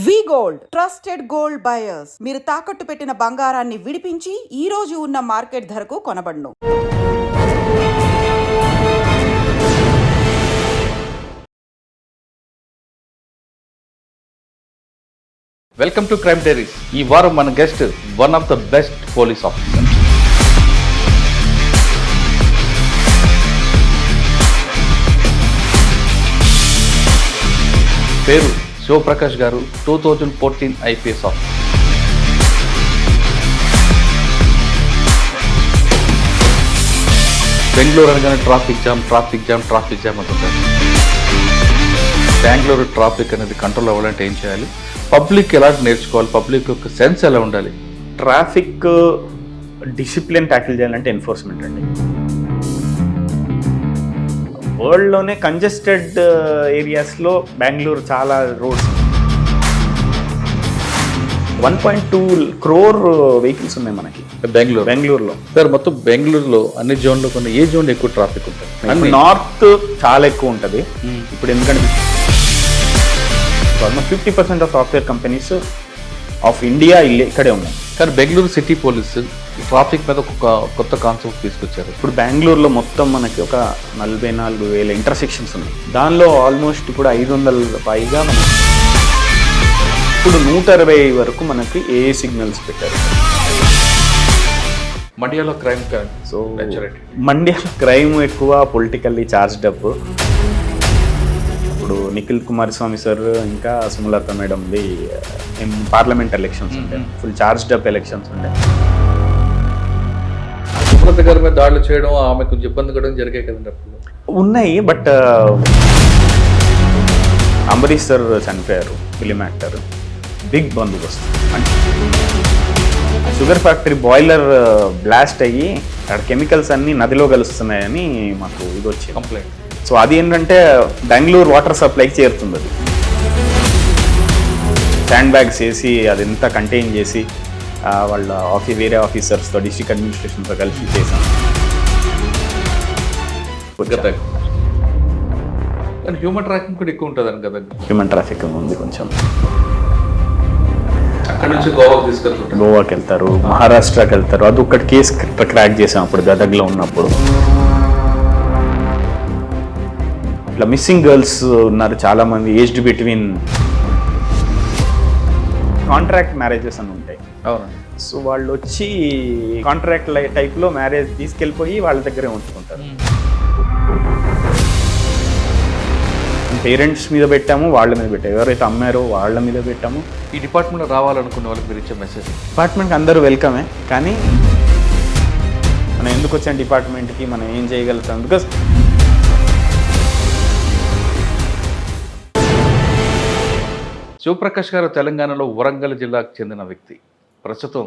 వి gold trusted gold buyers. మీరు తాకట్టు పెట్టిన బంగారాన్ని విడిపించి ఈ రోజు ఉన్న మార్కెట్ ధరకు కొనబడును. Welcome to crime diaries. ఈ వారం మన guest one of the best police officer. పేరు శివప్రకాష్ గారు, 2014 ఐపీఎస్ ఆఫీసర్. బెంగళూరు అనగానే ట్రాఫిక్ జామ్ అంటుంటారు. బెంగళూరు ట్రాఫిక్ అనేది కంట్రోల్ అవ్వాలంటే ఏం చేయాలి, పబ్లిక్ ఎలా నేర్చుకోవాలి, పబ్లిక్ యొక్క సెన్స్ ఎలా ఉండాలి? ట్రాఫిక్ డిసిప్లిన్ ట్యాకిల్ చేయాలంటే ఎన్ఫోర్స్మెంట్ అండి. వరల్డ్లోనే కంజెస్టెడ్ ఏరియాస్లో బెంగళూరు చాలా రోడ్స్ 1.2 crore వెహికల్స్ ఉన్నాయి మనకి బెంగళూరులో. సార్, మొత్తం బెంగళూరులో అన్ని జోన్లో కొన్ని ఏ జోన్ ఎక్కువ ట్రాఫిక్ ఉంటుంది? నార్త్ చాలా ఎక్కువ ఉంటుంది. ఇప్పుడు ఎందుకంటే almost 50% of software companies of India ఇక్కడే ఉన్నాయి. కానీ బెంగళూరు సిటీ పోలీసు ట్రాఫిక్ మీద ఒక కొత్త కాన్సెప్ట్ తీసుకొచ్చారు. ఇప్పుడు బెంగళూరులో మొత్తం మనకి ఒక 44,000 ఇంటర్సెక్షన్స్ ఉన్నాయి. దానిలో ఆల్మోస్ట్ ఇప్పుడు 500 పైగా మనకి ఇప్పుడు 120 వరకు మనకి ఏ సిగ్నల్స్ పెట్టారు. మండ్యాలో క్రైమ్ మండ్యాలో క్రైమ్ ఎక్కువ, పొలిటికల్లీ చార్జ్డ్ అప్. ఇప్పుడు నిఖిల్ కుమారస్వామి సార్ ఇంకా సుమలత మేడంది పార్లమెంట్ ఎలక్షన్స్ ఉండే, ఫుల్ చార్జ్డ్ అప్ ఎలక్షన్స్ ఉండే. సుమలత గారి మీద దాడులు చేయడం, ఆమె కొంచెం ఇబ్బంది కూడా జరిగాయి కదండి అప్పుడు. ఉన్నాయి, బట్ అంబరీష్ సార్ చనిపోయారు, ఫిలిం యాక్టర్. బిగ్ బందోబస్తు అంటే షుగర్ ఫ్యాక్టరీ బాయిలర్ బ్లాస్ట్ అయ్యి అక్కడ కెమికల్స్ అన్నీ నదిలో కలుస్తున్నాయని మాకు ఇది వచ్చింది కంప్లైంట్. సో అది ఏంటంటే బెంగళూరు వాటర్ సప్లైకి చేరుతుంది. అది శాండ్ బ్యాగ్స్ వేసి అదంతా కంటైన్ చేసి వాళ్ళ వేరే ఆఫీసర్స్తో, డిస్ట్రిక్ట్ అడ్మినిస్ట్రేషన్తో కలిసి చేశాం. కానీ హ్యూమన్ ట్రాఫిక్ కూడా ఎక్కువ ఉంటుందని కదా? హ్యూమన్ ట్రాఫిక్ ఉంది కొంచెం. అక్కడ నుంచి గోవాకి తీసుకెళ్తారు, గోవాకి వెళ్తారు, మహారాష్ట్రకి వెళ్తారు. అది ఒక్కటి కేసు క్రాక్ చేసాం అప్పుడు గదగ్లో ఉన్నప్పుడు. ఇట్లా మిస్సింగ్ గర్ల్స్ ఉన్నారు చాలామంది, ఏజ్డ్ బిట్వీన్. కాంట్రాక్ట్ మ్యారేజెస్ అని ఉంటాయి. అవునండి. సో వాళ్ళు వచ్చి కాంట్రాక్ట్ టైప్లో మ్యారేజ్ తీసుకెళ్ళిపోయి వాళ్ళ దగ్గరే ఉంచుకుంటారు. పేరెంట్స్ మీద పెట్టాము, వాళ్ళ మీద పెట్టాము, ఎవరైతే అమ్మారో వాళ్ళ మీద పెట్టాము. ఈ డిపార్ట్మెంట్లో రావాలనుకునే వాళ్ళకి మీరు ఇచ్చే మెసేజ్? డిపార్ట్మెంట్కి అందరూ వెల్కమే, కానీ మనం ఎందుకు వచ్చాం డిపార్ట్మెంట్కి, మనం ఏం చేయగలుగుతాం? బికాస్ శివప్రకాష్ గారు తెలంగాణలో వరంగల్ జిల్లాకు చెందిన వ్యక్తి. ప్రస్తుతం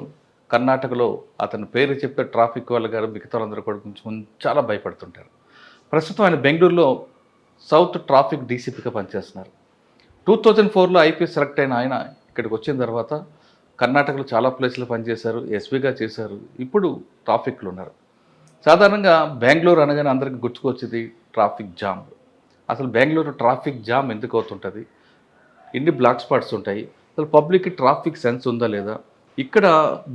కర్ణాటకలో అతని పేరు చెప్తే ట్రాఫిక్ వాళ్ళ గారు మిగతా వాళ్ళందరూ కూడా కొంచెం చాలా భయపడుతుంటారు. ప్రస్తుతం ఆయన బెంగళూరులో సౌత్ ట్రాఫిక్ డీసీపీగా పనిచేస్తున్నారు. 2004లో ఐపీఎస్ సెలెక్ట్ అయిన ఆయన ఇక్కడికి వచ్చిన తర్వాత కర్ణాటకలో చాలా ప్లేస్లో పనిచేశారు, ఎస్పీగా చేశారు. ఇప్పుడు ట్రాఫిక్లో ఉన్నారు. సాధారణంగా బెంగళూరు అనగానే అందరికీ గుర్తుకొచ్చేది ట్రాఫిక్ జామ్. అసలు బెంగళూరు ట్రాఫిక్ జామ్ ఎందుకు అవుతుంటుంది, ఎన్ని బ్లాక్ స్పాట్స్ ఉంటాయి, అసలు పబ్లిక్కి ట్రాఫిక్ సెన్స్ ఉందా లేదా, ఇక్కడ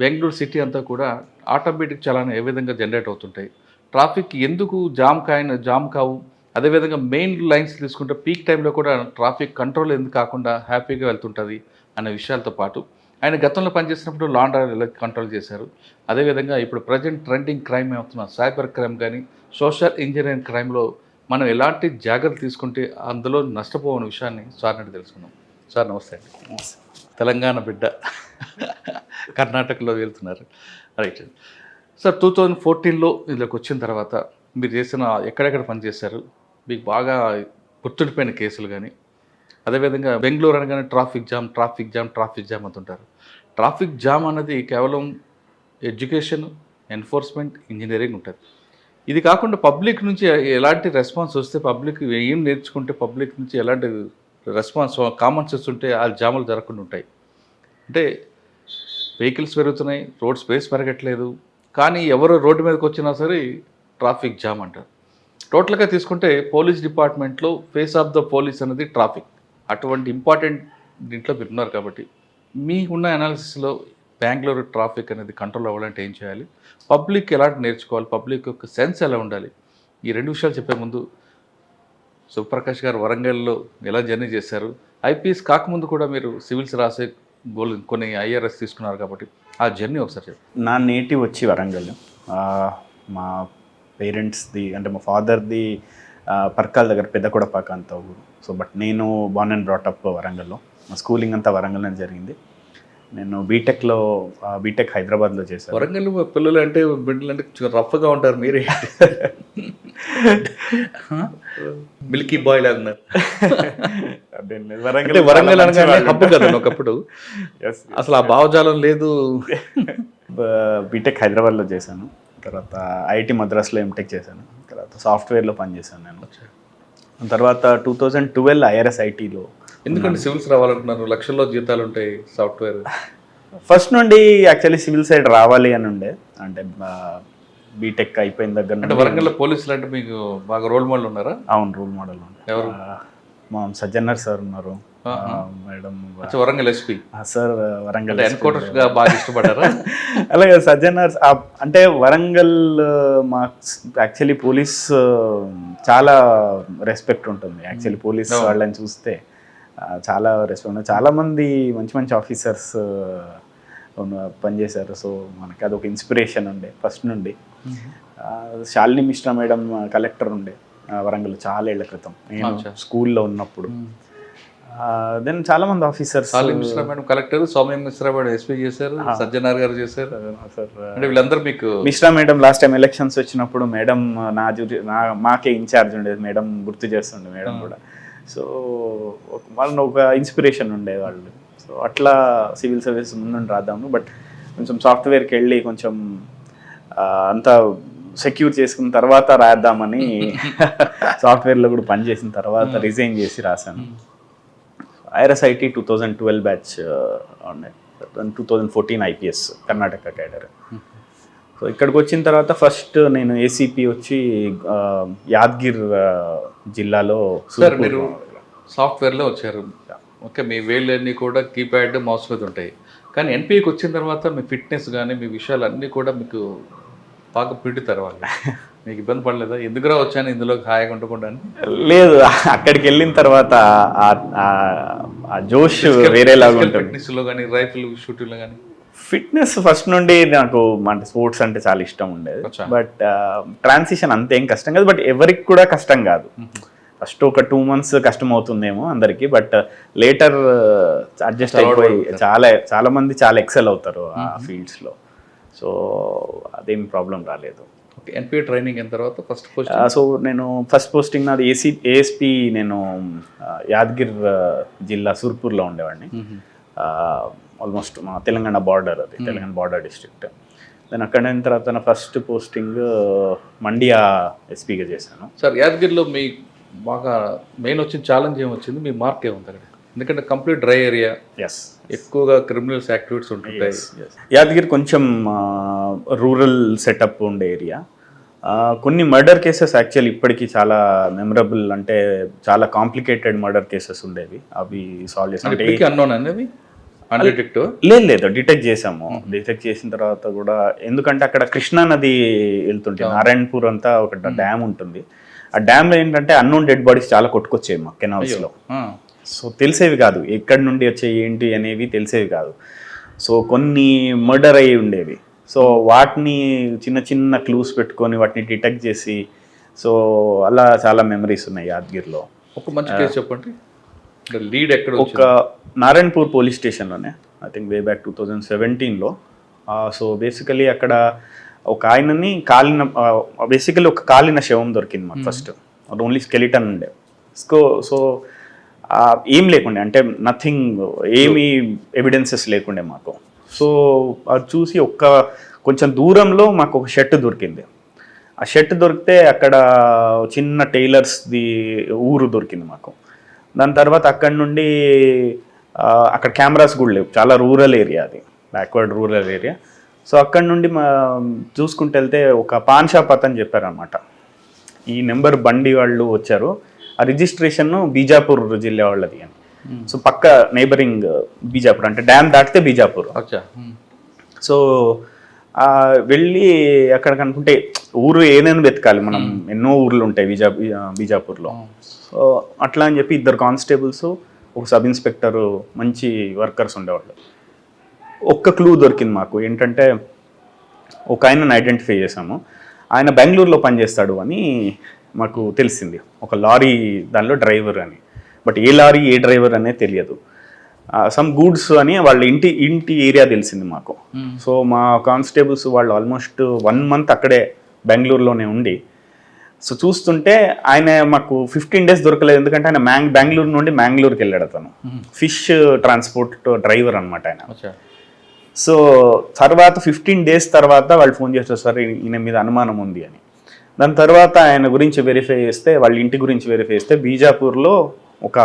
బెంగళూరు సిటీ అంతా కూడా ఆటోమేటిక్ చలానా ఏ విధంగా జనరేట్ అవుతుంటాయి, ట్రాఫిక్ ఎందుకు జామ్ కావు, అదేవిధంగా మెయిన్ లైన్స్ తీసుకుంటే పీక్ టైంలో కూడా ట్రాఫిక్ కంట్రోల్ ఎందుకు కాకుండా హ్యాపీగా వెళ్తుంటుంది అనే విషయాలతో పాటు ఆయన గతంలో పనిచేసినప్పుడు లా అండ్ ఆర్డర్ ఎలా కంట్రోల్ చేశారు, అదేవిధంగా ఇప్పుడు ప్రజెంట్ ట్రెండింగ్ క్రైమ్ అవుతున్న సైబర్ క్రైమ్ కానీ సోషల్ ఇంజనీరింగ్ క్రైమ్లో మనం ఎలాంటి జాగ్రత్తలు తీసుకుంటే అందులో నష్టపోవని విషయాన్ని సార్ నుండి తెలుసుకున్నాం. సార్ నమస్తే అండి. తెలంగాణ బిడ్డ, కర్ణాటకలో వెళ్తున్నారు, రైట్ సార్. 2014లో ఇందులోకి వచ్చిన తర్వాత మీరు చేసిన ఎక్కడెక్కడ పనిచేశారు, మీకు బాగా గుర్తుండిపోయిన కేసులు కానీ, అదేవిధంగా బెంగళూరు అనగానే ట్రాఫిక్ జామ్ అంటుంటారు. ట్రాఫిక్ జామ్ అన్నది కేవలం ఎడ్యుకేషన్, ఎన్ఫోర్స్మెంట్, ఇంజనీరింగ్ ఉంటుంది. ఇది కాకుండా పబ్లిక్ నుంచి ఎలాంటి రెస్పాన్స్ వస్తే, పబ్లిక్ ఏం నేర్చుకుంటే, పబ్లిక్ నుంచి ఎలాంటి రెస్పాన్స్, కామన్ సెన్స్ ఉంటే ఆ జాములు జరగకుండా ఉంటాయి. అంటే వెహికల్స్ పెరుగుతున్నాయి, రోడ్ స్పేస్ పెరగట్లేదు, కానీ ఎవరు రోడ్డు మీదకి వచ్చినా సరే ట్రాఫిక్ జామ్ అంటారు. టోటల్గా తీసుకుంటే పోలీస్ డిపార్ట్మెంట్లో ఫేస్ ఆఫ్ ద పోలీస్ అనేది ట్రాఫిక్. అటువంటి ఇంపార్టెంట్ దీంట్లో మీరు ఉన్నారు కాబట్టి మీకున్న అనాలిసిస్లో బెంగళూరు ట్రాఫిక్ అనేది కంట్రోల్ అవ్వాలంటే ఏం చేయాలి, పబ్లిక్ ఎలాంటి నేర్చుకోవాలి, పబ్లిక్ యొక్క సెన్స్ ఎలా ఉండాలి, ఈ రెండు విషయాలు చెప్పే ముందు శివప్రకాష్ గారు వరంగల్లో ఎలా జర్నీ చేశారు, ఐపీఎస్ కాకముందు కూడా మీరు సివిల్స్ రాసే గోల్ కొన్ని ఐఆర్ఎస్ తీసుకున్నారు కాబట్టి ఆ జర్నీ ఒకసారి చెప్పండి. నా నేటివ్ వచ్చి వరంగల్. మా పేరెంట్స్ది అంటే మా ఫాదర్ది పర్కాల్ దగ్గర పెద్దకొడపాక అంత ఊరు. సో బట్ నేను బార్న్ అండ్ బ్రాటప్ వరంగల్లో. మా స్కూలింగ్ అంతా వరంగల్లోనే జరిగింది. నేను బీటెక్ హైదరాబాద్లో చేశాను. వరంగల్ పిల్లలు అంటే బిడ్డలు అంటే రఫ్గా ఉంటారు, మీరే మిల్కీ బాయ్ లాగా ఉన్నారు. వరంగల్ అనగానే హబ్బు కదా ఒకప్పుడు, అసలు ఆ భావజాలం లేదు. బీటెక్ హైదరాబాద్లో చేశాను, తర్వాత ఐఐటి మద్రాస్లో ఎంటెక్ చేశాను, తర్వాత సాఫ్ట్వేర్లో పనిచేశాను నేను. తర్వాత 2012 ఐఆర్ఎస్ ఐటీలో. ఎందుకంటే సివిల్స్ రావాలంటున్నారు, లక్షల్లో జీతాలు ఉంటాయి సాఫ్ట్వేర్. ఫస్ట్ నుండి యాక్చువల్లీ సివిల్ సైడ్ రావాలి అని ఉండే, అంటే బీటెక్ అయిపోయిన దగ్గర. అంటే వరంగల్లో పోలీసులు అంటే మీకు బాగా రోల్ మోడల్ ఉన్నారా? అవును, రోల్ మోడల్ ఉండే. ఎవరు? మా సజ్జన్నర్ సార్ ఉన్నారు, madam Warangal SP sir. Warangal encounters గా బాగా ఇష్టపడ్డారా? అలాగే సజ్జన్నర్ అంటే వరంగల్ మా యాక్చువల్లీ పోలీస్ చాలా రెస్పెక్ట్ ఉంటుంది. యాక్చువల్లీ పోలీస్ వాళ్ళని చూస్తే చాలా రెస్పెక్ట్. చాలామంది మంచి మంచి ఆఫీసర్స్ పనిచేశారు. సో మనకి అదొక ఇన్స్పిరేషన్ ఉండే ఫస్ట్ నుండి. శాలిని మిశ్రా మేడం కలెక్టర్ ఉండే వరంగల్ చాలా ఏళ్ల క్రితం, నేను స్కూల్లో ఉన్నప్పుడు. దెన్ చాలా మంది officers. Shalini Mishra madam collector, Soumya Mishra madam SP చేశారు, సజ్జనార్ గారు చేశారు. అంటే వీళ్ళందరూ మీకు. Mishra madam last time elections వచ్చినప్పుడు మేడం మాకే ఇన్ఛార్జ్ ఉండేది, మేడం గుర్తు చేస్తుండే మేడం కూడా. సో వాళ్ళని ఒక ఇన్స్పిరేషన్ ఉండేవాళ్ళు. సో అట్లా సివిల్ సర్వీస్ ముందుండి రాద్దాము, బట్ కొంచెం సాఫ్ట్వేర్కి వెళ్ళి కొంచెం అంతా సెక్యూర్ చేసుకున్న తర్వాత రాద్దామని సాఫ్ట్వేర్లో కూడా పనిచేసిన తర్వాత రిజైన్ చేసి రాశాను. ఐఆర్ఎస్ఐటి 2012 బ్యాచ్ ఉండే, 2014 ఐపీఎస్ కర్ణాటక క్యాడర్. సో ఇక్కడికి వచ్చిన తర్వాత ఫస్ట్ నేను ఏసీపీ వచ్చి యాద్గిర్ జిల్లాలో. సార్ మీరు సాఫ్ట్వేర్లో వచ్చారు, ఓకే, మీ వేళ్ళన్నీ కూడా కీప్యాడ్ మౌస్ మీద ఉంటాయి, కానీ ఎన్పికి వచ్చిన తర్వాత మీ ఫిట్నెస్ కానీ మీ విషయాలు అన్నీ కూడా మీకు బాగా పిండుతారు వాళ్ళు. మీకు ఇబ్బంది పడలేదా? ఎందుకురా వచ్చాను ఇందులో హాయిగా ఉండకుండా? లేదు, అక్కడికి వెళ్ళిన తర్వాత ఆ జోష్ వేరేలాగా ఉంటుంది. ఫిట్నెస్లో కానీ రైఫిల్ షూటింగ్లో కానీ. ఫిట్నెస్ ఫస్ట్ నుండి నాకు అంటే స్పోర్ట్స్ అంటే చాలా ఇష్టం ఉండేది, బట్ ట్రాన్సిషన్ అంతేం కష్టం కాదు, బట్ ఎవరికి కూడా కష్టం కాదు. ఫస్ట్ ఒక 2 months కష్టం అవుతుందేమో అందరికి, బట్ లేటర్ అడ్జస్ట్ అయిపోయి చాలా మంది చాలా ఎక్సెల్ అవుతారు ఆ ఫీల్డ్స్లో. సో అదేం ప్రాబ్లం రాలేదు. ఎన్పిఏ ట్రైనింగ్ అయిన తర్వాత ఫస్ట్ సో నేను ఫస్ట్ పోస్టింగ్ నాది ఏఎస్పీ. నేను యాదగిర్ జిల్లా సూర్పూర్లో ఉండేవాడిని. ఆల్మోస్ట్ మా తెలంగాణ బార్డర్, అది తెలంగాణ బార్డర్ డిస్ట్రిక్ట్. దెన్ అక్కడ అయిన తర్వాత నా ఫస్ట్ పోస్టింగ్ మండ్యా ఎస్పీగా చేశాను. సార్ యాదగిరిలో మీ బాగా మెయిన్ వచ్చిన ఛాలెంజ్ ఏమొచ్చింది, మీ మార్క్ ఏముంది అక్కడ? ఎందుకంటే కంప్లీట్ డ్రై ఏరియా, ఎక్కువగా క్రిమినల్స్ యాక్టివిటీస్ ఉంటుంటాయి. యాదగిరి కొంచెం రూరల్ సెటప్ ఉండే ఏరియా. కొన్ని మర్డర్ కేసెస్ యాక్చువల్లీ ఇప్పటికీ చాలా మెమరబుల్, అంటే చాలా కాంప్లికేటెడ్ మర్డర్ కేసెస్ ఉండేవి. అవి సాల్వ్ చేసాం. లేదు, డిటెక్ట్ చేసాము. డిటెక్ట్ చేసిన తర్వాత కూడా, ఎందుకంటే అక్కడ కృష్ణా నది వెళ్తుంటే నారాయణపూర్ అంతా ఒక డ్యామ్ ఉంటుంది. ఆ డ్యామ్లో ఏంటంటే అన్నోన్ డెడ్ బాడీస్ చాలా కొట్టుకొచ్చాయి మా కెనాల్స్లో. సో తెలిసేవి కాదు ఎక్కడి నుండి వచ్చాయి ఏంటి అనేవి తెలిసేవి కాదు. సో కొన్ని మర్డర్ అయ్యి ఉండేవి. సో వాటిని చిన్న చిన్న క్లూస్ పెట్టుకొని వాటిని డిటెక్ట్ చేసి, సో అలా చాలా మెమరీస్ ఉన్నాయి యాదగిరిలో. ఒక మంచి కేసు చెప్పండి. లీడ్ ఎక్కడ? ఒక నారాయణపూర్ పోలీస్ స్టేషన్లోనే, ఐ థింక్ వే బ్యాక్ 2017లో. సో బేసికలీ అక్కడ ఒక ఆయనని బేసికలీ ఒక కాలిన శవం దొరికింది మాకు. ఫస్ట్ ఓన్లీ స్కెలిటన్ ఉండే. సో ఏం లేకుండే, అంటే నథింగ్, ఏమీ ఎవిడెన్సెస్ లేకుండే మాకు. సో అది చూసి కొంచెం దూరంలో మాకు ఒక షర్ట్ దొరికింది. ఆ షర్ట్ దొరికితే అక్కడ చిన్న టైలర్స్ది ఊరు దొరికింది మాకు. దాని తర్వాత అక్కడి నుండి అక్కడ కెమెరాస్ కూడా లేవు, చాలా రూరల్ ఏరియా, అది బ్యాక్వర్డ్ రూరల్ ఏరియా. సో అక్కడి నుండి చూసుకుంటూ వెళ్తే ఒక పాన్ షాప్ అతను చెప్పారనమాట, ఈ నెంబర్ బండి వాళ్ళు వచ్చారు, ఆ రిజిస్ట్రేషన్ బీజాపూర్ జిల్లా వాళ్ళది అని. సో పక్క నైబరింగ్ బీజాపూర్, అంటే డ్యామ్ దాటితే బీజాపూర్. అచ్చా. సో వెళ్ళి అక్కడ కనుకుంటే ఊరు ఏదైనా వెతకాలి మనం, ఎన్నో ఊర్లు ఉంటాయి బీజాపూర్లో. సో అట్లా అని చెప్పి 2 కానిస్టేబుల్స్, ఒక సబ్ ఇన్స్పెక్టర్, మంచి వర్కర్స్ ఉండేవాళ్ళు. ఒక్క క్లూ దొరికింది మాకు, ఏంటంటే ఒక ఆయనను ఐడెంటిఫై చేసాము. ఆయన బెంగళూరులో పనిచేస్తాడు అని మాకు తెలిసింది, ఒక లారీ దానిలో డ్రైవర్ అని. But A lorry A driver అనేది తెలియదు. సమ్ గూడ్స్ అని వాళ్ళ ఇంటి ఏరియా తెలిసింది మాకు. సో మా కానిస్టేబుల్స్ వాళ్ళు ఆల్మోస్ట్ 1 month అక్కడే బెంగళూరులోనే ఉండి, సో చూస్తుంటే ఆయన మాకు 15 days దొరకలేదు. ఎందుకంటే ఆయన బెంగళూరు నుండి మ్యాంగ్లూరుకి వెళ్ళాడు. అతను ఫిష్ ట్రాన్స్పోర్ట్ డ్రైవర్ అనమాట ఆయన. సో తర్వాత 15 days తర్వాత వాళ్ళు ఫోన్ చేస్తారు, సార్ ఈయన మీద అనుమానం ఉంది అని. దాని తర్వాత ఆయన గురించి వెరిఫై చేస్తే, వాళ్ళ ఇంటి గురించి వెరిఫై చేస్తే బీజాపూర్లో ఒక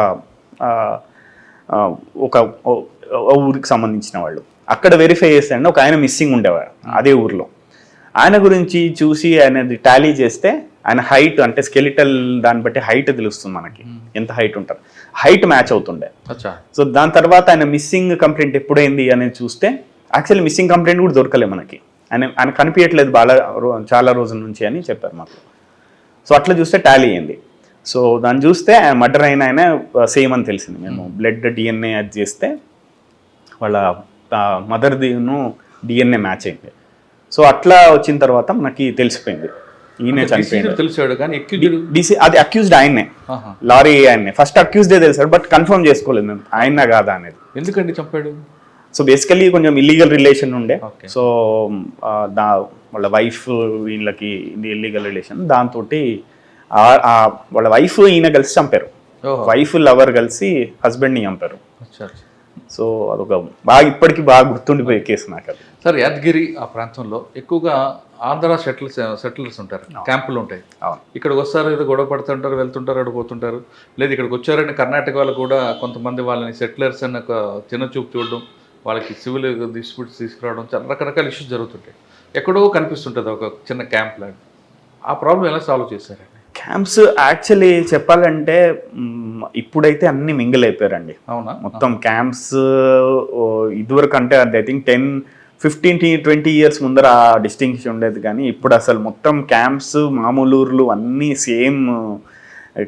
ఊరికి సంబంధించిన వాళ్ళు అక్కడ వెరిఫై చేస్తే ఒక ఆయన మిస్సింగ్ ఉండేవాడు అదే ఊర్లో. ఆయన గురించి చూసి ఆయనది టాలీ చేస్తే ఆయన హైట్, అంటే స్కెలిటల్ దాన్ని బట్టి హైట్ తెలుస్తుంది మనకి, ఎంత హైట్ ఉంటారు, హైట్ మ్యాచ్ అవుతుండే. సో దాని తర్వాత ఆయన మిస్సింగ్ కంప్లైంట్ ఎప్పుడైంది అనేది చూస్తే యాక్చువల్లీ మిస్సింగ్ కంప్లైంట్ కూడా దొరకలేదు మనకి. ఆయన కనిపించట్లేదు చాలా రోజుల నుంచి అని చెప్పారు మాకు. సో అట్లా చూస్తే టాలీ అయింది. సో దాన్ని చూస్తే ఆయన మర్డర్ అయిన ఆయన సేమ్ అని తెలిసింది. మేము బ్లడ్ DNA అది చేస్తే వాళ్ళ మదర్దిను DNA మ్యాచ్ అయింది. సో అట్లా వచ్చిన తర్వాత మనకి తెలిసిపోయింది ఈయనే చనిపోయింది. తెలిసాడు కానీ అది అక్యూజ్డ్ ఆయన్నే, లారీ ఆయన్నే. ఫస్ట్ అక్యూజ్డే తెలిసాడు, బట్ కన్ఫర్మ్ చేసుకోలేదు మేము ఆయన కాదా అనేది. ఎందుకంటే చంపాడు? సో బేసికలీ కొంచెం ఇల్లీగల్ రిలేషన్ ఉండే. సో వాళ్ళ వైఫ్ వీళ్ళకి ఇల్లీగల్ రిలేషన్, దాంతో వాళ్ళ వైఫ్ ఈయన కలిసి చంపారు. వైఫ్ లవర్ కలిసి హస్బెండ్ని చంపారు. సో అదొక ఇప్పటికీ బాగా గుర్తుండిపోయే కేసు నాకు అది. సార్, యాదగిరి ఆ ప్రాంతంలో ఎక్కువగా ఆంధ్ర సెటిలర్స్ ఉంటారు, క్యాంపులు ఉంటాయి. ఇక్కడికి వస్తారు, ఏదో గొడవ పడుతుంటారు, వెళ్తుంటారు, అడుగుతుంటారు. లేదు ఇక్కడికి వచ్చారని కర్ణాటక వాళ్ళు కూడా కొంతమంది వాళ్ళని సెటిలర్స్ అని ఒక చిన్న చూపు చూడడం, వాళ్ళకి సివిల్ డిస్ప్యూట్స్ తీసుకురావడం, చాలా రకరకాల ఇష్యూస్ జరుగుతుంటాయి. ఎక్కడో కనిపిస్తుంటుంది ఒక చిన్న క్యాంప్ లాంటి. ఆ ప్రాబ్లం ఎలా సాల్వ్ చేశారండి? క్యాంప్స్ యాక్చువల్లీ చెప్పాలంటే ఇప్పుడైతే అన్ని మింగిల్ అయిపోయారండి. అవునా? మొత్తం క్యాంప్స్ ఇదివరకు అంటే ఐ థింక్ 10-15-20 years ముందర ఆ డిస్టింక్షన్ ఉండేది. కానీ ఇప్పుడు అసలు మొత్తం క్యాంప్స్, మామూలు ఊర్లు అన్నీ సేమ్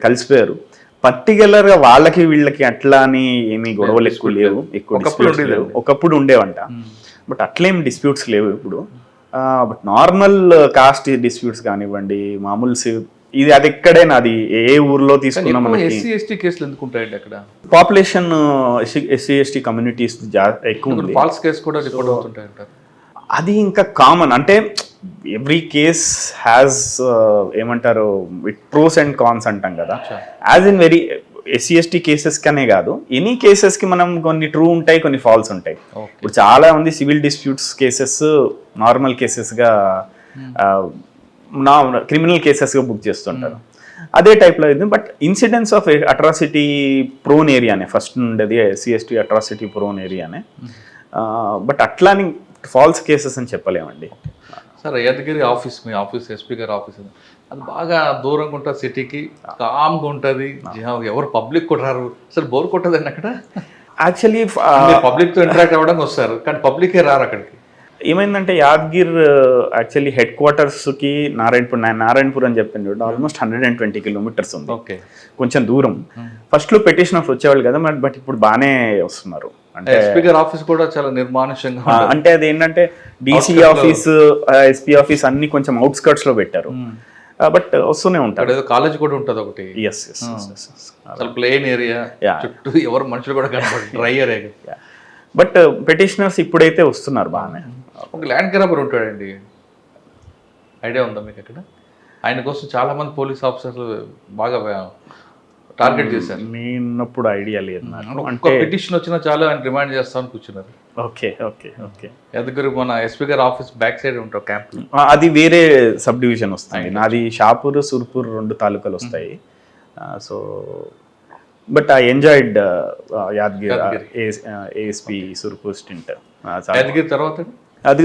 కలిసిపోయారు. పర్టికులర్గా వాళ్ళకి వీళ్ళకి అట్లా అని ఏమీ గొడవలు ఎక్కువ లేవు, ఎక్కువ డిస్ప్యూట్స్ లేవు. ఒకప్పుడు ఉండేవంట, బట్ అట్లేం డిస్ప్యూట్స్ లేవు ఇప్పుడు. బట్ నార్మల్ కాస్ట్ డిస్ప్యూట్స్ కానివ్వండి, మామూలు ఇది అది ఎక్కడైనా, అది ఏ ఊర్లో తీసుకున్నా మనకి. SC/ST కేసులు ఎందుకు ఉంటాయండి అక్కడ? పాపులేషన్ SC/ST కమ్యూనిటీస్ ఎక్కువ ఉంది. ఫాల్స్ కేసు కూడా రిపోర్ట్ అవుతుంటాయి అంటారు. అది ఇంకా కామన్. అంటే ఎవ్రీ కేస్ హ్యాస్ ఏమంటారు, విత్ ప్రోస్ అండ్ కాన్స్ అంటాం కదా. As in very SC/ST cases కనే కాదు, ఎనీ కేసెస్కి మనం కొన్ని ట్రూ ఉంటాయి, కొన్ని ఫాల్స్ ఉంటాయి. ఇప్పుడు చాలా మంది సివిల్ డిస్ప్యూట్స్ కేసెస్ నార్మల్ కేసెస్గా, క్రిమినల్ కేసెస్గా బుక్ చేస్తుంటారు. అదే టైప్లో ఇది. But incidents of atrocity prone ఏరియానే ఫస్ట్ ఉండేది, SC/ST అట్రాసిటీ ప్రోన్ ఏరియానే. బట్ అట్లాని ఫాల్స్ కేసెస్ అని చెప్పలేమండి. సార్, యాదగిరి ఆఫీస్, మీ ఆఫీస్, SP గారి ఆఫీస్, అది బాగా దూరంగా ఉంటుంది, సిటీకి కామ్గా ఉంటుంది, ఎవరు పబ్లిక్ కూడా రారు. అసలు బోర్ కొట్టదండి అక్కడ? యాక్చువల్లీ పబ్లిక్తో ఇంటరాక్ట్ అవ్వడానికి వస్తారు, కానీ పబ్లికే రారు అక్కడికి. ఏమైందంటే యాదగిర్ యాక్చువల్లీ హెడ్ క్వార్టర్స్కి నారాయణపూర్ అని చెప్పింది, ఆల్మోస్ట్ 120 kilometers ఉంది. ఓకే, కొంచెం దూరం. ఫస్ట్లో పెటిషనర్స్ వచ్చేవాళ్ళు కదా, బట్ ఇప్పుడు బాగానే వస్తున్నారు. అంటే స్పీకర్ ఆఫీస్ కూడా చాలా నిర్మానుష్యంగా, అంటే అది ఏంటంటే DC ఆఫీస్, SP ఆఫీస్ అన్ని కొంచెం అవుట్స్కర్ట్స్ లో పెట్టారు. బట్ వస్తూనే ఉంటారు. కాలేజ్ కూడా ఉంటుంది ఒకటి. అసలు ప్లేన్ ఏరియా, చుట్టూ ఎవరు మనుషులు కూడా కనపడరు, డ్రై ఏరియా. బట్ పెటిషనర్స్ ఇప్పుడైతే వస్తున్నారు బాగానే. ఒక ల్యాండ్ గ్రాబర్ ఉంటాడండి, ఐడియా ఉందా మీకు? అక్కడ ఆయన కోసం చాలా మంది పోలీస్ ఆఫీసర్లు బాగా టార్గెట్ చేశారు. నేనప్పుడు ఐడియా లేదు నాకు. అంటే పిటిషన్ వచ్చినా చాలా ఆయన రిమైండ్ చేస్తామని కూర్చున్నారు. Okay okay okay. ఎదుగురు మన SP గారి ఆఫీస్ బ్యాక్ సైడ్ ఉంటారు క్యాంప్. అది వేరే సబ్ డివిజన్ వస్తుంది. నాది షాపూర్, సుర్పూర్ 2 తాలూకాలు వస్తాయి. So but I enjoyed Yadagiri ASP Surpur stint. Yadagiri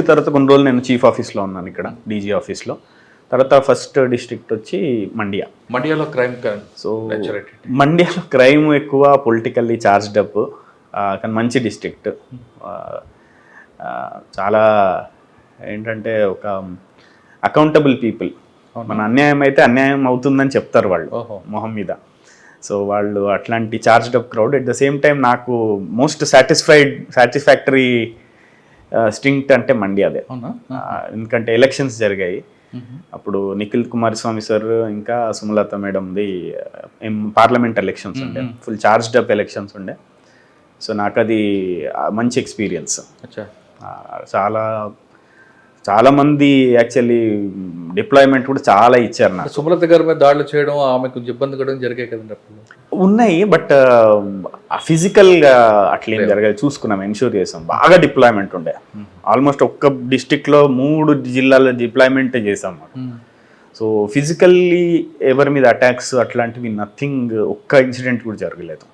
తర్వాత కొన్ని రోజులు నేను చీఫ్ ఆఫీస్లో ఉన్నాను ఇక్కడ, DG ఆఫీస్లో. తర్వాత ఫస్ట్ డిస్ట్రిక్ట్ వచ్చి మండ్యా. మండ్యాలో క్రైమ్ సో మండ్యాలో క్రైమ్ ఎక్కువ, పొలిటికల్లీ చార్జ్డ్ అప్, కానీ మంచి డిస్ట్రిక్ట్. చాలా ఏంటంటే ఒక అకౌంటబుల్ పీపుల్. మన అన్యాయం అయితే అన్యాయం అవుతుందని చెప్తారు వాళ్ళు మొహం మీద. సో వాళ్ళు అట్లాంటి charged up crowd. At the same time నాకు మోస్ట్ సాటిస్ఫాక్టరీ స్టింక్ట్ అంటే మండ్యాదే. ఎందుకంటే ఎలక్షన్స్ జరిగాయి అప్పుడు, నిఖిల్ కుమారస్వామి సార్ ఇంకా సుమలత మేడంది పార్లమెంట్ ఎలక్షన్స్ ఉండే, ఫుల్ చార్జ్డ్ అప్ ఎలక్షన్స్ ఉండే. సో నాకు అది మంచి ఎక్స్పీరియన్స్. చాలా మంది యాక్చువల్లీ డిప్లాయ్మెంట్ కూడా చాలా ఇచ్చారు నాకు. సుమలత గారి మీద దాడులు చేయడం, ఆమెకు ఇబ్బంది కూడా జరిగాయి కదండి అప్పుడు. ఉన్నాయి, బట్ ఫిజికల్గా అట్లేం జరగాలి చూసుకున్నాం, ఎన్ష్యూర్ చేసాం. బాగా డిప్లాయ్మెంట్ ఉండే, ఆల్మోస్ట్ ఒక్క డిస్టిక్లో 3 జిల్లాల డిప్లాయ్మెంట్ చేసాం. సో ఫిజికల్లీ ఎవరి మీద అటాక్స్ అట్లాంటివి నథింగ్, ఒక్క ఇన్సిడెంట్ కూడా జరగలేదు.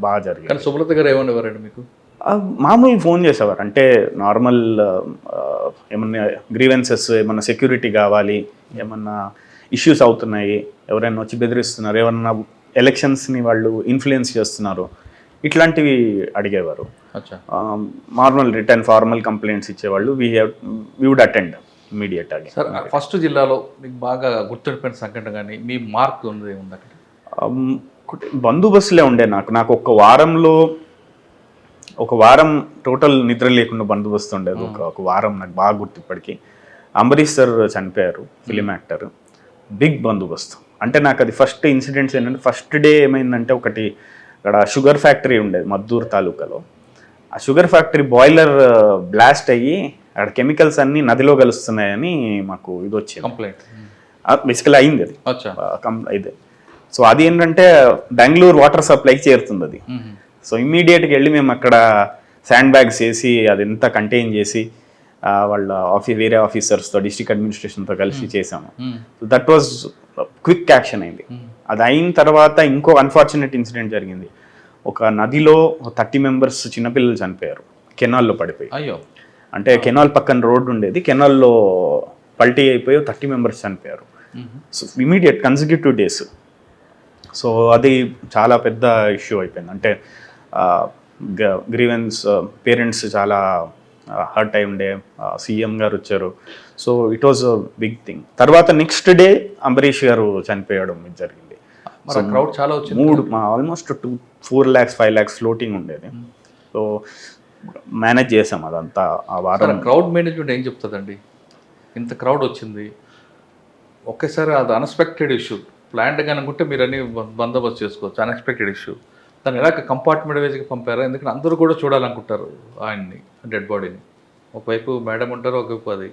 బాగా జరిగింది. కానీ సుమలత గారు ఏమనేవారండి మీకు? మామూలు ఫోన్ చేసేవారు, అంటే నార్మల్ ఏమన్నా గ్రీవెన్సెస్, ఏమన్నా సెక్యూరిటీ కావాలి, ఏమన్నా ఇష్యూస్ అవుతున్నాయి, ఎవరైనా వచ్చి బెదిరిస్తున్నారు, ఏమన్నా ఎలక్షన్స్ని వాళ్ళు ఇన్ఫ్లుయెన్స్ చేస్తున్నారు, ఇట్లాంటివి అడిగేవారు. నార్మల్ రిటర్న్ ఫార్మల్ కంప్లైంట్స్ ఇచ్చేవాళ్ళు. వీ వుడ్ అటెండ్ ఇమీడియట్గా. సార్ ఫస్ట్ జిల్లాలో మీకు బాగా గుర్తుండిపోయిన సంఘటన కానీ మీ మార్క్ ఉంది ఏముంది అక్కడ? బందోబస్తులే ఉండే నాకు ఒక వారం టోటల్ నిద్ర లేకుండా బందోబస్తు ఉండేది. ఒక వారం నాకు బాగా గుర్తు ఇప్పటికీ. అంబరీష్ సార్ చనిపోయారు, ఫిలిం యాక్టర్. బిగ్ బందోబస్తు. అంటే నాకు అది ఫస్ట్ ఇన్సిడెంట్స్ ఏంటంటే, ఫస్ట్ డే ఏమైందంటే, ఒకటి అక్కడ షుగర్ ఫ్యాక్టరీ ఉండేది మద్దూరు తాలూకాలో. ఆ షుగర్ ఫ్యాక్టరీ బాయిలర్ బ్లాస్ట్ అయ్యి అక్కడ కెమికల్స్ అన్నీ నదిలో కలుస్తున్నాయని మాకు ఇది వచ్చింది, కంప్లైంట్. బేసికల్ అయింది అది అయితే. సో అది ఏంటంటే బెంగళూరు వాటర్ సప్లైకి చేరుతుంది అది. సో ఇమ్మీడియట్గా వెళ్ళి మేము అక్కడ శాండ్ బ్యాగ్స్ వేసి అదంతా కంటైన్ చేసి వాళ్ళ వేరే ఆఫీసర్స్తో, డిస్ట్రిక్ట్ అడ్మినిస్ట్రేషన్తో కలిసి చేసాము. So that was quick action అయింది. అది అయిన తర్వాత ఇంకో అన్ఫార్చునేట్ ఇన్సిడెంట్ జరిగింది. ఒక నదిలో 30 మెంబర్స్ చిన్నపిల్లలు చనిపోయారు, కెనాల్లో పడిపోయి. అయ్యో. అంటే కెనాల్ పక్కన రోడ్డు ఉండేది, కెనాల్లో పల్టీ అయిపోయి 30 మెంబర్స్ చనిపోయారు. So immediate consecutive days. So అది చాలా పెద్ద ఇష్యూ అయిపోయింది. అంటే గ్రీవెన్స్, పేరెంట్స్ చాలా హర్ట్ అయి ఉండే, సీఎం గారు వచ్చారు. So it was a big thing. తర్వాత నెక్స్ట్ డే అంబరీష్ గారు చనిపోయడం జరిగింది. సో క్రౌడ్ చాలా వచ్చింది. ఆల్మోస్ట్ 4 lakhs 5 lakhs ఫ్లోటింగ్ ఉండేది. సో మేనేజ్ చేసాం అదంతా ఆ వారం. క్రౌడ్ మేనేజ్మెంట్ ఏం చెప్తుందండి? ఇంత క్రౌడ్ వచ్చింది ఒకేసారి, అది అన్ఎక్స్పెక్టెడ్ ఇష్యూ. ప్లాన్డ్గా అనుకుంటే మీరు అన్ని బందోబస్తు చేసుకోవచ్చు, అన్ఎక్స్పెక్టెడ్ ఇష్యూ. దాన్ని ఎలా కంపార్ట్మెంట్ వైజ్గా పంపారా? ఎందుకంటే అందరూ కూడా చూడాలనుకుంటారు ఆయన్ని, డెడ్ బాడీని. ఒకవైపు మేడం ఉంటారు, ఒకవైపు అది.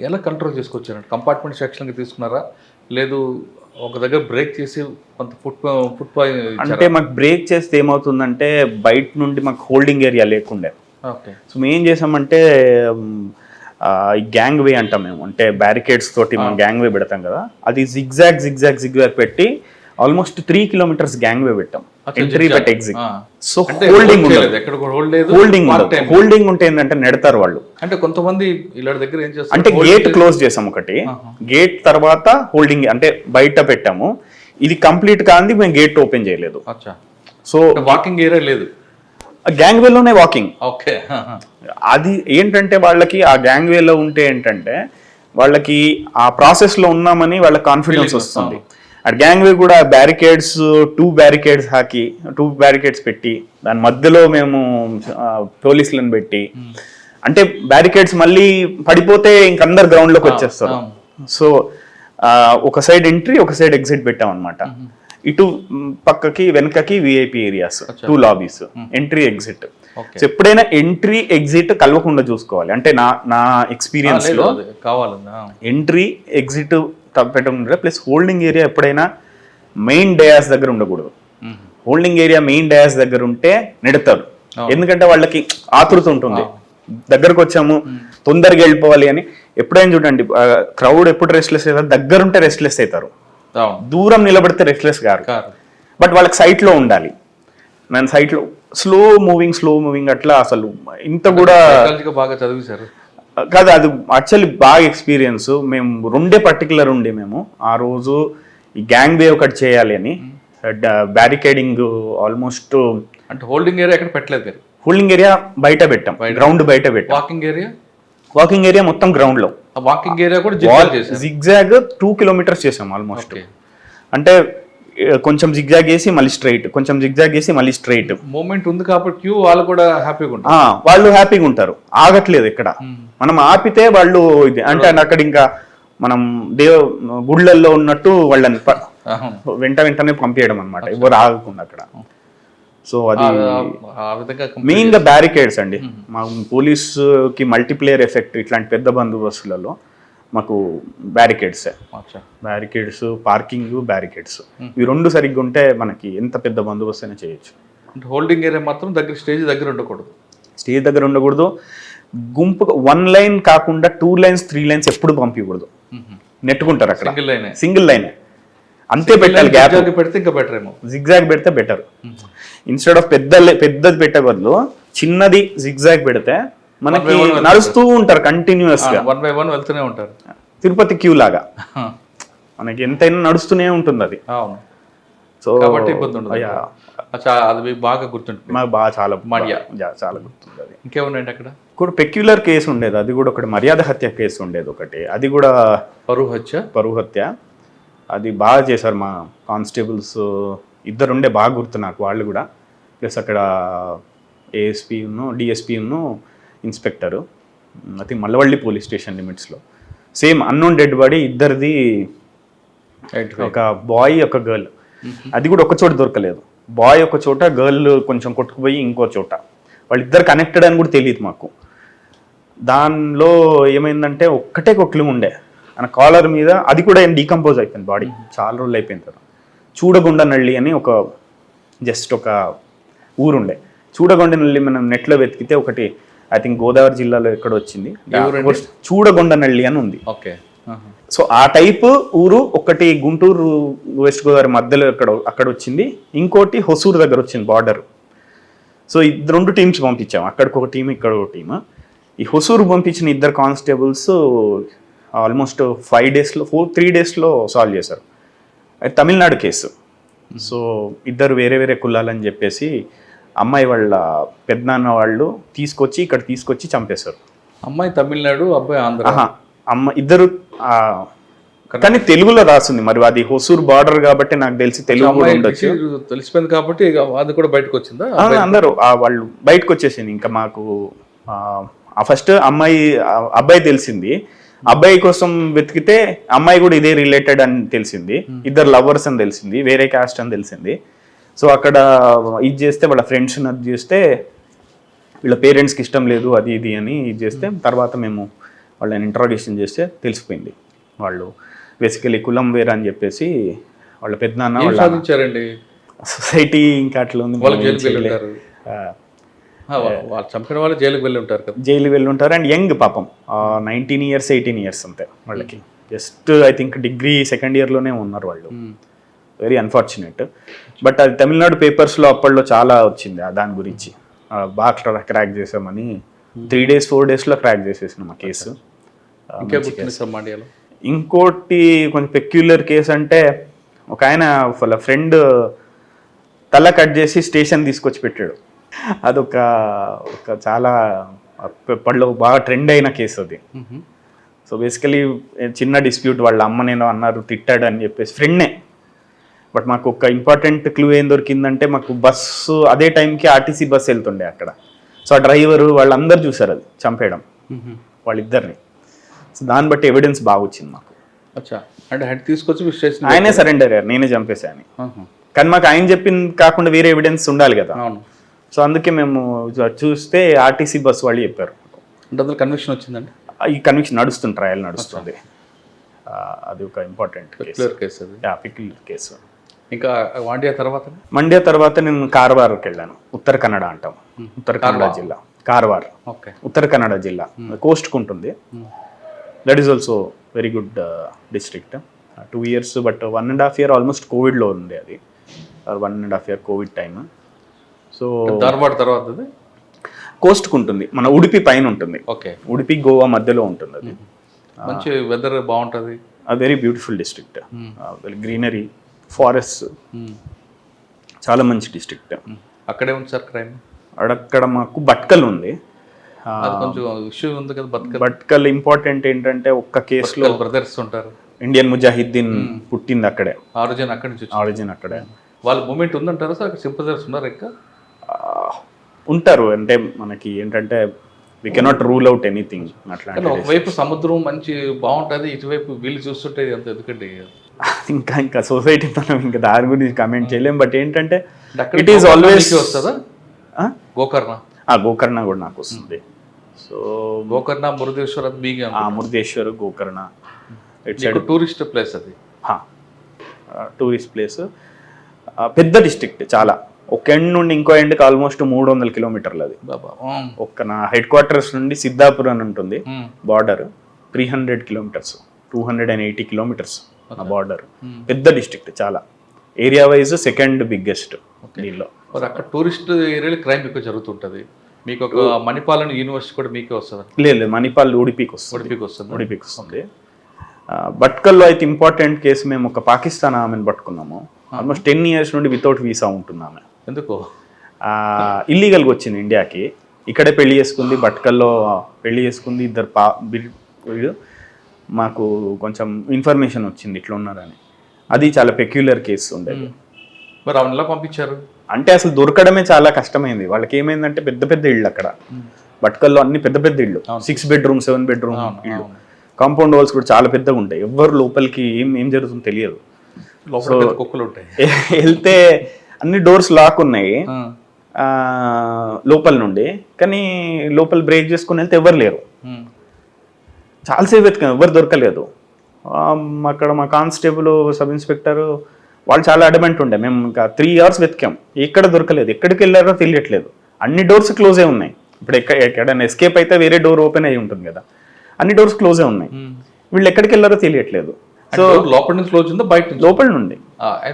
ఎలా కంట్రోల్ చేసుకొచ్చారంటే కంపార్ట్మెంట్ సెక్షన్కి తీసుకున్నారా, లేదు ఒక దగ్గర బ్రేక్ చేసి కొంత ఫుడ్ అంటే మాకు బ్రేక్ చేస్తే ఏమవుతుందంటే, బయట నుండి మాకు హోల్డింగ్ ఏరియా లేకుండే. ఓకే. సో మేము ఏం చేసామంటే, గ్యాంగ్ వే అంటాం మేము, అంటే బ్యారికేడ్స్ తోటి మనం గ్యాంగ్ వే పెడతాం కదా, అది జిగ్జాగ్ పెట్టి ఆల్మోస్ట్ 3 kilometers గ్యాంగ్ వే పెట్టాం, entry but exit. So holding ఉంటే ఏంటంటే నెడతారు వాళ్ళు. అంటే కొంతమంది ఇలా దగ్గర ఏం చేస్తారు అంటే గేట్ క్లోజ్ చేసాం ఒకటి, గేట్ తర్వాత హోల్డింగ్ అంటే బయట పెట్టాము. ఇది కంప్లీట్ కాంది, మేము గేట్ ఓపెన్ చేయలేదు. సో వాకింగ్ ఏరియా లేదు, గ్యాంగ్ వేలోనే వాకింగ్. ఓకే. అది ఏంటంటే వాళ్ళకి ఆ గ్యాంగ్ వేలో ఉంటే ఏంటంటే వాళ్ళకి ఆ ప్రాసెస్ లో ఉన్నామని వాళ్ళకి కాన్ఫిడెన్స్ వస్తుంది. ఆ గ్యాంగ్ వే కూడా బ్యారికేడ్స్ 2 బ్యారికేడ్స్ పెట్టి, దాని మధ్యలో మేము పోలీసులను పెట్టి, అంటే బ్యారికేడ్స్ మళ్ళీ పడిపోతే ఇంకందరు గ్రౌండ్ లోకి వచ్చేస్తారు. సో ఒక సైడ్ ఎంట్రీ, ఒక సైడ్ ఎగ్జిట్ పెట్టాం అనమాట. ఇటు పక్కకి వెనకకి VIP areas, 2 lobbies, entry exit. So ఎప్పుడైనా ఎంట్రీ ఎగ్జిట్ కలవకుండా చూసుకోవాలి. అంటే నా ఎక్స్పీరియన్స్ లో ఎంట్రీ ఎగ్జిట్ పెట్టడం, ప్లస్ హోల్డింగ్ ఏరియా ఎప్పుడైనా మెయిన్ డయాస్ దగ్గర ఉండకూడదు. హోల్డింగ్ ఏరియా మెయిన్ డయాస్ దగ్గర ఉంటే నెడతారు, ఎందుకంటే వాళ్ళకి ఆతృత ఉంటుంది, దగ్గరకు వచ్చాము తొందరగా వెళ్ళిపోవాలి అని. ఎప్పుడైనా చూడండి, క్రౌడ్ ఎప్పుడు రెస్ట్లెస్ అవుతారు, దగ్గరుంటే రెస్ట్లెస్ అవుతారు, దూరం నిలబడితే రెస్ట్లెస్ గారు. బట్ వాళ్ళకి సైట్ లో ఉండాలి. నేను సైట్ లో స్లో మూవింగ్ అట్లా అసలు ఇంత కూడా బాగా చదివేశారు. కాదు, అది యాక్చువల్లీ బాగా ఎక్స్పీరియన్స్. మేము పర్టికులర్ ఉండే మేము ఆ రోజు ఈ గ్యాంగ్ వే ఒకటి చేయాలి అని బ్యారికేడింగ్ ఆల్మోస్ట్. అంటే హోల్డింగ్ ఏరియా ఎక్కడ పెట్టలేదు మీరు? హోల్డింగ్ ఏరియా బయట పెట్టాం, గ్రౌండ్ బయట పెట్టాం. వాకింగ్ ఏరియా మొత్తం గ్రౌండ్ లో. వాకింగ్ ఏరియా కూడా జిగ్జాగ్ 2 కిలోమీటర్స్ చేసాం ఆల్మోస్ట్. అంటే కొంచెం జిగ్జాగ్ వేసి మళ్ళీ స్ట్రైట్, కొంచెం జిగ్జాగ్ వేసి మళ్ళీ స్ట్రైట్. మూమెంట్ ఉంది కాబట్టి క్యూ వాళ్ళు కూడా హ్యాపీగా ఉంటారు. వాళ్ళు హ్యాపీగా ఉంటారు, ఆగట్లేదు ఇక్కడ. మనం ఆపితే వాళ్ళు ఇది అంటే అక్కడ ఇంకా మనం గుళ్ళల్లో ఉన్నట్టు వాళ్ళని వెంటనే పంపించడం అనమాట, ఎవరు ఆగకుండా అక్కడ. సో అది మెయిన్ గా బ్యారికేడ్స్ అండి. మా పోలీసుకి మల్టీప్లేయర్ ఎఫెక్ట్ ఇట్లాంటి పెద్ద బందోబస్తులలో మాకు బ్యారికేడ్స్, పార్కింగ్, బ్యారికేడ్స్ ఇవి 2 సరిగ్గా ఉంటే మనకి ఎంత పెద్ద బందోబస్తు అయినా చేయొచ్చు. అంటే హోల్డింగ్ ఏరియా మాత్రం స్టేజ్ దగ్గర ఉండకూడదు. గుంపు 1 లైన్ కాకుండా 2 లైన్స్ 3 లైన్స్ ఎప్పుడు పంపించకూడదు. నెట్టుకుంటారు అక్కడ, సింగిల్ లైన్ అంతే పెట్టాలి. గ్యాప్ పెడితే ఇంకా బెటర్ ఏమో, జిగ్జాగ్ పెడితే బెటర్. ఇన్స్టెడ్ ఆఫ్ పెద్దది పెట్టే బదులు చిన్నది జిగ్జాగ్ పెడితే మనకి నడుస్తూ ఉంటారు కంటిన్యూస్ గా, 1 by 1 వెళ్తూనే ఉంటారు. తిరుపతి క్యూ లాగా మనకి ఎంతైనా నడుస్తూనే ఉంటుంది అది. సో కాబట్టి ఇబ్బంది ఉండదు. అది బాగా గుర్తుంటుంది మాకు, బాగా చాలా గుర్తుంది అది. ఇంకేమున్నాయండి అక్కడ? కూడా పెక్యులర్ కేసు ఉండేది, అది కూడా ఒకటి మర్యాద హత్య కేసు ఉండేది ఒకటి, అది కూడా పరువు హత్య. అది బాగా చేశారు మా కానిస్టేబుల్స్, 2 ఉండే, బాగా గుర్తు నాకు వాళ్ళు కూడా. ప్లస్ అక్కడ ASP DSP inspector, I think Mallavalli police station లిమిట్స్లో. సేమ్ అన్నోన్ డెడ్ బాడీ, ఇద్దరిది, ఒక బాయ్ ఒక గర్ల్. అది కూడా ఒక చోట దొరకలేదు. బాయ్ ఒక చోట, గర్ల్ కొంచెం కొట్టుకుపోయి ఇంకో చోట. వాళ్ళిద్దరు కనెక్టెడ్ అని కూడా తెలియదు మాకు. దానిలో ఏమైందంటే ఒక్కటే క్లూ ఉండే ఆయన కాలర్ మీద, అది కూడా ఏం డీకంపోజ్ అయిపోయింది బాడీ, చాలా రోజులు అయిపోయిన తర్వాత. చూడగొండనల్లి అని ఒక ఒక ఊరుండే. చూడగొండనల్లి మనం నెట్లో వెతికితే ఒకటి, ఐ థింక్ గోదావరి జిల్లాలో ఎక్కడ వచ్చింది, చూడగొండనల్లి అని ఉంది. సో ఆ టైప్ ఊరు ఒకటి గుంటూరు వెస్ట్ గోదావరి మధ్యలో అక్కడ వచ్చింది, ఇంకోటి హొసూరు దగ్గర వచ్చింది బార్డర్. సో 2 టీమ్స్ పంపించాం, అక్కడికి ఒక టీం, ఇక్కడ ఒక టీమ్. ఈ హొసూరు పంపించిన 2 కానిస్టేబుల్స్ ఆల్మోస్ట్ 3 డేస్లో సాల్వ్ చేశారు. అది తమిళనాడు కేసు. సో 2 వేరే కులాలని చెప్పేసి అమ్మాయి వాళ్ళ పెద్దనాన్న వాళ్ళు ఇక్కడ తీసుకొచ్చి చంపేశారు. అమ్మాయి తమిళనాడు, అబ్బాయి ఆంధ్ర. ఇద్దరు కానీ తెలుగులో రాసింది. మరి అది హొసూరు బార్డర్ కాబట్టి నాకు తెలిసి తెలుగు కూడా ఉండొచ్చు, తెలిసిపోయింది కాబట్టి అది కూడా బయటకు వచ్చిందా? అందరూ వాళ్ళు బయటకు వచ్చేసింది. ఇంకా మాకు ఫస్ట్ అబ్బాయి తెలిసింది. అబ్బాయి కోసం వెతికితే అమ్మాయి కూడా ఇదే రిలేటెడ్ అని తెలిసింది, 2 లవర్స్ అని తెలిసింది, వేరే క్యాస్ట్ అని తెలిసింది. సో అక్కడ ఇది చేస్తే వాళ్ళ ఫ్రెండ్స్ అది చేస్తే వీళ్ళ పేరెంట్స్కి ఇష్టం లేదు, అది ఇది అని ఇది చేస్తే తర్వాత మేము వాళ్ళని ఇంట్రాగేషన్ చేస్తే తెలిసిపోయింది వాళ్ళు బేసికలీ కులం వేరే అని చెప్పేసి. వాళ్ళ పెద్దనాన్న సాధించారండి, సొసైటీ ఇంకా అట్లా ఉంది. వాళ్ళు చంపిన వాళ్ళు జైలుకి వెళ్ళి ఉంటారు కదా, జైలుకి వెళ్ళి ఉంటారు. అండ్ యంగ్ పాపం 19 years 18 years అంతే వాళ్ళకి. Just I think degree 2nd yearలోనే ఉన్నారు వాళ్ళు. Very unfortunate. బట్ అది తమిళనాడు పేపర్స్లో అప్పట్లో చాలా వచ్చింది దాని గురించి. బాగా క్రాక్ చేసామని 3 days 4 daysలో క్రాక్ చేసేసినాం ఆ కేసు. ఇంకోటి కొంచెం పెక్యులర్ కేసు అంటే, ఒక ఆయన వాళ్ళ ఫ్రెండ్ తల కట్ చేసి స్టేషన్ తీసుకొచ్చి పెట్టాడు. అదొక చాలా అప్పట్లో బాగా ట్రెండ్ అయిన కేసు అది. సో బేసికలీ చిన్న డిస్ప్యూట్, వాళ్ళ అమ్మ నేను అన్నారు, తిట్టాడు అని చెప్పేసి ఫ్రెండ్నే. బట్ మాకు ఒక ఇంపార్టెంట్ క్లూ ఏం దొరికిందంటే, మాకు బస్సు అదే టైంకి ఆర్టీసీ బస్సు వెళ్తుండే అక్కడ. సో ఆ డ్రైవరు వాళ్ళందరూ చూసారు అది చంపేయడం వాళ్ళిద్దరిని. సో దాన్ని బట్టి ఎవిడెన్స్ బాగా వచ్చింది మాకు. అంటే హెడ్ తీసుకొచ్చి ఆయనే సరెండర్ అయ్యారు, నేనే చంపేశాను. కానీ మాకు ఆయన చెప్పింది కాకుండా వేరే ఎవిడెన్స్ ఉండాలి కదా. సో అందుకే మేము చూస్తే ఆర్టీసీ బస్సు వాళ్ళు చెప్పారు. అంటే కన్విక్షన్ వచ్చిందండి. ఈ కన్విక్షన్ నడుస్తుంది, ట్రయల్ నడుస్తుంది. అది ఒక ఇంపార్టెంట్ కేసు. ఇంకా మండ్య తర్వాత నేను కార్వార్కి వెళ్ళాను. ఉత్తర కన్నడ అంటాం, ఉత్తర కన్నడ జిల్లా కార్వార్, ఉత్తర కన్నడ జిల్లా, కోస్ట్కు ఉంటుంది. That is also very good district. 2 years but 1.5 year almost కోవిడ్లో ఉంది అది. 1.5 year Covid time. So Dharwad తర్వాత కోస్ట్కి ఉంటుంది, మన ఉడిపి పైన ఉంటుంది. ఓకే. ఉడిపి గోవా మధ్యలో ఉంటుంది అది. మంచి వెదర్ బాగుంటుంది. Very beautiful district, greenery, forest, చాలా మంచి డిస్ట్రిక్ట్. అక్కడే ఉంది సార్ క్రైమ్. అక్కడ మాకు భట్కల్ ఉంది. అది కొంచెం ఇష్యూ ఉంది కదా బతుక. భట్కల్ ఇంపార్టెంట్ ఏంటంటే ఒక్క కేసులో బ్రదర్స్ ఉంటారు, ఇండియన్ ముజాహిద్దీన్ పుట్టింది అక్కడే, ఆరిజిన్ అక్కడి నుంచి వచ్చింది. ఆరిజిన్ అక్కడే. వాళ్ళ మూమెంట్ ఉందంటారా సార్? అక్కడ సింపథైజర్స్ ఉన్నారు ఇంకా ఉంటారు. అంటే మనకి ఏంటంటే we cannot rule out anything అట్లా. ఒకవైపు సముద్రం మంచి బాగుంటుంది, ఇటువైపు వీళ్ళు చూస్తుంటే అంత ఎందుకండి. ఇంకా సొసైటీ మనం ఇంకా దాని గురించి కమెంట్ చేయలేం. బట్ ఏంటంటే ఇట్ ఈస్ ఆల్వేస్ వస్తుందా గోకర్ణ? గోకర్ణ కూడా నాకు వస్తుంది. సో గోకర్ణ, మురుదేశ్వర్ అది మీకే? Murudeshwar, Gokarna tourist place. అది టూరిస్ట్ ప్లేస్, పెద్ద డిస్ట్రిక్ట్ చాలా. ఒక ఎండ్ నుండి ఇంకో ఎండ్కి ఆల్మోస్ట్ 300 కిలోమీటర్లు అది. ఒక్క నా హెడ్ క్వార్టర్స్ నుండి సిద్ధాపూర్ అని ఉంటుంది బార్డర్, 300 కిలోమీటర్స్, 280 కిలోమీటర్స్ ఆ బార్డర్. పెద్ద డిస్ట్రిక్ట్ చాలా, ఏరియా వైజ్ సెకండ్ బిగ్గెస్ట్ దీనిలో. అక్కడ టూరిస్ట్ ఏరియాలో క్రైమ్ ఎక్కువ జరుగుతుంటుంది. మీకు ఒక మణిపాల్ యూనివర్సిటీ కూడా మీకే వస్తుంది? లేదు, మణిపాల్ ఉడిపికి వస్తుంది. ఉడిపికి వస్తుంది. భట్కల్లో అయితే ఇంపార్టెంట్ కేసు, మేము ఒక పాకిస్తాన్ ఆమెను పట్టుకున్నాము. ఆల్మోస్ట్ 10 years నుండి వితౌట్ వీసా ఉంటుంది ఆమె. ఎందుకు? ఇల్లీగల్గా వచ్చింది ఇండియాకి, ఇక్కడే పెళ్లి చేసుకుంది, భట్కల్లో పెళ్లి చేసుకుంది. ఇద్దరు మాకు కొంచెం ఇన్ఫర్మేషన్ వచ్చింది ఇట్లా ఉన్నారని. అది చాలా పెక్యులర్ కేసు ఉండేది. మరి ఆమెను ఎలా పంపించారు? అంటే అసలు దొరకడమే చాలా కష్టమైంది. వాళ్ళకి ఏమైందంటే పెద్ద పెద్ద ఇళ్ళు అక్కడ భట్కల్లో, అన్ని పెద్ద పెద్ద ఇళ్ళు, 6 bedroom 7 bedroom ఇళ్ళు. కాంపౌండ్ వాల్స్ కూడా చాలా పెద్దగా ఉంటాయి. ఎవ్వరు లోపలికి ఏం జరుగుతుందో తెలియదు. కుక్కలు ఉంటాయి, వెళ్తే అన్ని డోర్స్ లాక్ ఉన్నాయి లోపల నుండి, కానీ లోపల బ్రేక్ చేసుకుని వెళ్తే ఎవరు లేరు. చాలాసేపు వెతికాం, ఎవరు దొరకలేదు. అక్కడ మా కానిస్టేబుల్, సబ్ ఇన్స్పెక్టర్ వాళ్ళు చాలా అడమెంట్ ఉండే. మేము ఇంకా 3 hours వెతికాం, ఎక్కడ దొరకలేదు. ఎక్కడికి వెళ్ళారో తెలియట్లేదు. అన్ని డోర్స్ క్లోజే ఉన్నాయి. ఇప్పుడు ఎక్కడైనా ఎస్కేప్ అయితే వేరే డోర్ ఓపెన్ అయ్యి ఉంటుంది కదా, అన్ని డోర్స్ క్లోజే ఉన్నాయి. వీళ్ళు ఎక్కడికి వెళ్ళారో తెలియట్లేదు. సో లోపల నుంచి క్లోజ్ ఉందా బయట? లోపల నుండి.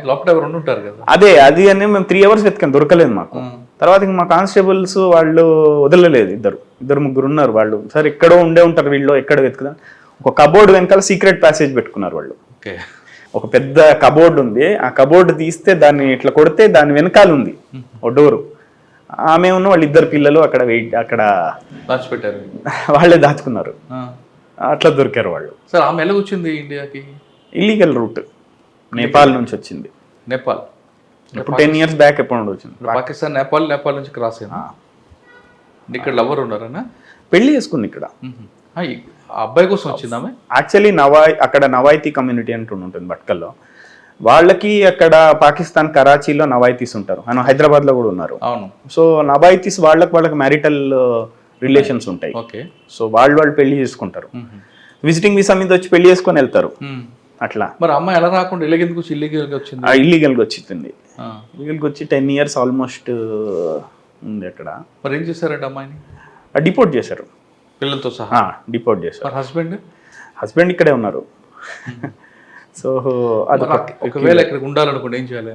లోపల ఎవరు ఉంటారు కదా. అది అని మేము 3 hours వెతికాం, దొరకలేదు మాకు. తర్వాత ఇంక మా కానిస్టేబుల్స్ వాళ్ళు వదలలేదు. ఇద్దరు ముగ్గురు ఉన్నారు వాళ్ళు. సరే ఎక్కడో ఉండే ఉంటారు వీళ్ళు, ఎక్కడ వెతుకుదాం. ఒక కబోర్డ్ వెనకాల సీక్రెట్ ప్యాసేజ్ పెట్టుకున్నారు వాళ్ళు. ఒక పెద్ద కబోర్డ్ ఉంది, ఆ కబోర్డ్ తీస్తే దాన్ని ఇట్లా కొడితే దాని వెనకాల ఉంది ఓ డోరు. ఆమె ఉన్న వాళ్ళు ఇద్దరు పిల్లలు అక్కడ దాచిపెట్టారు, వాళ్ళే దాచుకున్నారు. అట్లా దొరికారు వాళ్ళు. సార్ ఆమె ఎలా వచ్చింది ఇండియాకి? ఇల్లీగల్ రూట్, నేపాల్ నుంచి వచ్చింది. నేపాల్ ఇప్పుడు 10 years బ్యాక్ ఎప్పుడు వచ్చింది. పాకిస్తాన్, నేపాల్ నుంచి క్రాస్ అయింది. ఇక్కడ లవర్ ఉన్నారనా? పెళ్లి చేసుకుంది ఇక్కడ. ఆ అబ్బాయి కోసం వచ్చింది ఆమె. యాక్చువల్లీ అక్కడ నవాయితీ కమ్యూనిటీ అంటూ ఉంటుంది భట్కల్లో. వాళ్ళకి అక్కడ పాకిస్తాన్ కరాచీలో నవాయితీస్ ఉంటారు, ఆయన హైదరాబాద్లో కూడా ఉన్నారు. అవును. సో నవాయితీస్ వాళ్ళకి మ్యారిటల్ రిలేషన్స్ ఉంటాయి. ఓకే. సో వాళ్ళు పెళ్లి చేసుకుంటారు, విజిటింగ్ వీసా మీద వచ్చి పెళ్లి చేసుకొని వెళ్తారు అట్లా. మరి అమ్మాయి ఎలా రాకుండా ఇల్లీగల్గా వచ్చింది? ఇల్లీగల్గా వచ్చింది. ఇల్లీగల్గా వచ్చి 10 years ఆల్మోస్ట్ ఉంది అక్కడ. మరి ఏం చేశారంటే అమ్మాయిని? డిపోర్ట్ చేశారు, పిల్లలతో సహా డిపోర్ట్ చేశారు. హస్బెండ్ ఇక్కడే ఉన్నారు. సో అది ఒకవేళ ఇక్కడ ఉండాలనుకోండి ఏం చేయాలి?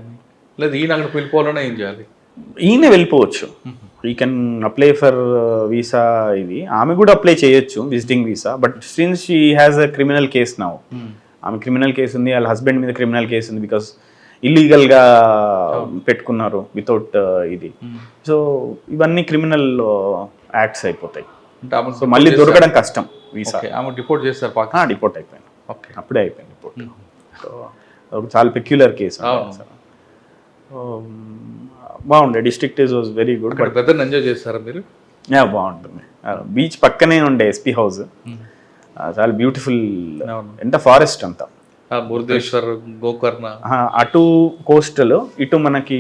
లేదా ఈయన అక్కడ వెళ్ళిపోవాలన్నా ఏం చేయాలి? ఈయన వెళ్ళిపోవచ్చు. ఈ కెన్ అప్లై ఫర్ వీసా. ఇది ఆమె కూడా అప్లై చేయొచ్చు, visiting visa. But since she has a criminal case now, ఆమె క్రిమినల్ కేసు ఉంది, వాళ్ళ హస్బెండ్ మీద క్రిమినల్ కేసు ఉంది. బికాస్ ఇల్లీగల్గా పెట్టుకున్నారు వితౌట్ ఇది. సో ఇవన్నీ క్రిమినల్ యాక్ట్స్ అయిపోతాయి. సో మళ్ళీ దొరకడం కష్టం వీసా. డిపోర్ట్ చేస్తారు, డిపోర్ట్ అయిపోయింది. అప్పుడే అయిపోయింది డిపోర్ట్. సో చాలా పెక్యులర్ కేసు. బాగుండే district was very good. Weather enjoy చేస్తారా మీరు? బాగుంటుంది. బీచ్ పక్కనే ఉండే ఎస్పీ హౌస్, చాలా బ్యూటిఫుల్. ఎంత ఫారెస్ట్ అంతా. మురుదేశ్వర్, గోకర్ణ అటు కోస్టల్, ఇటు మనకి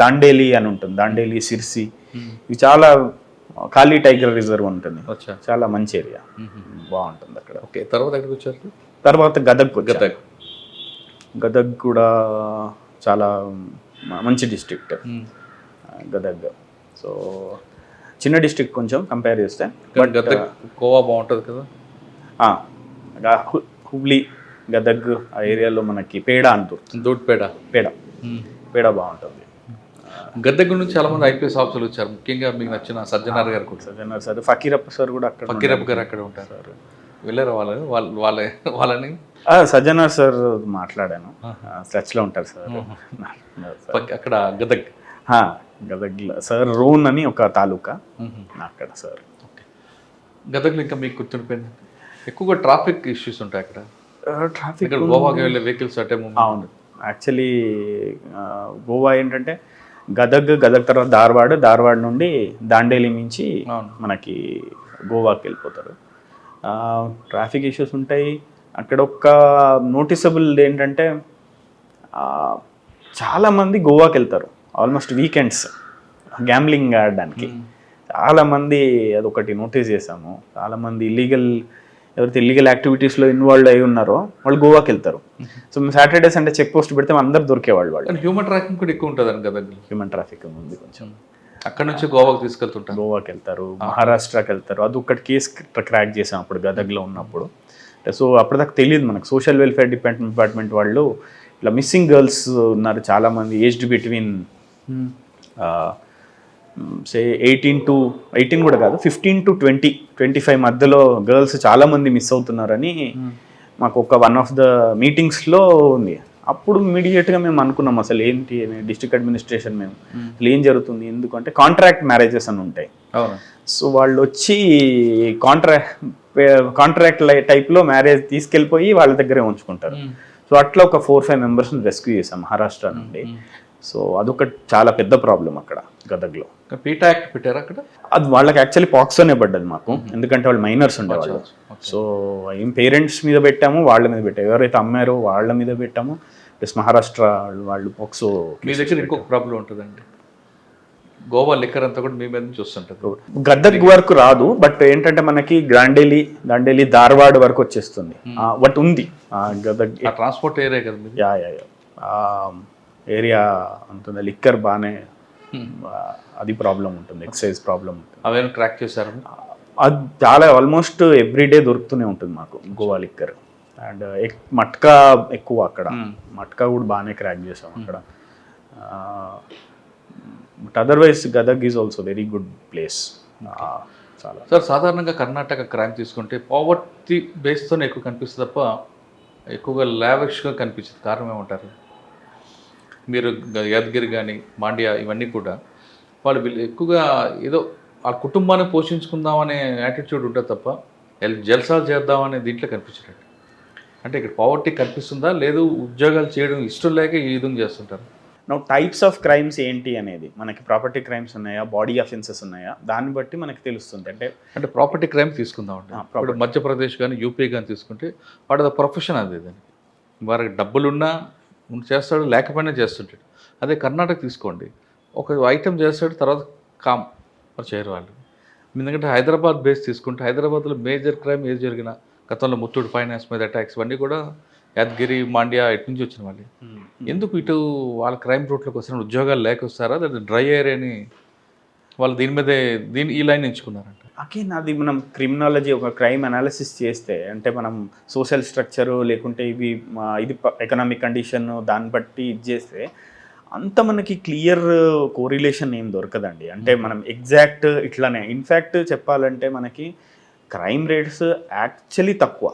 దాండేలి అని ఉంటుంది, దాండేలి, సిర్సి. ఇవి చాలా ఖాళీ టైగర్ రిజర్వ్ ఉంటుంది, చాలా మంచి ఏరియా, బాగుంటుంది అక్కడ. ఓకే. తర్వాత ఎక్కడికి వచ్చారు? తర్వాత గదగ్ కూడా చాలా మంచి డిస్ట్రిక్ట్ గదగ్. సో చిన్న డిస్ట్రిక్ట్ కొంచెం కంపేర్ చేస్తే. గోవా బాగుంటుంది కదా. హుబ్లీ, గదగ్ ఆ ఏరియాలో మనకి పేడ అంటుంది, దూడ్ పేడ పేడ బాగుంటుంది. గద్దె నుంచి చాలా మంది ఐపీఎస్ ఆఫీసర్లు వచ్చారు, ముఖ్యంగా మీకు నచ్చిన సజ్జనార్ గారు కూడా. సజ్జనార్ సార్, ఫకీరప్ప సార్ కూడా అక్కడ ఫకీరప్ప గారు అక్కడ ఉంటారు సార్. వెళ్ళారు వాళ్ళని సజ్జనార్ సార్ మాట్లాడాను, టచ్లో ఉంటారు సార్. అక్కడ గదగ్ గదగ్లో సార్ రోన్ అని ఒక తాలూకా అక్కడ సార్. గదగ్లో ఇంకా మీకు గుర్తుండిపోయింది ఎక్కువగా ట్రాఫిక్ ఇష్యూస్ ఉంటాయి అక్కడ. ట్రాఫిక్ గోవాకి వెళ్ళే వెహికల్స్ అంటే అవును. యాక్చువల్లీ గోవా ఏంటంటే గదగ్ తర్వాత ధార్వాడ్ నుండి దాండేలి నుంచి మనకి గోవాకి వెళ్ళిపోతారు. ట్రాఫిక్ ఇష్యూస్ ఉంటాయి అక్కడ. ఒక నోటిసబుల్ ఏంటంటే చాలామంది గోవాకి వెళ్తారు ఆల్మోస్ట్ వీకెండ్స్ గ్యాంబ్లింగ్ ఆడడానికి. చాలామంది అదొకటి నోటీస్ చేశాము. చాలామంది ఎవరైతే ఇల్లీగల్ యాక్టివిటీస్లో ఇన్వాల్వ్ అయి ఉన్నారో వాళ్ళు గోవాకి వెళ్తారు. సో మేము సాటర్డే సండే చెక్ పోస్ట్ పెడితే అందరు దొరికేవాళ్ళు. వాళ్ళు హ్యూమన్ ట్రాఫికింగ్ కూడా ఎక్కువ ఉంటుంది కదా. హ్యూమన్ ట్రాఫికింగ్ ఉంది కొంచెం. అక్కడ నుంచి గోవాకి తీసుకెళ్తుంటారు. గోవాకి వెళ్తారు, మహారాష్ట్రకి వెళ్తారు. అది ఒకటి కేసు క్రాక్ చేసాం అప్పుడు గదగ్లో ఉన్నప్పుడు. సో అప్పటిదాకా తెలియదు మనకు. సోషల్ వెల్ఫేర్ డిపార్ట్మెంట్ వాళ్ళు ఇట్లా మిస్సింగ్ గర్ల్స్ ఉన్నారు చాలామంది, ఏజ్డ్ బిట్వీన్ 18 కూడా కాదు, 15 to 25 మధ్యలో గర్ల్స్ చాలామంది మిస్ అవుతున్నారని మాకు ఒక వన్ ఆఫ్ ద మీటింగ్స్లో ఉంది. అప్పుడు ఇమీడియట్గా మేము అనుకున్నాం అసలు ఏంటి డిస్ట్రిక్ట్ అడ్మినిస్ట్రేషన్ మేము అసలు ఏం జరుగుతుంది, ఎందుకంటే కాంట్రాక్ట్ మ్యారేజెస్ అని ఉంటాయి. సో వాళ్ళు వచ్చి కాంట్రాక్ట్ టైప్లో మ్యారేజ్ తీసుకెళ్ళిపోయి వాళ్ళ దగ్గరే ఉంచుకుంటారు. సో అట్లా ఒక 4-5 మెంబర్స్ని రెస్క్యూ చేసాం మహారాష్ట్ర నుండి. సో అదొక చాలా పెద్ద ప్రాబ్లం అక్కడ గదగ్లో. పీటా యాక్ట్ పెట్టారు అక్కడ. అది వాళ్ళకి యాక్చువల్లీ పాక్సోనే పడ్డది మాకు, ఎందుకంటే వాళ్ళు మైనర్స్ ఉండేవాళ్ళు. సో ఏం పేరెంట్స్ మీద పెట్టాము, వాళ్ళ మీద పెట్టాము, ఎవరైతే అమ్మారో వాళ్ళ మీద పెట్టాము. ప్లస్ మహారాష్ట్ర వాళ్ళు పాక్సో. మీ దగ్గర ఇంకొక ప్రాబ్లం ఉంటుందండి, గోవా లిక్కర్ అంతా కూడా మీ మీద నుంచి వస్తుంటుంది. గదగ్ వరకు రాదు, బట్ ఏంటంటే మనకి దాండేలి ధార్వాడ్ వరకు వచ్చేస్తుంది. బట్ ఉంది గదగ్ ట్రాన్స్పోర్ట్ ఏరియా కదా. ఏరియా ఉంటుంది, లిక్కర్ బాగానే అది ప్రాబ్లం ఉంటుంది, ఎక్సైజ్ ప్రాబ్లం ఉంటుంది. అవేమో ట్రాక్ చేశారు. అది చాలా ఆల్మోస్ట్ ఎవ్రీడే దొరుకుతూనే ఉంటుంది మాకు గోవా లిక్కర్. అండ్ మట్కా ఎక్కువ అక్కడ, మట్కా కూడా బాగానే క్రాక్ చేసాం అక్కడ. But otherwise Gadag is also very good place. చాలా సార్ సాధారణంగా కర్ణాటక క్రైమ్ తీసుకుంటే పావర్టీ బేస్తోనే ఎక్కువ కనిపిస్తుంది తప్ప ఎక్కువగా లావిష్గా కనిపించదు. కారణం ఏమంటారు? మీరు యాదగిరి కానీ మాండ్యా ఇవన్నీ కూడా వాళ్ళు ఎక్కువగా ఏదో ఆ కుటుంబాన్ని పోషించుకుందామనే యాటిట్యూడ్ ఉంటుంది తప్ప జల్సాలు చేద్దామనే దీంట్లో కనిపించినట్టు. అంటే ఇక్కడ పావర్టీ కనిపిస్తుందా, లేదు ఉద్యోగాలు చేయడం ఇష్టం లేక ఈ విధంగా చేస్తుంటారు? నౌ టైప్స్ ఆఫ్ క్రైమ్స్ ఏంటి అనేది మనకి, ప్రాపర్టీ క్రైమ్స్ ఉన్నాయా, బాడీ అఫెన్సెస్ ఉన్నాయా, దాన్ని బట్టి మనకి తెలుస్తుంది. అంటే ప్రాపర్టీ క్రైమ్ తీసుకుందామంటే ఇప్పుడు మధ్యప్రదేశ్ కానీ యూపీ కానీ తీసుకుంటే వాడు ప్రొఫెషన్ అది. దానికి వారికి డబ్బులున్నా చేస్తాడు, లేకపోయినా చేస్తుంటాడు. అదే కర్ణాటక తీసుకోండి, ఒక ఐటెం చేస్తాడు, తర్వాత మరి చేయరు వాళ్ళు. ఎందుకంటే హైదరాబాద్ బేస్ తీసుకుంటే హైదరాబాద్లో మేజర్ క్రైమ్ ఏది జరిగినా, గతంలో ముత్తూట్ ఫైనాన్స్ మీద అటాక్స్ ఇవన్నీ కూడా యాదగిరి మాండ్యా ఇటు నుంచి వచ్చిన వాళ్ళు. ఎందుకు ఇటు వాళ్ళ క్రైమ్ రూట్లోకి వస్తున్న ఉద్యోగాలు లేక వస్తారా, లేదా డ్రై ఏరియాని వాళ్ళు ఈ లైన్ ఎంచుకున్నారంట? అగైన్ అది మనం క్రిమినాలజీ ఒక క్రైమ్ అనాలిసిస్ చేస్తే, అంటే మనం సోషల్ స్ట్రక్చరు లేకుంటే ఇది ఎకనామిక్ కండిషన్ దాన్ని బట్టి ఇది చేస్తే అంత మనకి క్లియర్ కోరిలేషన్ ఏం దొరకదండి. అంటే మనం ఎగ్జాక్ట్ ఇట్లానే, ఇన్ఫ్యాక్ట్ చెప్పాలంటే మనకి క్రైమ్ రేట్స్ యాక్చువల్లీ తక్కువ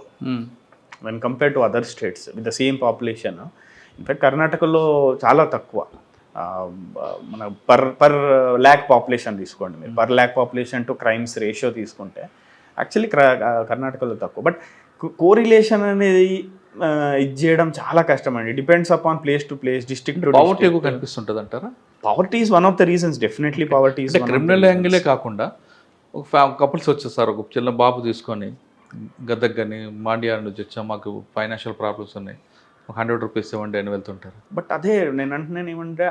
when compare to other states with the same population. In fact కర్ణాటకలో చాలా తక్కువ. మన పర్ ల్యాక్ పాపులేషన్ తీసుకోండి మీరు, per lakh population to crimes ratio తీసుకుంటే యాక్చువల్లీ కర్ణాటకలో తక్కువ. బట్ కోరిలేషన్ అనేది ఇది చేయడం చాలా కష్టం అండి. Depends upon place to place, district to poverty ఎక్కువ కనిపిస్తుంటుంది అంటారా? Poverty is one of the reasons, definitely poverty is. Criminal యాంగిలే కాకుండా ఒక కపుల్స్ వచ్చేస్తారు, ఒక చిన్న బాబు తీసుకొని గదగ్ కానీ మాండ్యా నుంచి వచ్చా, మాకు ఫైనాన్షియల్ ప్రాబ్లమ్స్ ఉన్నాయి, 100 రూపీస్ ఇవ్వండి అని వెళ్తుంటారు. బట్ అదే నేను అంటున్నాను ఏమంటే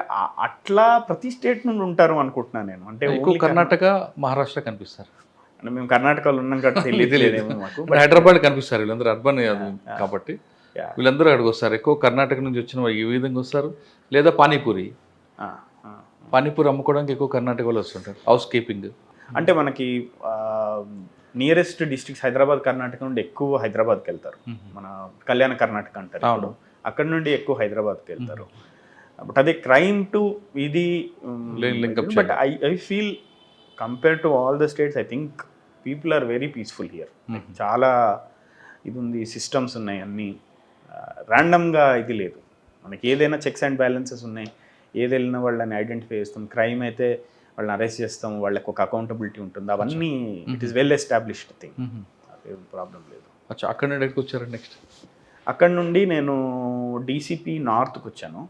అట్లా ప్రతి స్టేట్ నుండి ఉంటారు అనుకుంటున్నాను నేను. అంటే ఎక్కువ కర్ణాటక మహారాష్ట్ర కనిపిస్తారు. అంటే మేము కర్ణాటకలో ఉన్నాం కాబట్టి తెలియదు మాకు. హైదరాబాద్ కనిపిస్తారు, వీళ్ళందరూ అర్బన్ కాబట్టి వీళ్ళందరూ అక్కడికి వస్తారు. ఎక్కువ కర్ణాటక నుంచి వచ్చిన ఈ విధంగా వస్తారు. లేదా పానీపూరి అమ్ముకోవడానికి ఎక్కువ కర్ణాటక వాళ్ళు వస్తుంటారు, హౌస్ కీపింగ్. అంటే మనకి నియరెస్ట్ డిస్ట్రిక్ట్స్ హైదరాబాద్ కర్ణాటక నుండి ఎక్కువ హైదరాబాద్కి వెళ్తారు. మన కళ్యాణ కర్ణాటక అంటారు, అక్కడ నుండి ఎక్కువ హైదరాబాద్కి వెళ్తారు. బట్ అదే క్రైమ్ టు ఇది Link up but I feel compare to all the states I think people are very peaceful here. చాలా ఇది ఉంది, సిస్టమ్స్ ఉన్నాయి, అన్నీ ర్యాండమ్గా ఇది లేదు. మనకి ఏదైనా చెక్స్ అండ్ బ్యాలెన్సెస్ ఉన్నాయి, ఏది వెళ్ళినా వాళ్ళని ఐడెంటిఫై చేస్తాం. క్రైమ్ అయితే వాళ్ళని అరెస్ట్ చేస్తాం, వాళ్ళకి ఒక అకౌంటబిలిటీ ఉంటుంది. అవన్నీ it is well established thing, అదేం ప్రాబ్లం లేదు. అచ్చా, అక్కడ నుండి ఎక్కడికి వచ్చారు నెక్స్ట్? అక్కడ నుండి నేను డీసీపీ నార్త్కి వచ్చాను.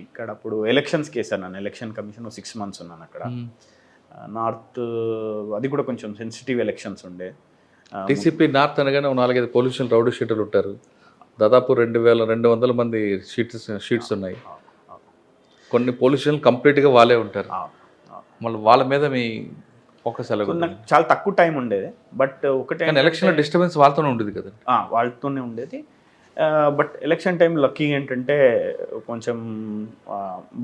ఇక్కడ అప్పుడు ఎలక్షన్స్కి వేసాను నన్ను, ఎలక్షన్ కమిషన్ 6 months ఉన్నాను అక్కడ. నార్త్ అది కూడా కొంచెం సెన్సిటివ్ ఎలక్షన్స్ ఉండే. టీసీపీ నార్త్ అనగానే 4-5 పొల్యూషన్ రౌడీ షీటర్లు ఉంటారు. దాదాపు 2200 మంది షీట్స్ ఉన్నాయి. కొన్ని పొల్యూషన్ కంప్లీట్గా వాళ్ళే ఉంటారు. మళ్ళీ వాళ్ళ మీద మీ ఫోకస్ ఎలా? నాకు చాలా తక్కువ టైం ఉండేది, బట్ ఒకటే ఎలక్షన్ డిస్టర్బెన్స్ వాళ్ళతోనే ఉండేది కదా. వాళ్ళతోనే ఉండేది. బట్ ఎలక్షన్ టైం లక్కీ ఏంటంటే కొంచెం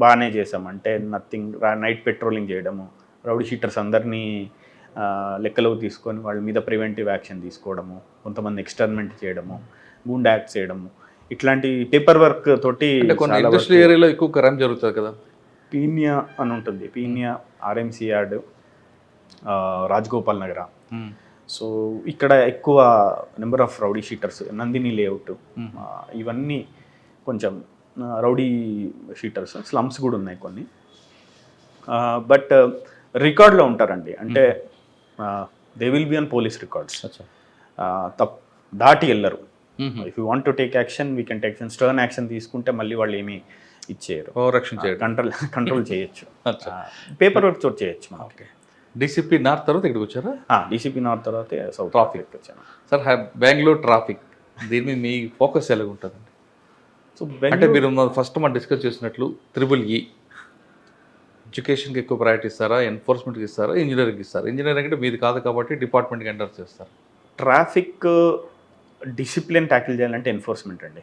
బాగానే చేసాం. అంటే నథింగ్, నైట్ పెట్రోలింగ్ చేయడము, రౌడీ షీటర్స్ అందరినీ లెక్కలోకి తీసుకొని వాళ్ళ మీద ప్రివెంటివ్ యాక్షన్ తీసుకోవడము, కొంతమంది ఎక్స్టర్మెంట్ చేయడము, గూండా యాక్ట్ చేయడము, ఇట్లాంటి పేపర్ వర్క్ తోటి. కొన్ని ఇండస్ట్రియల్ ఏరియాలో ఎక్కువ క్రైమ్ జరుగుతుంది కదా. పీనియా అని ఉంటుంది, పీనియా, ఆర్ఎంసీ యార్డ్, రాజగోపాల్ నగర. సో ఇక్కడ ఎక్కువ number of rowdy sheeters, Nandini layout, ఇవన్నీ కొంచెం రౌడీ షీటర్స్. స్లమ్స్ కూడా ఉన్నాయి కొన్ని. బట్ రికార్డ్లో ఉంటారండి, అంటే they will be on police records. దాటి వెళ్ళరు. If you want to take action we can take action. Stern action తీసుకుంటే మళ్ళీ వాళ్ళు ఏమీ ఇచ్చేయరు, కంట్రోల్ చేయొచ్చు, పేపర్ వర్క్ తోటి చేయొచ్చు. ఓకే, డీసీపీ నార్త్ తర్వాత ఇక్కడికి వచ్చారా? డీసీపీ నార్త్ తర్వాత సౌత్ ట్రాఫిక్ వచ్చాను. సార్, బెంగళూరు ట్రాఫిక్, దీని మీద మీ ఫోకస్ ఎలా ఉంటుందండి? సో అంటే మీరు ఫస్ట్ మనం డిస్కస్ చేసినట్లు EEE ఎడ్యుకేషన్కి ఎక్కువ ప్రయారిటీ ఇస్తారా, ఎన్ఫోర్స్మెంట్కి ఇస్తారా, ఇంజనీరింగ్కి ఇస్తారా? ఇంజనీరింగ్ అంటే మీది కాదు కాబట్టి డిపార్ట్మెంట్కి ఎంటర్ చేస్తారు. ట్రాఫిక్ డిసిప్లిన్ ట్యాకిల్ చేయాలంటే ఎన్ఫోర్స్మెంట్ అండి.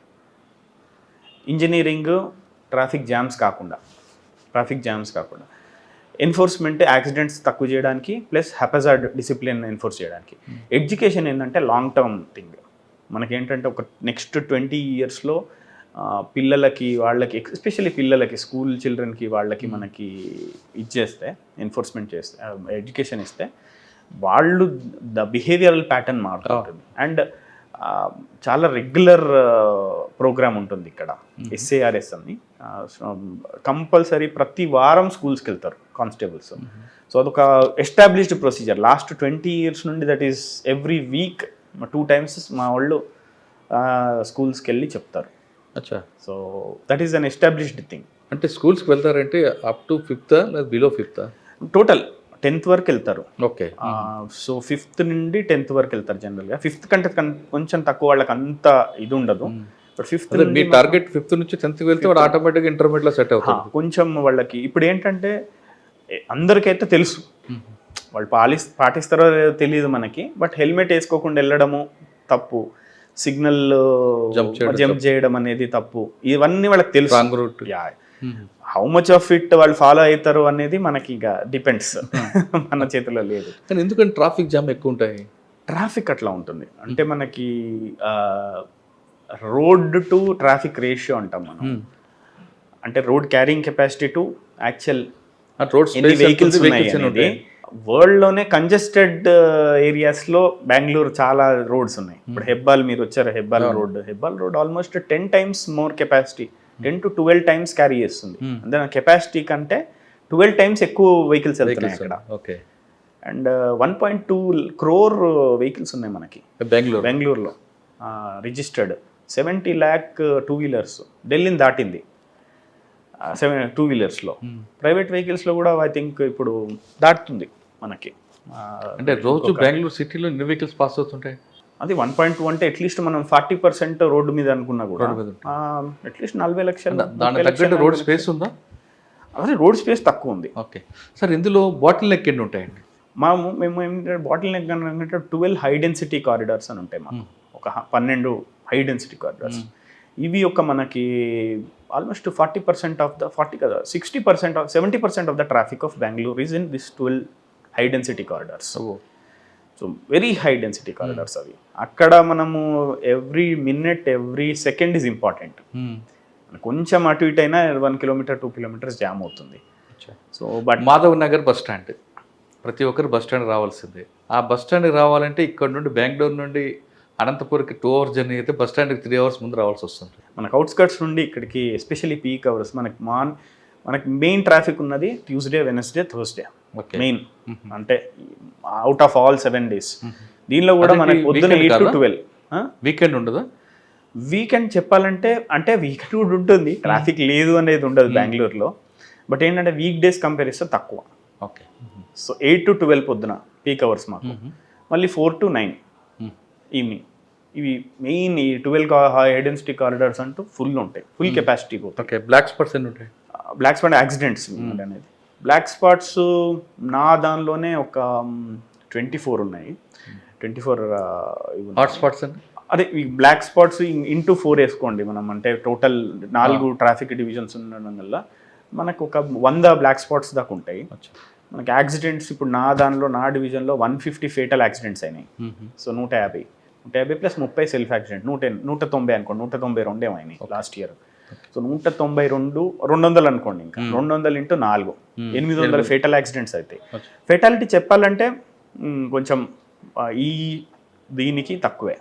ఇంజనీరింగ్ ట్రాఫిక్ జామ్స్ కాకుండా ఎన్ఫోర్స్మెంట్ యాక్సిడెంట్స్ తక్కువ చేయడానికి, ప్లస్ హ్యాపజార్డ్ డిసిప్లిన్ ఎన్ఫోర్స్ చేయడానికి. ఎడ్యుకేషన్ ఏంటంటే లాంగ్ టర్మ్ థింగ్. మనకేంటంటే ఒక నెక్స్ట్ 20 yearsలో పిల్లలకి, వాళ్ళకి, ఎస్పెషల్లీ పిల్లలకి, స్కూల్ చిల్డ్రన్కి, వాళ్ళకి మనకి ఇచ్చేస్తే, ఎన్ఫోర్స్మెంట్ చేస్తే, ఎడ్యుకేషన్ ఇస్తే, వాళ్ళు ద బిహేవియరల్ ప్యాటర్న్ మారుతుంటుంది. అండ్ చాలా రెగ్యులర్ ప్రోగ్రామ్ ఉంటుంది ఇక్కడ, SARS అని. కంపల్సరీ ప్రతి వారం స్కూల్స్కి వెళ్తారు కానిస్టేబుల్స్. సో అదొక ఎస్టాబ్లిష్డ్ ప్రొసీజర్ లాస్ట్ 20 years నుండి. That is every week 2 times మా వాళ్ళు స్కూల్స్కి వెళ్ళి చెప్తారు. అచ్చా, so that is an established thing. అంటే స్కూల్స్కి వెళ్తారంటే అప్ టు 5th లేదా బిలో 5th? టోటల్ 10th వరకు వెళ్తారు. ఓకే. సో 5th నుండి 10th వరకు వెళ్తారు జనరల్గా. 5th కంటే కొంచెం తక్కువ, వాళ్ళకి అంత ఇది ఉండదు. But 5th me target 5th నుంచి 10th వెళ్తే వాడు ఆటోమేటిక్గా ఇంటర్మీడియట్లో సెట్ అవుతుంది. కొంచెం వాళ్ళకి ఇప్పుడు ఏంటంటే అందరికైతే తెలుసు, వాళ్ళు పాటిస్తారో లేదో తెలియదు మనకి. బట్ హెల్మెట్ వేసుకోకుండా వెళ్ళడము తప్పు, సిగ్నల్ జంప్ చేయడం అనేది తప్పు, ఇవన్నీ వాళ్ళకి తెలుసు. హౌ మచ్ ఆఫ్ ఇట్ వాళ్ళు ఫాలో అవుతారు అనేది మనకి ఇక డిపెండ్స్, మన చేతిలో లేదు. కానీ ఎందుకంటే ట్రాఫిక్ జామ్ ఎక్కువ ఉంటాయి. ట్రాఫిక్ అట్లా ఉంటుంది. అంటే మనకి రోడ్ టు ట్రాఫిక్ రేషియో అంటాం మనం. అంటే road carrying capacity to actual vehicles ఉన్నాయి. వరల్డ్లోనే కంజెస్టెడ్ ఏరియాస్లో బెంగళూరు చాలా రోడ్స్ ఉన్నాయి. ఇప్పుడు హెబ్బాల్, మీరు వచ్చారు Hebbal road almost 10 times more capacity, 10 to 12 times carry చేస్తుంది. అంటే కెపాసిటీ కంటే 12 times ఎక్కువ వెహికల్స్ వెళ్తున్నాయి అక్కడ. ఓకే. అండ్ 1.2 crore వెహికల్స్ ఉన్నాయి మనకి బెంగళూరులో రిజిస్టర్డ్. 70 lakh 2-wheelers ఢిల్లీని దాటింది 2-wheelersలో. ప్రైవేట్ వెహికల్స్లో కూడా ఐ థింక్ ఇప్పుడు దాటుతుంది మనకి. అంటే రోజు బెంగళూరు సిటీలో ఎన్ని వెహికల్స్ పాస్ అవుతుంటాయి? అది 1.2 అంటే అట్లీస్ట్ మనం 40% రోడ్డు మీద అనుకున్నా కూడా అట్లీస్ట్ 40 లక్షలు. దాని తగ్గట్టు రోడ్ స్పేస్ ఉందా? అదే రోడ్ స్పేస్ తక్కువ ఉంది. ఓకే సార్, ఇందులో బాటిల్ నెక్ ఎన్ని ఉంటాయండి? మేము ఏంటంటే బాటిల్ నెక్ అంటే 12 high density corridors అని ఉంటాయి మాకు. ఒక 12 high density corridors. ఇవి ఒక మనకి almost 40% of the 70% of the Tropic of Bengaluru is in this 12 high density corridors. So very high density corridors అవి. అక్కడ మనము every minute, every second is important. కొంచెం అటు ఇటు అయినా 1 కిలోమీటర్ 2 కిలోమీటర్స్ జామ్ అవుతుంది. So but Madhav Nagar bus stand, ప్రతి ఒక్కరు బస్ స్టాండ్ రావాల్సిందే. ఆ బస్ స్టాండ్కి రావాలంటే ఇక్కడ నుండి బెంగళూరు నుండి అనంతపూర్కి 2 hours జర్నీ అయితే బస్ స్టాండ్కి 3 hours ముందు రావాల్సి వస్తుంది. మనకు అవుట్స్కట్స్ నుండి ఇక్కడికి ఎస్పెషల్లీ పీక్ అవర్స్ మనకి మెయిన్ ట్రాఫిక్ ఉన్నది ట్యూస్డే, వెనస్డే, థర్స్డే మెయిన్. అంటే అవుట్ ఆఫ్ ఆల్ 7 days. దీనిలో కూడా మనకి పొద్దున 8 to 12. వీకెండ్ ఉండదా? వీకెండ్ చెప్పాలంటే అంటే వీకెండ్ కూడా ఉంటుంది, ట్రాఫిక్ లేదు అనేది ఉండదు బెంగళూరులో. బట్ ఏంటంటే వీక్ డేస్ కంపేర్ చేస్తే తక్కువ. ఓకే. సో 8 to 12 పొద్దున పీక్ అవర్స్ మాకు, మళ్ళీ 4 to 9 ఈవినింగ్. ఇవి మెయిన్ ఈ 12 హై డెన్సిటీ కారిడార్స్ అంటూ ఫుల్ ఉంటాయి, ఫుల్ కెపాసిటీ పోతాయి. ఓకే. బ్లాక్ స్పాట్స్ ఎన్ని ఉంటాయి? బ్లాక్ స్పాట్ యాక్సిడెంట్స్ అనేది బ్లాక్ స్పాట్స్ నా దానిలోనే ఒక 24 ఉన్నాయి. 24 హాట్ స్పాట్స్ అండి. అదే ఈ బ్లాక్ స్పాట్స్ ఇంటూ 4 వేసుకోండి మనం. అంటే టోటల్ 4 ట్రాఫిక్ డివిజన్స్ ఉండడం వల్ల మనకు ఒక 100 బ్లాక్ స్పాట్స్ దాకా ఉంటాయి. మనకి యాక్సిడెంట్స్ ఇప్పుడు నా దానిలో నా డివిజన్లో 150 ఫేటల్ యాక్సిడెంట్స్ అయినాయి. సో 150 ప్లస్ 30 సెల్ఫ్ యాక్సిడెంట్, 190 అనుకోండి. 192 ఏమైనాయి లాస్ట్ ఇయర్. సో 192 200 అనుకోండి. ఇంకా 200 into 4 800 ఫేటల్ యాక్సిడెంట్స్ అవుతాయి. ఫెటాలిటీ చెప్పాలంటే కొంచెం ఈ దీనికి తక్కువే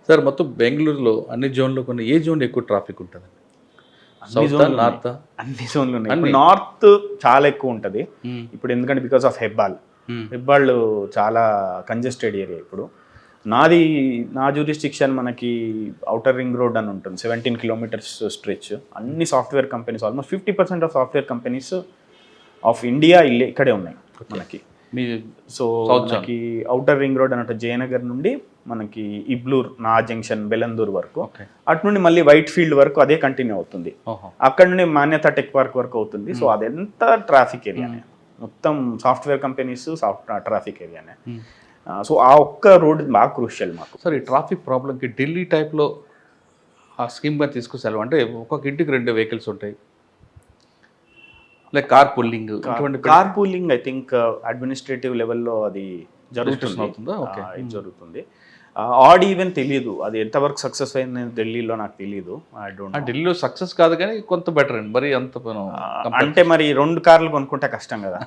సార్. మొత్తం బెంగళూరులో అన్ని జోన్లో కొన్ని ఏ జోన్ ఎక్కువ ట్రాఫిక్ ఉంటుంది? నార్త్? అన్ని జోన్లు ఉన్నాయి. నార్త్ చాలా ఎక్కువ ఉంటుంది ఇప్పుడు, ఎందుకంటే బికాస్ ఆఫ్ హెబ్బాళ్ చాలా కంజెస్టెడ్ ఏరియా ఇప్పుడు. నా జ్యూరిస్డిక్షన్ మనకి ఔటర్ రింగ్ రోడ్ అని ఉంటుంది, 17 kilometers స్ట్రెచ్. అన్ని software companies, almost 50% of software companies of India ఇక్కడే ఉన్నాయి మనకి. సో మనకి ఔటర్ రింగ్ రోడ్ అని ఉంటుంది, జయనగర్ నుండి మనకి ఇబ్లూర్, నా జంక్షన్, బెలందూర్ వరకు. అటు నుండి మళ్ళీ వైట్ ఫీల్డ్ వరకు అదే కంటిన్యూ అవుతుంది. అక్కడ నుండి మాన్యత టెక్ పార్క్ వరకు అవుతుంది. సో అదెంత ట్రాఫిక్ ఏరియానే, మొత్తం సాఫ్ట్వేర్ కంపెనీస్ ట్రాఫిక్ ఏరియానే. సో ఆ ఒక్క రోడ్ బాగా క్రూషియల్ మాకు. సార్, ఈ ట్రాఫిక్ ప్రాబ్లంకి ఢిల్లీ టైప్లో ఆ స్కీమ్గా తీసుకొస్తారు. అంటే ఒక్కొక్క ఇంటికి 2 vehicles ఉంటాయి, like car pulling. Car pooling I think administrative లెవెల్లో అది జరుగుతుంది. ఆడ్ ఈవెన్ తెలియదు అది ఎంతవరకు సక్సెస్ అయింది ఢిల్లీలో, నాకు తెలియదు. ఢిల్లీలో సక్సెస్ కాదు కానీ కొంత బెటర్ అండి. మరి అంత అంటే మరి 2 కార్లు కొనుక్కుంటే కష్టం కదా.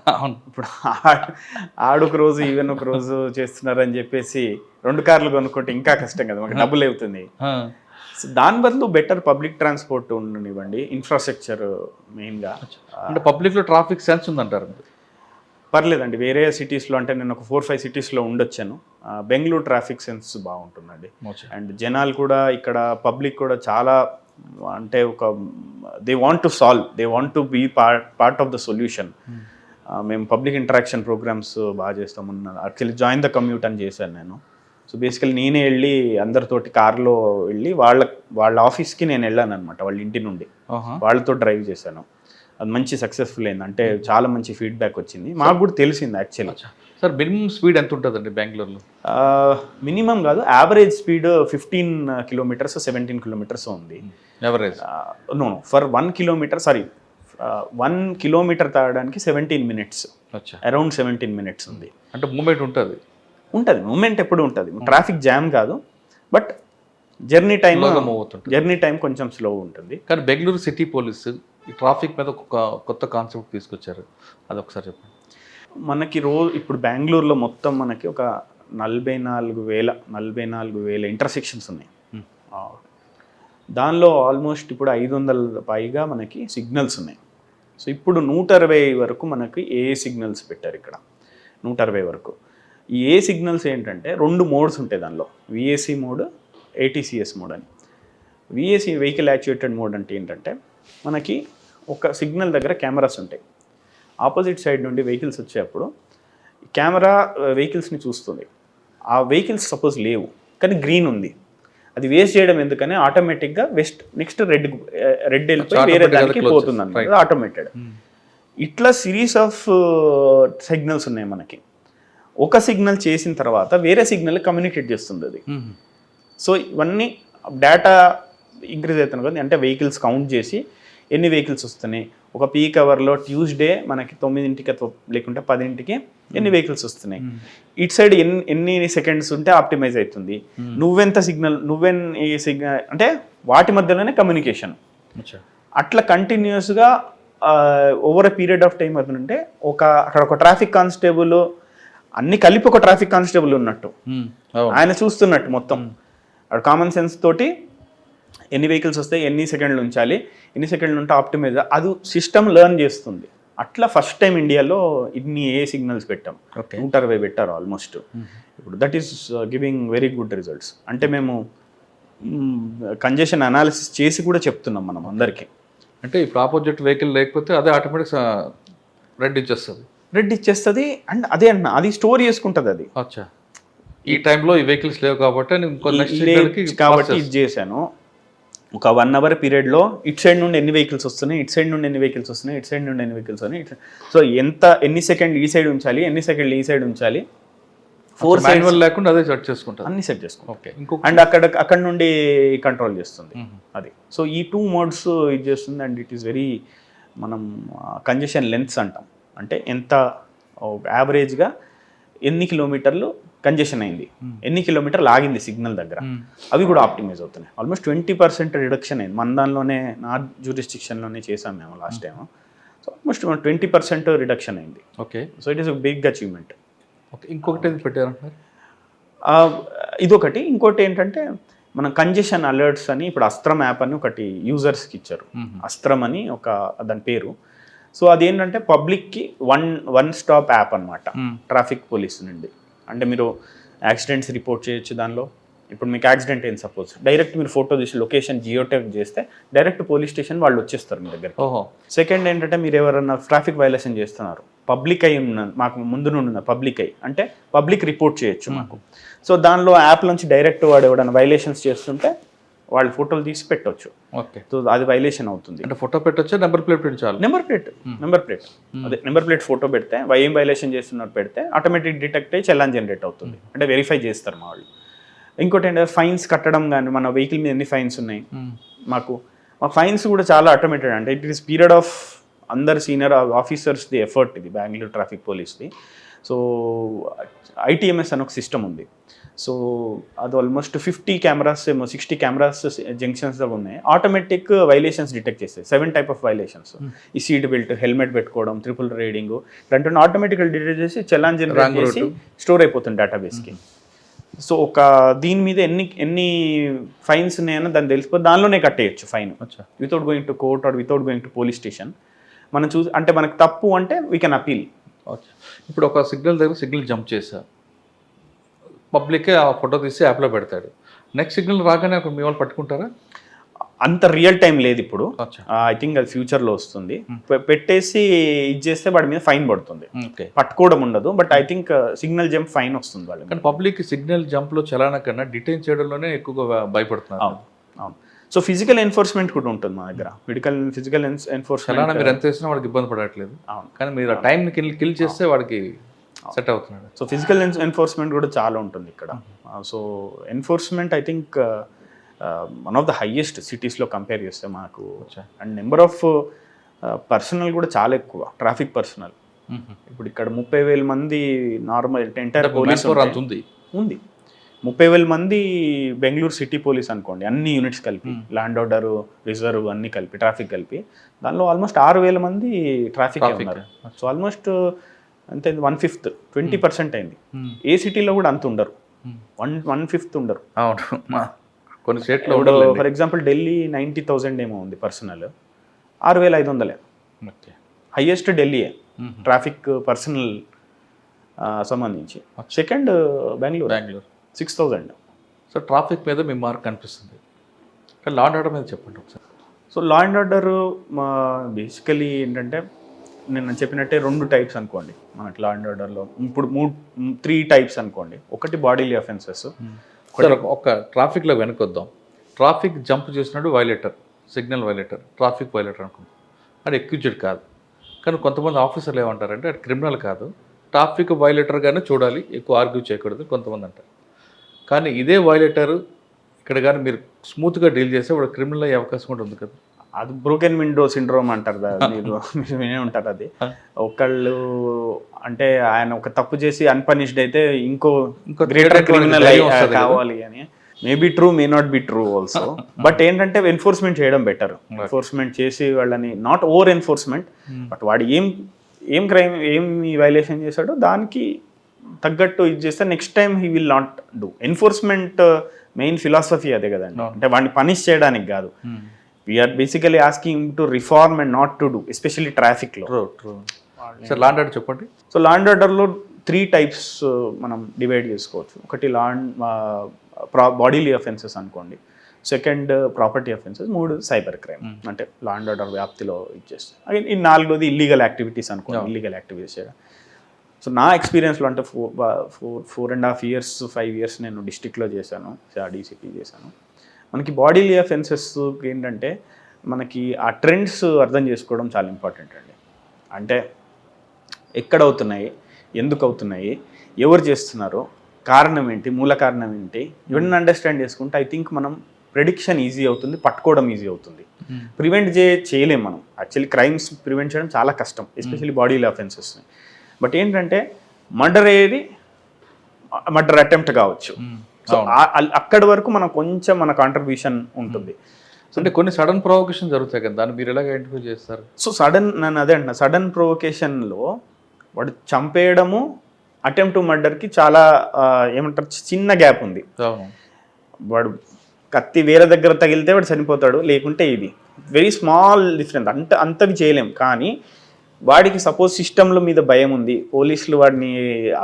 ఇప్పుడు ఆడొక రోజు ఈవెన్ ఒక రోజు చేస్తున్నారని చెప్పేసి 2 కార్లు కొనుక్కుంటే ఇంకా కష్టం కదా, మాకు డబ్బులు అవుతుంది. సో దాని బదులు బెటర్ పబ్లిక్ ట్రాన్స్పోర్ట్ ఉండనివ్వండి, ఇన్ఫ్రాస్ట్రక్చర్ మెయిన్గా. అంటే పబ్లిక్లో ట్రాఫిక్ సెన్స్ ఉందంటారు? పర్లేదండి, వేరే సిటీస్లో అంటే నేను ఒక 4-5 సిటీస్లో ఉండొచ్చాను. బెంగళూరు ట్రాఫిక్ సెన్స్ బాగుంటుందండి. అండ్ జనాలు కూడా ఇక్కడ పబ్లిక్ కూడా చాలా అంటే ఒక they want to solve, they want to be part of the solution. మేము పబ్లిక్ ఇంటరాక్షన్ ప్రోగ్రామ్స్ బాగా చేస్తాము. యాక్చువల్లీ జాయిన్ ద కమ్యూట్ అని చేశాను నేను. సో బేసికల్లీ నేనే వెళ్ళి అందరితోటి కార్లో వెళ్ళి వాళ్ళ ఆఫీస్కి నేను వెళ్ళాను అనమాట, వాళ్ళ ఇంటి నుండి వాళ్ళతో డ్రైవ్ చేశాను. అది మంచి సక్సెస్ఫుల్ అయింది, అంటే చాలా మంచి ఫీడ్బ్యాక్ వచ్చింది. మాకు కూడా తెలిసింది యాక్చువల్లీ. సార్, మినిమం స్పీడ్ ఎంత ఉంటుందండి బెంగళూరులో? మినిమం కాదు, యావరేజ్ స్పీడ్ 15 kilometers 17 kilometers ఉంది. Average? No, for 1 kilometer 1 kilometer తాగడానికి 17 minutes, అరౌండ్ 17 minutes ఉంది. అంటే మూమెంట్ ఉంటుంది? మూమెంట్ ఎప్పుడు ఉంటుంది, ట్రాఫిక్ జామ్ కాదు. బట్ జర్నీ టైం కొంచెం స్లో ఉంటుంది. కానీ బెంగళూరు సిటీ పోలీసు ఈ ట్రాఫిక్ మీద ఒక కొత్త కాన్సెప్ట్ తీసుకొచ్చారు, అది ఒకసారి చెప్పండి. మనకి ఇప్పుడు బెంగళూరులో మొత్తం మనకి ఒక 44,000 ఇంటర్సెక్షన్స్ ఉన్నాయి. దానిలో ఆల్మోస్ట్ ఇప్పుడు 500 పైగా మనకి సిగ్నల్స్ ఉన్నాయి. సో ఇప్పుడు 120 వరకు మనకి ఏ సిగ్నల్స్ పెట్టారు ఇక్కడ, 120 వరకు. ఈ ఏ సిగ్నల్స్ ఏంటంటే 2 మోడ్స్ ఉంటాయి దానిలో, విఏసి మోడ్, ఏటీసీఎస్ మోడ్ అని. విఏసి వెహికల్ యాక్చుయేటెడ్ మోడ్ అంటే ఏంటంటే మనకి ఒక సిగ్నల్ దగ్గర కెమెరాస్ ఉంటాయి. ఆపోజిట్ సైడ్ నుండి వెహికల్స్ వచ్చేటప్పుడు కెమెరా వెహికల్స్ని చూస్తుంది. ఆ వెహికల్స్ సపోజ్ లేవు కానీ గ్రీన్ ఉంది, అది వేస్ట్ చేయడం ఎందుకని ఆటోమేటిక్గా నెక్స్ట్ రెడ్ వెళ్ళిపోయి వేరే దానికి పోతుంది అన్నమాట, ఆటోమేటెడ్. ఇట్లా సిరీస్ ఆఫ్ సిగ్నల్స్ ఉన్నాయి మనకి. ఒక సిగ్నల్ చేసిన తర్వాత వేరే సిగ్నల్ కమ్యూనికేట్ చేస్తుంది అది. సో ఇవన్నీ డేటా ఇంక్రీజ్ అవుతుంది కదా, అంటే వెహికల్స్ కౌంట్ చేసి ఎన్ని వెహికల్స్ వస్తున్నాయి, ఒక పీక్ అవర్లో ట్యూస్డే మనకి 9కి లేకుంటే 10కి ఎన్ని వెహికల్స్ వస్తున్నాయి, ఇటు సైడ్ ఎన్ని సెకండ్స్ ఉంటే ఆప్టిమైజ్ అవుతుంది, నువ్వెంత సిగ్నల్ అంటే వాటి మధ్యలోనే కమ్యూనికేషన్. అట్లా కంటిన్యూస్గా over a period of time అవుతుందంటే అక్కడ ఒక ట్రాఫిక్ కానిస్టేబుల్ అన్ని కలిపి ఒక ట్రాఫిక్ కానిస్టేబుల్ ఉన్నట్టు ఆయన చూస్తున్నట్టు మొత్తం కామన్ సెన్స్ తోటి ఎన్ని వెహికల్స్ వస్తాయి, ఎన్ని సెకండ్లు ఉంచాలి, ఎన్ని సెకండ్లు ఉంటే ఆప్టిమైజ్ అది సిస్టమ్ లెర్న్ చేస్తుంది. అట్లా ఫస్ట్ టైం ఇండియాలో ఇన్ని సిగ్నల్స్ పెట్టాం, 160 పెట్టారు ఆల్మోస్ట్. ఇప్పుడు that is giving very good results. అంటే మేము కంజెషన్ అనాలిసిస్ చేసి కూడా చెప్తున్నాం మనం అందరికీ. అంటే ఇప్పుడు ఆపోజిట్ వెహికల్ లేకపోతే అదే ఆటోమేటిక్ రెడ్ ఇచ్చేస్తుంది అండ్ అదే అన్న అది స్టోర్ చేసుకుంటుంది అది. అచ్చా, ఈ టైంలో ఈ వెహికల్స్ లేవు కాబట్టి కాబట్టి ఇది చేశాను. ఒక 1 hour పీరియడ్లో ఇటు సైడ్ నుండి ఎన్ని వెహికల్స్ వస్తున్నాయి, ఇటు సైడ్ నుండి ఎన్ని వెహికల్స్ వస్తున్నాయి, ఇటు సైడ్ నుండి ఎన్ని వెహికల్స్ ఉన్నాయి. సో ఎన్ని సెకండ్లు ఈ సైడ్ ఉంచాలి, ఎన్ని సెకండ్లు ఈ సైడ్ ఉంచాలి, 4 మాన్యువల్ లేకుండా అదే సెట్ చేసుకుంటారు, అన్ని సెట్ చేసుకుంటాం. ఓకే. అండ్ అక్కడ నుండి కంట్రోల్ చేస్తుంది అది. సో ఈ 2 మోడ్స్ ఇది చేస్తుంది. అండ్ ఇట్ ఈస్ వెరీ మనం కంజెషన్ లెంత్స్ అంటాం, అంటే ఎంత యావరేజ్గా ఎన్ని కిలోమీటర్లు కంజెషన్ అయింది, ఎన్ని కిలోమీటర్లు ఆగింది సిగ్నల్ దగ్గర, అవి కూడా ఆప్టిమైజ్ అవుతున్నాయి. ఆల్మోస్ట్ 20% రిడక్షన్ అయింది. మన దానిలోనే నా జ్యూరిస్డిక్షన్లోనే చేసాం మేము last time. So almost 20% reduction అయింది. Okay. So it is a big achievement. Okay. ఇంకొకటి పెట్టారంటారు ఇదొకటి. ఇంకోటి ఏంటంటే మనం కంజెషన్ అలర్ట్స్ అని ఇప్పుడు అస్త్రం యాప్ అని ఒకటి యూజర్స్కి ఇచ్చారు. అస్త్రం అని దాని పేరు. సో అదేంటంటే పబ్లిక్కి వన్ స్టాప్ యాప్ అనమాట ట్రాఫిక్ పోలీస్ నుండి. అంటే మీరు యాక్సిడెంట్స్ రిపోర్ట్ చేయొచ్చు దానిలో. ఇప్పుడు మీకు యాక్సిడెంట్ అయింది సపోజ్, డైరెక్ట్ మీరు ఫోటో తీసి లొకేషన్ జియోటాగ్ చేస్తే డైరెక్ట్ పోలీస్ స్టేషన్ వాళ్ళు వచ్చేస్తారు మీ దగ్గర. సెకండ్ ఏంటంటే మీరు ఎవరైనా ట్రాఫిక్ వైలేషన్ చేస్తున్నారు, పబ్లిక్ అయి ఉన్న మాకు ముందు నుండి ఉన్న పబ్లిక్ అయి అంటే పబ్లిక్ రిపోర్ట్ చేయొచ్చు మాకు. సో దానిలో యాప్ నుంచి డైరెక్ట్ వాడు ఎవరైనా వైలేషన్స్ చేస్తుంటే వాళ్ళు ఫోటోలు తీసి పెట్టవచ్చు. ఓకే. సో అది వైలేషన్ అవుతుంది. అంటే ఫోటో పెట్టొచ్చా, నెంబర్ ప్లేట్ పెట్టాలి? నెంబర్ ప్లేట్ అదే నెంబర్ ప్లేట్ ఫోటో పెడితే ఏం వైలేషన్ చేస్తున్నారు పెడితే ఆటోమేటిక్ డిటెక్ట్ అయ్యి చలాన్ జనరేట్ అవుతుంది. అంటే వెరిఫై చేస్తారు మా వాళ్ళు. ఇంకోటి ఏంటంటే ఫైన్స్ కట్టడం కానీ, మన వెహికల్ మీద ఎన్ని ఫైన్స్ ఉన్నాయి మాకు ఫైన్స్ కూడా చాలా ఆటోమేటెడ్. అంటే ఇట్ ఈస్ పీరియడ్ ఆఫ్ అందరు సీనియర్ ఆఫీసర్స్ది ఎఫర్ట్ ఇది బెంగళూరు ట్రాఫిక్ పోలీస్ది. సో ITMS అని ఒక సిస్టమ్ ఉంది. సో అది ఆల్మోస్ట్ 50 కెమెరాస్ 60 కెమెరాస్ జంక్షన్స్ ఉన్నాయి. ఆటోమేటిక్ వైలేషన్స్ డిటెక్ట్ చేస్తాయి. 7 type ఆఫ్ వైలేషన్స్. ఈ సీట్ బెల్ట్, హెల్మెట్ పెట్టుకోవడం, ట్రిపుల్ రైడింగ్ ఇలాంటి ఆటోమేటిక్గా డిటెక్ట్ చేసి చలాన్ జనరేట్ చేసి స్టోర్ అయిపోతుంది డేటాబేస్కి. సో దీని మీద ఎన్ని ఫైన్స్ ఉన్నాయని దాన్ని తెలిసిపోతే దానిలోనే కట్టేయచ్చు fine, without going to court or without going to police station. మనం అంటే మనకు తప్పు అంటే వీ కెన్ అపీల్. ఇప్పుడు ఒక సిగ్నల్ దగ్గర సిగ్నల్ జంప్ చేశా, పబ్లిక్కే ఆ ఫోటో తీసి యాప్లో పెడతాడు. నెక్స్ట్ సిగ్నల్ రాగానే మీ వాళ్ళు పట్టుకుంటారా? అంత రియల్ టైం లేదు ఇప్పుడు. ఐ థింక్ అది ఫ్యూచర్లో వస్తుంది. పెట్టేసి ఇది చేస్తే వాడి మీద ఫైన్ పడుతుంది, పట్టుకోవడం ఉండదు. But I think signal jump fine వస్తుంది వాళ్ళకి. కానీ పబ్లిక్ సిగ్నల్ జంప్లో చలానా కన్నా డిటైన్ చేయడంలోనే ఎక్కువగా భయపడుతున్నారు. అవును. సో ఫిజికల్ ఎన్ఫోర్స్మెంట్ కూడా ఉంటుంది మా దగ్గర. ఫిజికల్ ఎన్ఫోర్స్మెంట్ మీరు ఎంత వేసినా వాడికి ఇబ్బంది పడట్లేదు. కానీ మీరు ఆ టైంని కిల్ చేస్తే వాడికి సెట్ అవుతున్నాడు. సో ఫిజికల్ ఎన్ఫోర్స్మెంట్ కూడా చాలా ఉంటుంది ఇక్కడ. So enforcement I think one of the highest సిటీస్లో కంపేర్ చేస్తే మాకు. అండ్ నెంబర్ ఆఫ్ పర్సనల్ కూడా చాలా ఎక్కువ, ట్రాఫిక్ పర్సనల్. ఇప్పుడు ఇక్కడ 30,000 మంది నార్మల్ ఎంటైర్ పోలీస్ ఉంది. 30,000 మంది బెంగళూరు సిటీ పోలీస్ అనుకోండి, అన్ని యూనిట్స్ కలిపి, ల్యాండ్ ఆర్డర్, రిజర్వ్ అన్ని కలిపి, ట్రాఫిక్ కలిపి. దానిలో ఆల్మోస్ట్ 6,000 మంది ట్రాఫిక్ ఉన్నారు. సో ఆల్మోస్ట్ అంతే 1/5 20% అయింది. ఏ సిటీలో కూడా అంత ఉండరు, 1/5 ఉండరు. కొన్ని స్టేట్లో ఫర్ ఎగ్జాంపుల్ ఢిల్లీ 90,000 ఏమో ఉంది పర్సనల్, 6,500 హైయెస్ట్ ఢిల్లీయే ట్రాఫిక్ పర్సనల్ సంబంధించి. సెకండ్ బెంగళూరు 6,000. సో ట్రాఫిక్ మీద మీ మార్క్ కనిపిస్తుంది. కానీ లా అండ్ ఆర్డర్ మీద చెప్పండి ఒకసారి. So law and order basically ఏంటంటే నేను చెప్పినట్టే 2 types అనుకోండి మనకి లా అండ్ ఆర్డర్లో. ఇప్పుడు 3 types అనుకోండి. ఒకటి బాడీలీ అఫెన్సెస్. ఒక ట్రాఫిక్లో వెనకొద్దాం. ట్రాఫిక్ జంప్ చేసినాడు వైలేటర్, సిగ్నల్ వైలేటర్, ట్రాఫిక్ వైలేటర్ అనుకుందాం. అది ఎక్యూజ్డ్ కాదు. కానీ కొంతమంది ఆఫీసర్లు ఏమంటారంటే అది క్రిమినల్ కాదు, ట్రాఫిక్ వైలేటర్గానే చూడాలి, ఎక్కువ ఆర్గ్యూ చేయకూడదు కొంతమంది అంటారు. కానీ ఇదే వైలేటర్ ఇక్కడ కానీ మీరు స్మూత్గా డీల్ చేస్తే వాడు క్రిమినల్ అయ్యే అవకాశం కూడా ఉంది కదా. అది బ్రోకెన్ విండో సిండ్రోమ్ అంటారు, మీరు వినే ఉంటారు. అది ఒకళ్ళు అంటే ఆయన ఒక తప్పు చేసి అన్పనిష్డ్ అయితే ఇంకో గ్రేటర్ క్రిమినల్ కావాలి అని. Maybe true, may not be true also. But ఏంటంటే ఎన్ఫోర్స్మెంట్ చేయడం బెటర్. ఎన్ఫోర్స్మెంట్ చేసి వాళ్ళని, నాట్ ఓవర్ ఎన్ఫోర్స్మెంట్, బట్ వాడు ఏం క్రైమ్, ఏం వైలేషన్ చేశాడో దానికి తగ్గట్టు ఇది చేస్తే next time he will not do. Enforcement main philosophy అదే కదండి, అంటే వాడిని పనిష్ చేయడానికి కాదు. We're basically asking to reform and not to do, especially ట్రాఫిక్లో. సార్ లా అండ్ ఆర్డర్ చెప్పండి. సో లా అండ్ ఆర్డర్లో 3 టైప్స్ మనం డివైడ్ చేసుకోవచ్చు. ఒకటి బాడీలీ అఫెన్సెస్ అనుకోండి, second property offences, 3 cyber crime, అంటే లా అండ్ ఆర్డర్ వ్యాప్తిలో ఇచ్చేస్తాం. అగైన్ ఈ 4వది ఇల్లీగల్ యాక్టివిటీస్ అనుకోండి, ఇల్లీగల్ యాక్టివిటీస్ చేయడం. సో నా ఎక్స్పీరియన్స్లో అంటే 4.5 years 5 years నేను డిస్ట్రిక్ట్లో చేశాను, డీసీపీ చేశాను. మనకి బాడీలీ అఫెన్సెస్ ఏంటంటే మనకి ఆ ట్రెండ్స్ అర్థం చేసుకోవడం చాలా ఇంపార్టెంట్ అండి. అంటే ఎక్కడ అవుతున్నాయి, ఎందుకు అవుతున్నాయి, ఎవరు చేస్తున్నారు, కారణం ఏంటి, మూల కారణం ఏంటి, ఇవన్నీ అండర్స్టాండ్ చేసుకుంటే ఐ థింక్ మనం ప్రెడిక్షన్ ఈజీ అవుతుంది, పట్టుకోవడం ఈజీ అవుతుంది. ప్రివెంట్ చేయలేం మనం. యాక్చువల్లీ క్రైమ్స్ ప్రివెంట్ చేయడం చాలా కష్టం, ఎస్పెషల్లీ బాడీలీ అఫెన్సెస్ని. బట్ ఏంటంటే మర్డర్ అటెంప్ట్ కావచ్చు. సో అక్కడి వరకు మనం కొంచెం మన కాంట్రిబ్యూషన్ ఉంటుంది. అంటే కొన్ని సడన్ ప్రొవొకేషన్ జరుగుతాయి కదా, దాన్ని మీరు ఎలాగ ఐడెంటిఫై చేస్తారు? సో నన్ను అదే అంటున్నా, సడన్ ప్రొవొకేషన్లో వాడు చంపేయడము, అటెంప్ట్ టు మర్డర్కి చాలా ఏమంటారు, చిన్న గ్యాప్ ఉంది. వాడు కత్తి వేరే దగ్గర తగిలితే వాడు చనిపోతాడు, లేకుంటే ఇది వెరీ స్మాల్ డిఫరెన్స్, అంతవి చేయలేం. కానీ వాడికి సపోజ్ సిస్టంల మీద భయం ఉంది, పోలీసులు వాడిని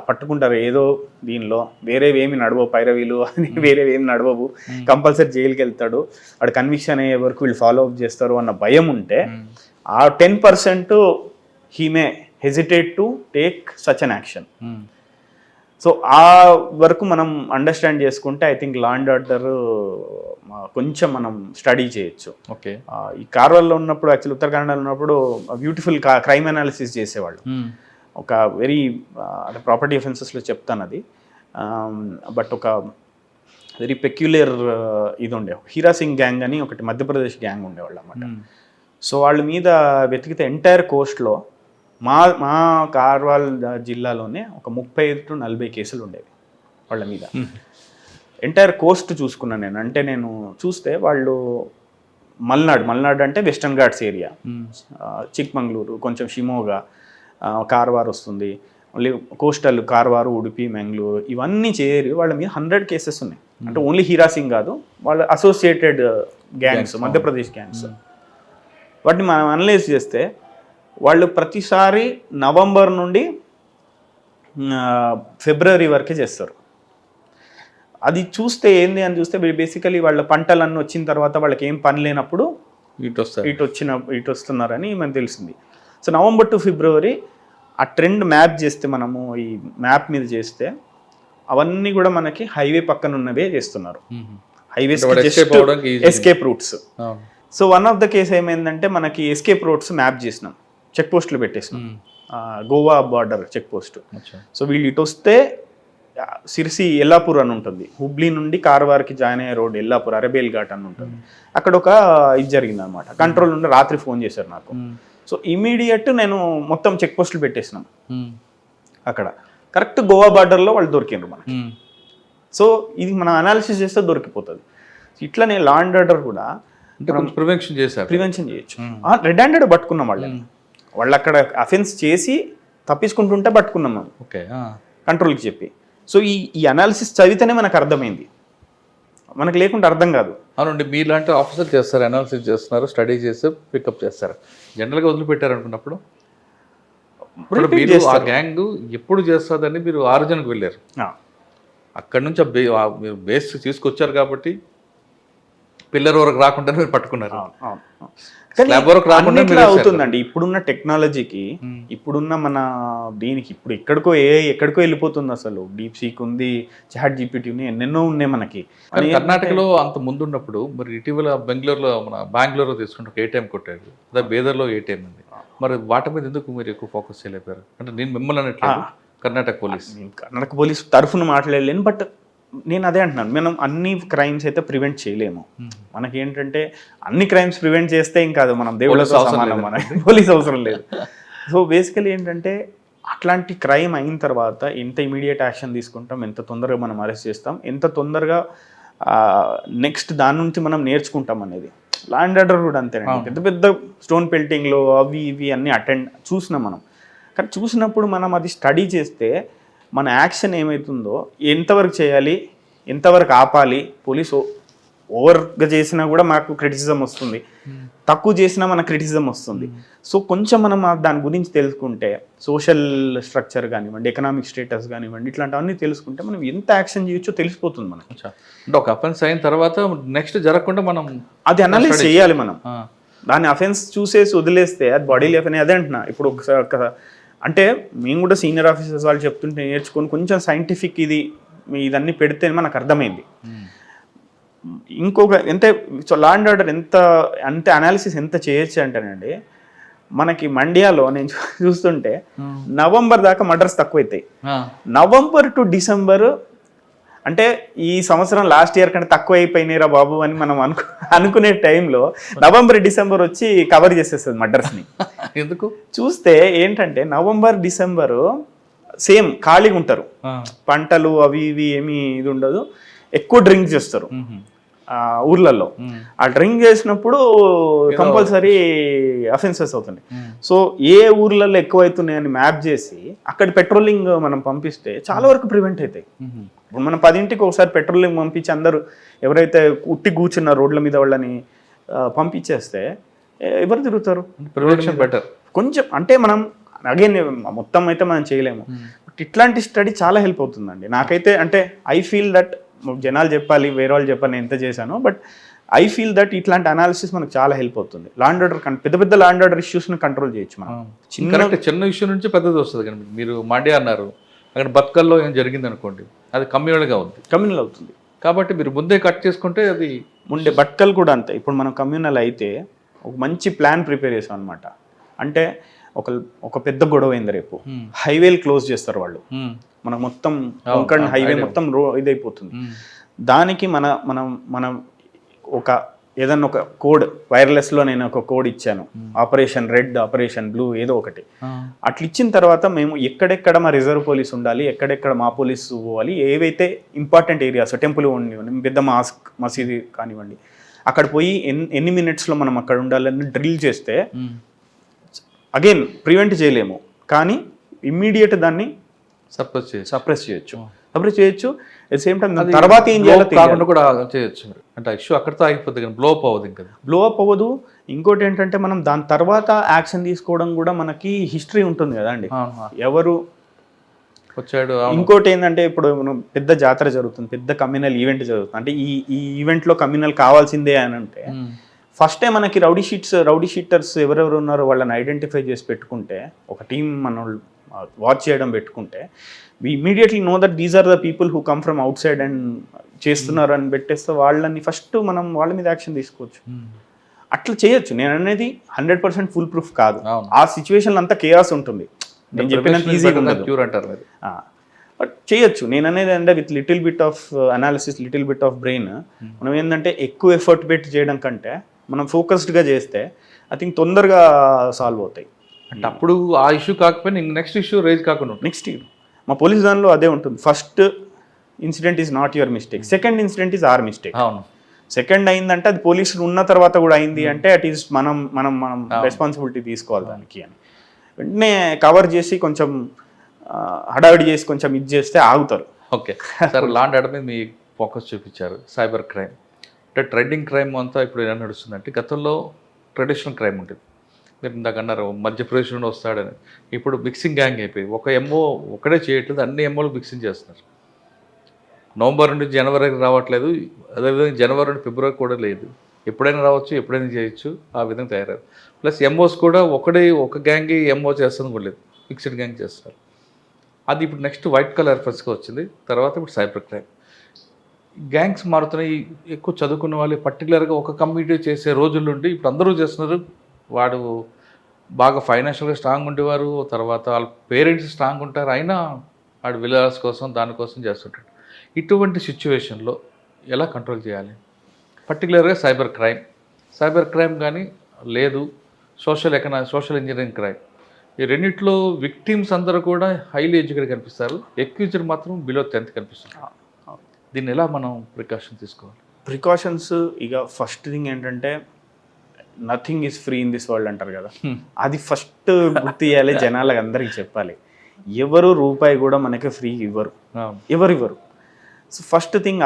పట్టుకుంటారు ఏదో దీనిలో, వేరేవేమి నడవవు, పైరవీలు అని వేరేవేమి నడవవు, కంపల్సరీ జైలుకి వెళ్తాడు, వాడు కన్విక్షన్ అయ్యే వరకు వీళ్ళు ఫాలో అప్ చేస్తారు అన్న భయం ఉంటే ఆ 10% he may hesitate to take such an action. So ఆ వరకు మనం అండర్స్టాండ్ చేసుకుంటే I think law and order కొంచెం మనం స్టడీ చేయొచ్చు. ఓకే. ఈ కార్వాల్లో ఉన్నప్పుడు, యాక్చువల్లీ ఉత్తరాఖండ్లో ఉన్నప్పుడు బ్యూటిఫుల్ క్రైమ్ అనాలిసిస్ చేసేవాళ్ళు. ఒక వెరీ అంటే ప్రాపర్టీ అఫెన్సెస్లో చెప్తాను అది, బట్ ఒక వెరీ పెక్యులర్ ఇది ఉండే, హీరా సింగ్ గ్యాంగ్ అని ఒకటి మధ్యప్రదేశ్ గ్యాంగ్ ఉండేవాళ్ళు అన్నమాట. సో వాళ్ళ మీద వెతికితే ఎంటైర్ కోస్ట్లో మా కార్వాల్ జిల్లాలోనే ఒక 35 to 40 కేసులు ఉండేవి వాళ్ళ మీద. ఎంటైర్ కోస్ట్ చూసుకున్నాను నేను. అంటే నేను చూస్తే వాళ్ళు మల్నాడు అంటే వెస్టర్న్ ఘాట్స్ ఏరియా, చిక్మంగళూరు, కొంచెం షిమోగా, కార్వార్ వస్తుంది, మళ్ళీ కోస్టల్ కార్వారు, ఉడిపి, మెంగళూరు, ఇవన్నీ చేరి వాళ్ళ మీద 100 కేసెస్ ఉన్నాయి. అంటే ఓన్లీ హీరా సింగ్ కాదు, వాళ్ళ అసోసియేటెడ్ గ్యాంగ్స్, మధ్యప్రదేశ్ గ్యాంగ్స్. వాటిని మనం అనలైజ్ చేస్తే వాళ్ళు ప్రతిసారి నవంబర్ నుండి ఫిబ్రవరి వరకే చేస్తారు. అది చూస్తే ఏంది అని చూస్తే బేసికలీ వాళ్ళ పంటలన్నీ వచ్చిన తర్వాత వాళ్ళకి ఏం పని లేనప్పుడు ఇటు వస్తున్నారని మనకు తెలిసింది. సో నవంబర్ టు ఫిబ్రవరి ఆ ట్రెండ్ మ్యాప్ చేస్తే, మనము ఈ మ్యాప్ మీద చేస్తే అవన్నీ కూడా మనకి హైవే పక్కన ఉన్నవే చేస్తున్నారు, highways escape routes. So one of the case ఏమైందంటే మనకి ఎస్కేప్ రూట్స్ మ్యాప్ చేసినాం, చెక్ పోస్టులు పెట్టేసినాం, Goa border check post. So వీళ్ళు ఇటు వస్తే సిరిసి ఎల్లాపూర్ అని ఉంటుంది, హుబ్లీ నుండి కార్వార్కి జాయిన్ అయ్యే రోడ్ ఎల్లాపూర్, అరబేల్ ఘాట్ అని ఉంటుంది. అక్కడ ఒక ఇది జరిగింది అనమాట. కంట్రోల్ నుండి రాత్రి ఫోన్ చేశారు నాకు. సో ఇమీడియట్ నేను మొత్తం చెక్ పోస్టులు పెట్టేసినాం అక్కడ. కరెక్ట్ గోవా బార్డర్లో వాళ్ళు దొరికిండ్రు మనకి. సో ఇది మనం అనాలిసిస్ చేస్తే దొరికిపోతుంది. ఇట్లనే లా అండ్ ఆర్డర్ కూడా ప్రివెన్షన్ చేయొచ్చు. రెడ్ హ్యాండెడ్ పట్టుకున్నాం వాళ్ళు అక్కడ అఫెన్స్ చేసి తప్పించుకుంటుంటే పట్టుకున్నాం మనం, కంట్రోల్కి చెప్పి. సో ఈ అనాలిసిస్ చదివితేనే మనకు అర్థమైంది, మనకు లేకుంటే అర్థం కాదు. అవునండి, మీలాంటి ఆఫీసర్ చేస్తారు, అనాలిసిస్ చేస్తున్నారు, స్టడీ చేసి పికప్ చేస్తారు. జనరల్గా వదిలిపెట్టారు అనుకున్నప్పుడు మీరు ఆ గ్యాంగ్ ఎప్పుడు చేస్తుందని మీరు ఆరిజిన్కి వెళ్ళారు, అక్కడ నుంచి మీరు బేస్ తీసుకొచ్చారు కాబట్టి పిల్లర్ వరకు రాకుండా మీరు పట్టుకున్నారు. అవుతుందండి ఇప్పుడున్న టెక్నాలజీకి, ఇప్పుడున్న మన దీనికి. ఇప్పుడు ఎక్కడికో వెళ్ళిపోతుంది అసలు. డీప్ సీక్ ఉంది, చాట్ జీపీటీ ఉంది, ఎన్నెన్నో ఉన్నాయి మనకి. కర్ణాటకలో అంత ముందు ఉన్నప్పుడు మరి ఇటీవల బెంగళూరులో తీసుకుంటే ఒక ఏటీఎం కొట్టారు, అదే బేదర్లో ఏటీఎం ఉంది. మరి వాటి మీద ఎందుకు మీరు ఎక్కువ ఫోకస్ చేయలేపారు? అంటే నేను మిమ్మల్ని అనట్లేదు, కర్ణాటక పోలీస్ తరఫున మాట్లాడలేను. బట్ నేను అదే అంటున్నాను, మనం అన్ని క్రైమ్స్ అయితే ప్రివెంట్ చేయలేము. మనకి ఏంటంటే అన్ని క్రైమ్స్ ప్రివెంట్ చేస్తే ఇంకా మనం దేవుళ్ళతో సమానం, మనకి పోలీస్ అవసరం లేదు. సో బేసికలీ ఏంటంటే అట్లాంటి క్రైమ్ అయిన తర్వాత ఎంత ఇమీడియట్ యాక్షన్ తీసుకుంటాం, ఎంత తొందరగా మనం అరెస్ట్ చేస్తాం, ఎంత తొందరగా నెక్స్ట్ దాని నుంచి మనం నేర్చుకుంటాం అనేది. లా అండ్ ఆర్డర్ కూడా అంతేనండి. పెద్ద పెద్ద స్టోన్ పెల్టింగ్లో అవి ఇవి అన్నీ చూసినాం మనం. కానీ చూసినప్పుడు మనం అది స్టడీ చేస్తే మన యాక్షన్ ఏమవుతుందో, ఎంతవరకు చేయాలి, ఎంతవరకు ఆపాలి, పోలీసు ఓవర్గా చేసినా కూడా మాకు క్రిటిసిజం వస్తుంది, తక్కువ చేసినా మన క్రిటిసిజం వస్తుంది. సో కొంచెం మనం దాని గురించి తెలుసుకుంటే, సోషల్ స్ట్రక్చర్ కానివ్వండి, ఎకనామిక్ స్టేటస్ కానివ్వండి, ఇట్లాంటివన్నీ తెలుసుకుంటే మనం ఎంత యాక్షన్ చేయొచ్చో తెలిసిపోతుంది మనకు. అంటే ఒక అఫెన్స్ అయిన తర్వాత నెక్స్ట్ జరగకుండా మనం అది అనలైజ్ చేయాలి మనం. దాన్ని అఫెన్స్ చూసేసి వదిలేస్తే అది బాడీలో అఫెన్స్. అదే అంటున్నా, ఇప్పుడు ఒకసారి అంటే మేము కూడా సీనియర్ ఆఫీసర్స్ వాళ్ళు చెప్తుంటే నేర్చుకొని కొంచెం సైంటిఫిక్ ఇదన్నీ పెడితే మనకు అర్థమైంది. ఇంకొక లా అండ్ ఆర్డర్ ఎంత అనాలిసిస్ ఎంత చేయొచ్చు అంటేనండి, మనకి మండ్యాలో నేను చూస్తుంటే నవంబర్ దాకా మర్డర్స్ తక్కువైతాయి. నవంబర్ టు డిసెంబర్ అంటే ఈ సంవత్సరం లాస్ట్ ఇయర్ కంటే తక్కువ అయిపోయినాయిరా బాబు అని మనం అనుకునే టైంలో నవంబర్ డిసెంబర్ వచ్చి కవర్ చేసేస్తుంది మర్డర్స్ని. ఎందుకు చూస్తే ఏంటంటే నవంబర్ డిసెంబరు సేమ్ ఖాళీగా ఉంటారు, పంటలు అవి ఇవి ఏమి ఇది ఉండదు, ఎక్కువ డ్రింక్ చేస్తారు ఊర్లలో. ఆ డ్రింక్ చేసినప్పుడు కంపల్సరీ అఫెన్సెస్ అవుతున్నాయి. సో ఏ ఊర్లలో ఎక్కువ అవుతున్నాయని మ్యాప్ చేసి అక్కడ పెట్రోలింగ్ మనం పంపిస్తే చాలా వరకు ప్రివెంట్ అవుతాయి. ఇప్పుడు మనం 10ంటికి ఒకసారి పెట్రోలింగ్ పంపించి అందరూ ఎవరైతే ఉట్టి కూర్చున్న రోడ్ల మీద వాళ్ళని పంపించేస్తే ఎవరు తిరుగుతారు? Prevention better. కొంచెం అంటే మనం అగైన్ మొత్తం అయితే మనం చేయలేము, బట్ ఇట్లాంటి స్టడీ చాలా హెల్ప్ అవుతుందండి నాకైతే. అంటే ఐ ఫీల్ దట్ జనాలు చెప్పాలి, వేరే వాళ్ళు చెప్పాలి నేను ఎంత చేశాను, బట్ ఐ ఫీల్ దట్ ఇట్లాంటి అనాలిసిస్ మనకు చాలా హెల్ప్ అవుతుంది. లా అండ్ ఆర్డర్ పెద్ద పెద్ద లా అండ్ ఆర్డర్ ఇష్యూస్ని కంట్రోల్ చేయొచ్చు మనం. చిన్న ఇష్యూ నుంచి పెద్దది వస్తుంది. కానీ మీరు మాండ్యా అన్నారు, అక్కడ బతుకల్లో ఏం జరిగింది అనుకోండి, అది కమ్యూనల్గా ఉంది, కమ్యూనల్ అవుతుంది. కాబట్టి మీరు ముందే కట్ చేసుకుంటే అది ముందే. బట్కల్ కూడా అంతే. ఇప్పుడు మనం కమ్యూనల్ అయితే ఒక మంచి ప్లాన్ ప్రిపేర్ చేసాం అనమాట. అంటే ఒక పెద్ద గొడవ అయింది, రేపు హైవేలు క్లోజ్ చేస్తారు వాళ్ళు, మనకు మొత్తం కొంకణ్ హైవే మొత్తం ఇదైపోతుంది. దానికి మనం ఏదన్నా ఒక కోడ్ వైర్లెస్లో నేను ఒక కోడ్ ఇచ్చాను, ఆపరేషన్ రెడ్, ఆపరేషన్ బ్లూ, ఏదో ఒకటి. అట్లా ఇచ్చిన తర్వాత మేము ఎక్కడెక్కడ మా రిజర్వ్ పోలీస్ ఉండాలి, ఎక్కడెక్కడ మా పోలీసు పోవాలి, ఏవైతే ఇంపార్టెంట్ ఏరియాస్ టెంపుల్ ఉండి పెద్ద మసీదు కానివ్వండి, అక్కడ పోయి ఎన్ని మినిట్స్లో మనం అక్కడ ఉండాలని డ్రిల్ చేస్తే, అగైన్ ప్రివెంట్ చేయలేము కానీ ఇమ్మీడియట్ దాన్ని సప్రెస్ చేయొచ్చు. అట్ సేమ్ టైం తర్వాత ఏం చేయాలో కాకుండా కూడా చేయొచ్చు. అంటే ఇష్యూ అక్కడితో ఆగిపోతుంది కానీ బ్లో అప్ అవ్వదు. ఇంకా బ్లో అప్ అవ్వదు. ఇంకోటి ఏంటంటే మనం దాని తర్వాత యాక్షన్ తీసుకోవడం కూడా మనకి హిస్టరీ ఉంటుంది కదా అండి, ఎవరు వచ్చాడు. ఇంకోటి ఏంటంటే ఇప్పుడు పెద్ద జాతర జరుగుతుంది, పెద్ద కమ్యూనల్ ఈవెంట్ జరుగుతుంది, అంటే ఈ ఈవెంట్లో కమ్యూనల్ కావాల్సిందే అని అంటే ఫస్టే మనకి రౌడీ షీటర్స్ ఎవరెవరు ఉన్నారో వాళ్ళని ఐడెంటిఫై చేసి పెట్టుకుంటే, ఒక టీం మనం వాచ్ చేయడం పెట్టుకుంటే, we immediately know that these are the people who come from outside and చేస్తున్నారు అని పెట్టేస్తే వాళ్ళని ఫస్ట్ మనం వాళ్ళ మీద యాక్షన్ తీసుకోవచ్చు. అట్లా చేయొచ్చు. నేను అనేది 100% ఫుల్ ప్రూఫ్ కాదు. ఆ సిచ్యువేషన్ అంతా కేయాస్ ఉంటుంది, నేను చెప్పినంత ఈజీగా ఉండదు, బట్ చేయొచ్చు. నేను అనేది అంటే with little bit of analysis, little bit of brain, మనం ఏంటంటే ఎక్కువ ఎఫర్ట్ పెట్టి చేయడం కంటే మనం ఫోకస్డ్గా చేస్తే ఐ థింక్ తొందరగా సాల్వ్ అవుతాయి. అంటే అప్పుడు ఆ ఇష్యూ కాకపోయినా నెక్స్ట్ ఇష్యూ రేజ్ కాకుండా నెక్స్ట్ మా పోలీస్ దానిలో అదే ఉంటుంది. First incident is not your mistake, second incident is our mistake. Second అయిందంటే అది పోలీసులు ఉన్న తర్వాత కూడా అయింది అంటే అట్ ఈస్ మనం రెస్పాన్సిబిలిటీ తీసుకోవాలి దానికి అని. వెంటనే కవర్ చేసి కొంచెం హడావిడి చేసి కొంచెం ఇది చేస్తే ఆగుతారు. Okay sir, law and order మీద మీ ఫోకస్ చూపించారు. సైబర్ క్రైమ్ అంటే ట్రెండింగ్ క్రైమ్ అంతా ఇప్పుడు ఎలా నడుస్తుందంటే, గతంలో ట్రెడిషనల్ క్రైమ్ ఉంటుంది, మీరు ఇందాక అన్నారు మధ్యప్రదేశ్ నుండి వస్తాడని, ఇప్పుడు మిక్సింగ్ గ్యాంగ్ అయిపోయి ఒక ఎంఓ ఒకడే చేయట్లేదు, అన్ని ఎంఓలు మిక్సింగ్ చేస్తున్నారు. నవంబర్ నుండి జనవరికి రావట్లేదు, అదేవిధంగా జనవరి నుండి ఫిబ్రవరి కూడా లేదు, ఎప్పుడైనా రావచ్చు, ఎప్పుడైనా చేయొచ్చు, ఆ విధంగా తయారయ్యారు. ప్లస్ ఎంఓస్ కూడా ఒక గ్యాంగ్ ఎంఓ చేస్తుంది కూడా లేదు, మిక్స్డ్ గ్యాంగ్ చేస్తున్నారు. అది ఇప్పుడు నెక్స్ట్ వైట్ కలర్ ఫస్ట్గా వచ్చింది, తర్వాత ఇప్పుడు సైబర్ క్రైమ్. గ్యాంగ్స్ మారుతున్నాయి. ఎక్కువ చదువుకున్న వాళ్ళు పర్టికులర్గా ఒక కమ్యూనిటీ చేసే రోజుల నుండి ఇప్పుడు అందరూ చేస్తున్నారు. వాడు బాగా ఫైనాన్షియల్గా స్ట్రాంగ్ ఉండేవారు, తర్వాత వాళ్ళ పేరెంట్స్ స్ట్రాంగ్ ఉంటారు, అయినా వాడు విలాస్ కోసం దానికోసం చేస్తుంటాడు. ఇటువంటి సిచ్యువేషన్లో ఎలా కంట్రోల్ చేయాలి? పర్టికులర్గా సైబర్ క్రైమ్ కానీ లేదు, సోషల్ ఇంజనీరింగ్ క్రైమ్, ఈ రెండిట్లో విక్టిమ్స్ అందరూ కూడా హైలీ ఎడ్యుకేటెడ్ కనిపిస్తారు, ఎక్యూజ్డ్ మాత్రం బిలో 10th కనిపిస్తారు. దీన్ని ఎలా మనం ప్రికాషన్ తీసుకోవాలి? ప్రికాషన్స్ ఇక ఫస్ట్ థింగ్ ఏంటంటే nothing is free in this world అంటారు కదా, అది ఫస్ట్ గుర్తు చేయాలి, జనాలకు అందరికీ చెప్పాలి. ఎవరు రూపాయి కూడా మనకి ఫ్రీ ఇవ్వరు, ఎవరు ఇవ్వరు. సో ఫస్ట్ థింగ్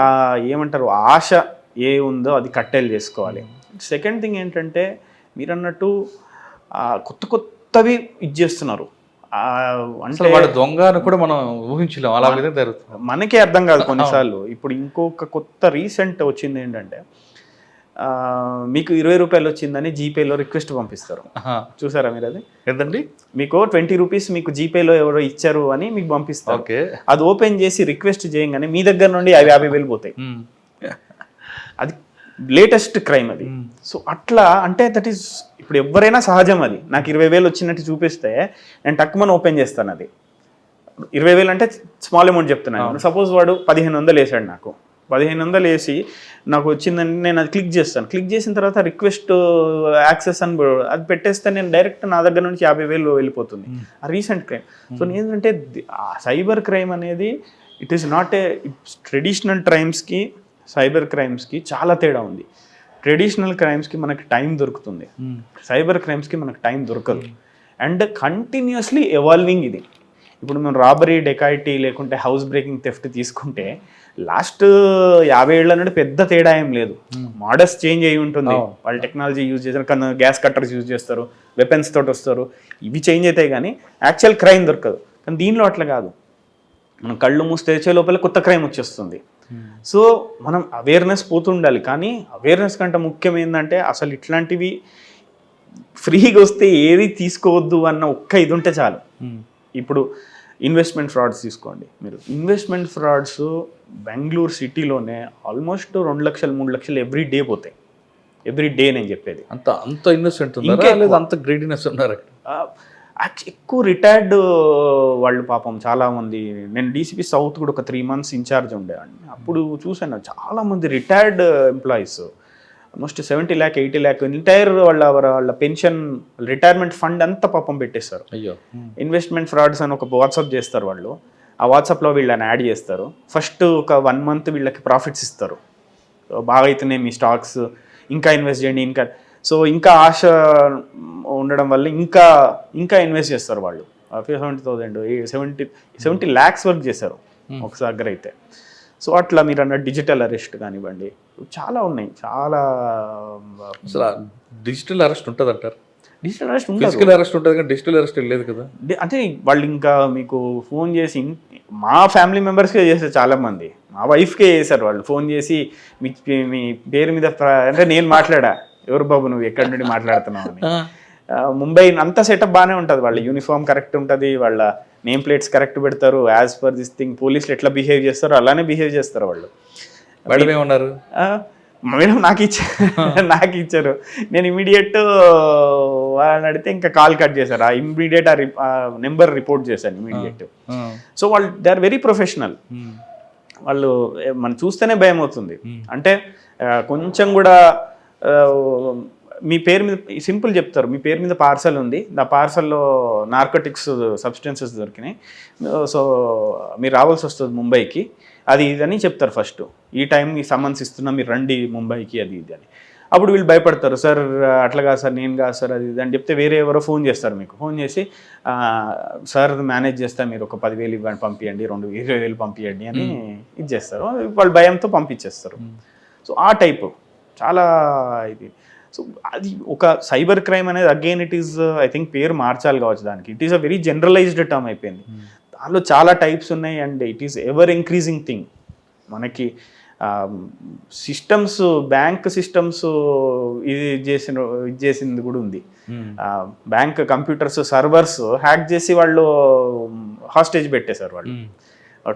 ఏమంటారు, ఆశ ఏ ఉందో అది కట్టెలు చేసుకోవాలి. సెకండ్ థింగ్ ఏంటంటే మీరు అన్నట్టు కొత్తవి ఇది చేస్తున్నారు, అంటే వాడు దొంగ అని కూడా మనం ఊహించలేం, అలా విధంగా జరుగుతుంది, మనకే అర్థం కాదు కొన్నిసార్లు. ఇప్పుడు ఇంకొక కొత్త రీసెంట్ వచ్చింది ఏంటంటే మీకు 20 రూపాయలు వచ్చిందని జీపేలో రిక్వెస్ట్ పంపిస్తారు, చూసారా మీరు? అది ఏంటండి, మీకు 20 రూపీస్ మీకు జీపేలో ఎవరో ఇచ్చారు అని మీకు పంపిస్తారు. అది ఓపెన్ చేసి రిక్వెస్ట్ చేయగానే మీ దగ్గర నుండి 50,000 పోతాయి. అది లేటెస్ట్ క్రైమ్ అది. సో అట్లా అంటే దట్ ఈస్ ఇప్పుడు ఎవరైనా సహజం, అది నాకు 20,000 వచ్చినట్టు చూపిస్తే నేను టక్కుమని ఓపెన్ చేస్తాను. అది 20,000 అంటే స్మాల్ అమౌంట్ చెప్తున్నాను. సపోజ్ వాడు 1,500 వేసాడు, నాకు 1,500 వేసి నాకు వచ్చిందని నేను అది క్లిక్ చేస్తాను. క్లిక్ చేసిన తర్వాత రిక్వెస్ట్ యాక్సెస్ అని అది పెట్టేస్తే నేను డైరెక్ట్ నా దగ్గర నుంచి 50,000 వెళ్ళిపోతుంది. ఆ రీసెంట్ క్రైమ్. సో ఏంటంటే సైబర్ క్రైమ్ అనేది it is not a traditional క్రైమ్స్కి సైబర్ క్రైమ్స్కి చాలా తేడా ఉంది. ట్రెడిషనల్ క్రైమ్స్కి మనకి టైం దొరుకుతుంది, సైబర్ క్రైమ్స్కి మనకు టైం దొరకదు. అండ్ కంటిన్యూస్లీ ఎవాల్వింగ్ ఇది. ఇప్పుడు మనం రాబరీ, డెకాయిటీ లేకుంటే హౌస్ బ్రేకింగ్, థెఫ్ట్ తీసుకుంటే లాస్ట్ 50 ఏళ్ళ నుండి పెద్ద తేడా ఏం లేదు. మోడల్స్ చేంజ్ అయ్యి ఉంటుంది, వాళ్ళు టెక్నాలజీ యూజ్ చేస్తారు, కానీ గ్యాస్ కట్టర్స్ యూజ్ చేస్తారు, వెపన్స్ తోటి వస్తారు, ఇవి చేంజ్ అవుతాయి కానీ యాక్చువల్ క్రైమ్ దొరకదు. కానీ దీనిలో అట్లా కాదు, మనం కళ్ళు మూసి తెరిచే లోపల కొత్త క్రైమ్ వచ్చేస్తుంది. సో మనం అవేర్నెస్ పోతుండాలి. కానీ అవేర్నెస్ కంటే ముఖ్యం ఏంటంటే అసలు ఇట్లాంటివి ఫ్రీగా వస్తే ఏది తీసుకోవద్దు అన్న ఒక్క ఇది ఉంటే చాలు. ఇప్పుడు ఇన్వెస్ట్మెంట్ ఫ్రాడ్స్ తీసుకోండి మీరు. ఇన్వెస్ట్మెంట్ ఫ్రాడ్స్ బెంగళూరు సిటీలోనే ఆల్మోస్ట్ 2 లక్షలు 3 లక్షలు ఎవ్రీ డే పోతాయి. ఎవ్రీ డే నేను చెప్పేది. అంత ఇన్వెస్ట్మెంట్ అంత గ్రీడినెస్ ఉన్నారు. ఎక్కువ రిటైర్డ్ వాళ్ళు పాపం చాలామంది. నేను డీసీపీ సౌత్ కూడా ఒక 3 months ఇన్ఛార్జ్ ఉండేవాడిని. అప్పుడు చూసాను చాలామంది retired employees almost 70 lakh 80 lakh entire వాళ్ళ పెన్షన్ రిటైర్మెంట్ ఫండ్ అంతా పాపం పెట్టేస్తారు. అయ్యో. ఇన్వెస్ట్మెంట్ ఫ్రాడ్స్ అని ఒక వాట్సాప్ చేస్తారు వాళ్ళు. ఆ వాట్సాప్లో వీళ్ళని యాడ్ చేస్తారు. ఫస్ట్ ఒక 1 month వీళ్ళకి ప్రాఫిట్స్ ఇస్తారు, బాగా అవుతున్నాయి మీ స్టాక్స్, ఇంకా ఇన్వెస్ట్ చేయండి, ఇంకా సో ఇంకా ఆశ ఉండడం వల్ల ఇంకా ఇన్వెస్ట్ చేస్తారు వాళ్ళు. 70 lakhs వర్క్ చేశారు ఒకసారి దగ్గర అయితే. సో అట్లా మీరు అన్న డిజిటల్ అరెస్ట్ కానివ్వండి, చాలా ఉన్నాయి. చాలా అసలు డిజిటల్ అరెస్ట్ ఉంటుంది అంటారు? డిజిటల్ అరెస్ట్ ఫిజికల్ అరెస్ట్ ఉంటుంది కానీ డిజిటల్ అరెస్ట్ లేదు కదా. అంటే వాళ్ళు ఇంకా మీకు ఫోన్ చేసి, మా ఫ్యామిలీ మెంబర్స్కే చేస్తారు చాలామంది, మా వైఫ్కే చేశారు వాళ్ళు ఫోన్ చేసి మీ పేరు మీద అంటే నేను మాట్లాడా, ఎవరు బాబు నువ్వు ఎక్కడి నుండి మాట్లాడుతున్నావు అని. ముంబై అంతా సెటప్ బాగానే ఉంటుంది, వాళ్ళ యూనిఫామ్ కరెక్ట్ ఉంటుంది, వాళ్ళ నేమ్ ప్లేట్స్ కరెక్ట్ పెడతారు, యాజ్ పర్ దిస్ థింగ్ పోలీసులు ఎట్లా బిహేవ్ చేస్తారో అలానే బిహేవ్ చేస్తారు వాళ్ళు. మేడం ఏమన్నారు? మేడం నాకు ఇచ్చారు. నేను ఇమీడియట్ వాళ్ళని అడిగితే ఇంకా కాల్ కట్ చేశారు. ఇమీడియట్ ఆ నెంబర్ రిపోర్ట్ చేశాను ఇమీడియట్. సో వాళ్ళు దే ఆర్ వెరీ ప్రొఫెషనల్. వాళ్ళు మనం చూస్తేనే భయం అవుతుంది. అంటే కొంచెం కూడా మీ పేరు మీద సింపుల్ చెప్తారు, మీ పేరు మీద పార్సల్ ఉంది, ఆ పార్సల్లో నార్కోటిక్స్ సబ్స్టెన్సెస్ దొరికినాయి, సో మీరు రావాల్సి వస్తుంది ముంబైకి, అది ఇది అని చెప్తారు. ఫస్ట్ ఈ టైంకి సమ్మన్స్ ఇస్తున్నా, మీరు రండి ముంబైకి, అది ఇది అని. అప్పుడు వీళ్ళు భయపడతారు, సార్ అట్లా కాదు సార్, నేను కాదు సార్, అది ఇది అని చెప్తే వేరే ఎవరో ఫోన్ చేస్తారు మీకు. ఫోన్ చేసి సార్ మేనేజ్ చేస్తా, మీరు ఒక 10,000 ఇవ్వండి, పంపించండి, 20,000 పంపించండి అని ఇది చేస్తారు. వాళ్ళు భయంతో పంపించేస్తారు. సో ఆ టైపు చాలా ఇది. సో అది ఒక సైబర్ క్రైమ్ అనేది again it is I think పేరు మార్చాలి కావచ్చు దానికి. It is a very generalized term అయిపోయింది. దానిలో చాలా టైప్స్ ఉన్నాయి and it is ever increasing thing. మనకి సిస్టమ్స్, బ్యాంక్ సిస్టమ్స్ ఇది చేసింది కూడా ఉంది. బ్యాంక్ కంప్యూటర్స్ సర్వర్స్ హ్యాక్ చేసి వాళ్ళు హాస్టేజ్ పెట్టేశారు వాళ్ళు,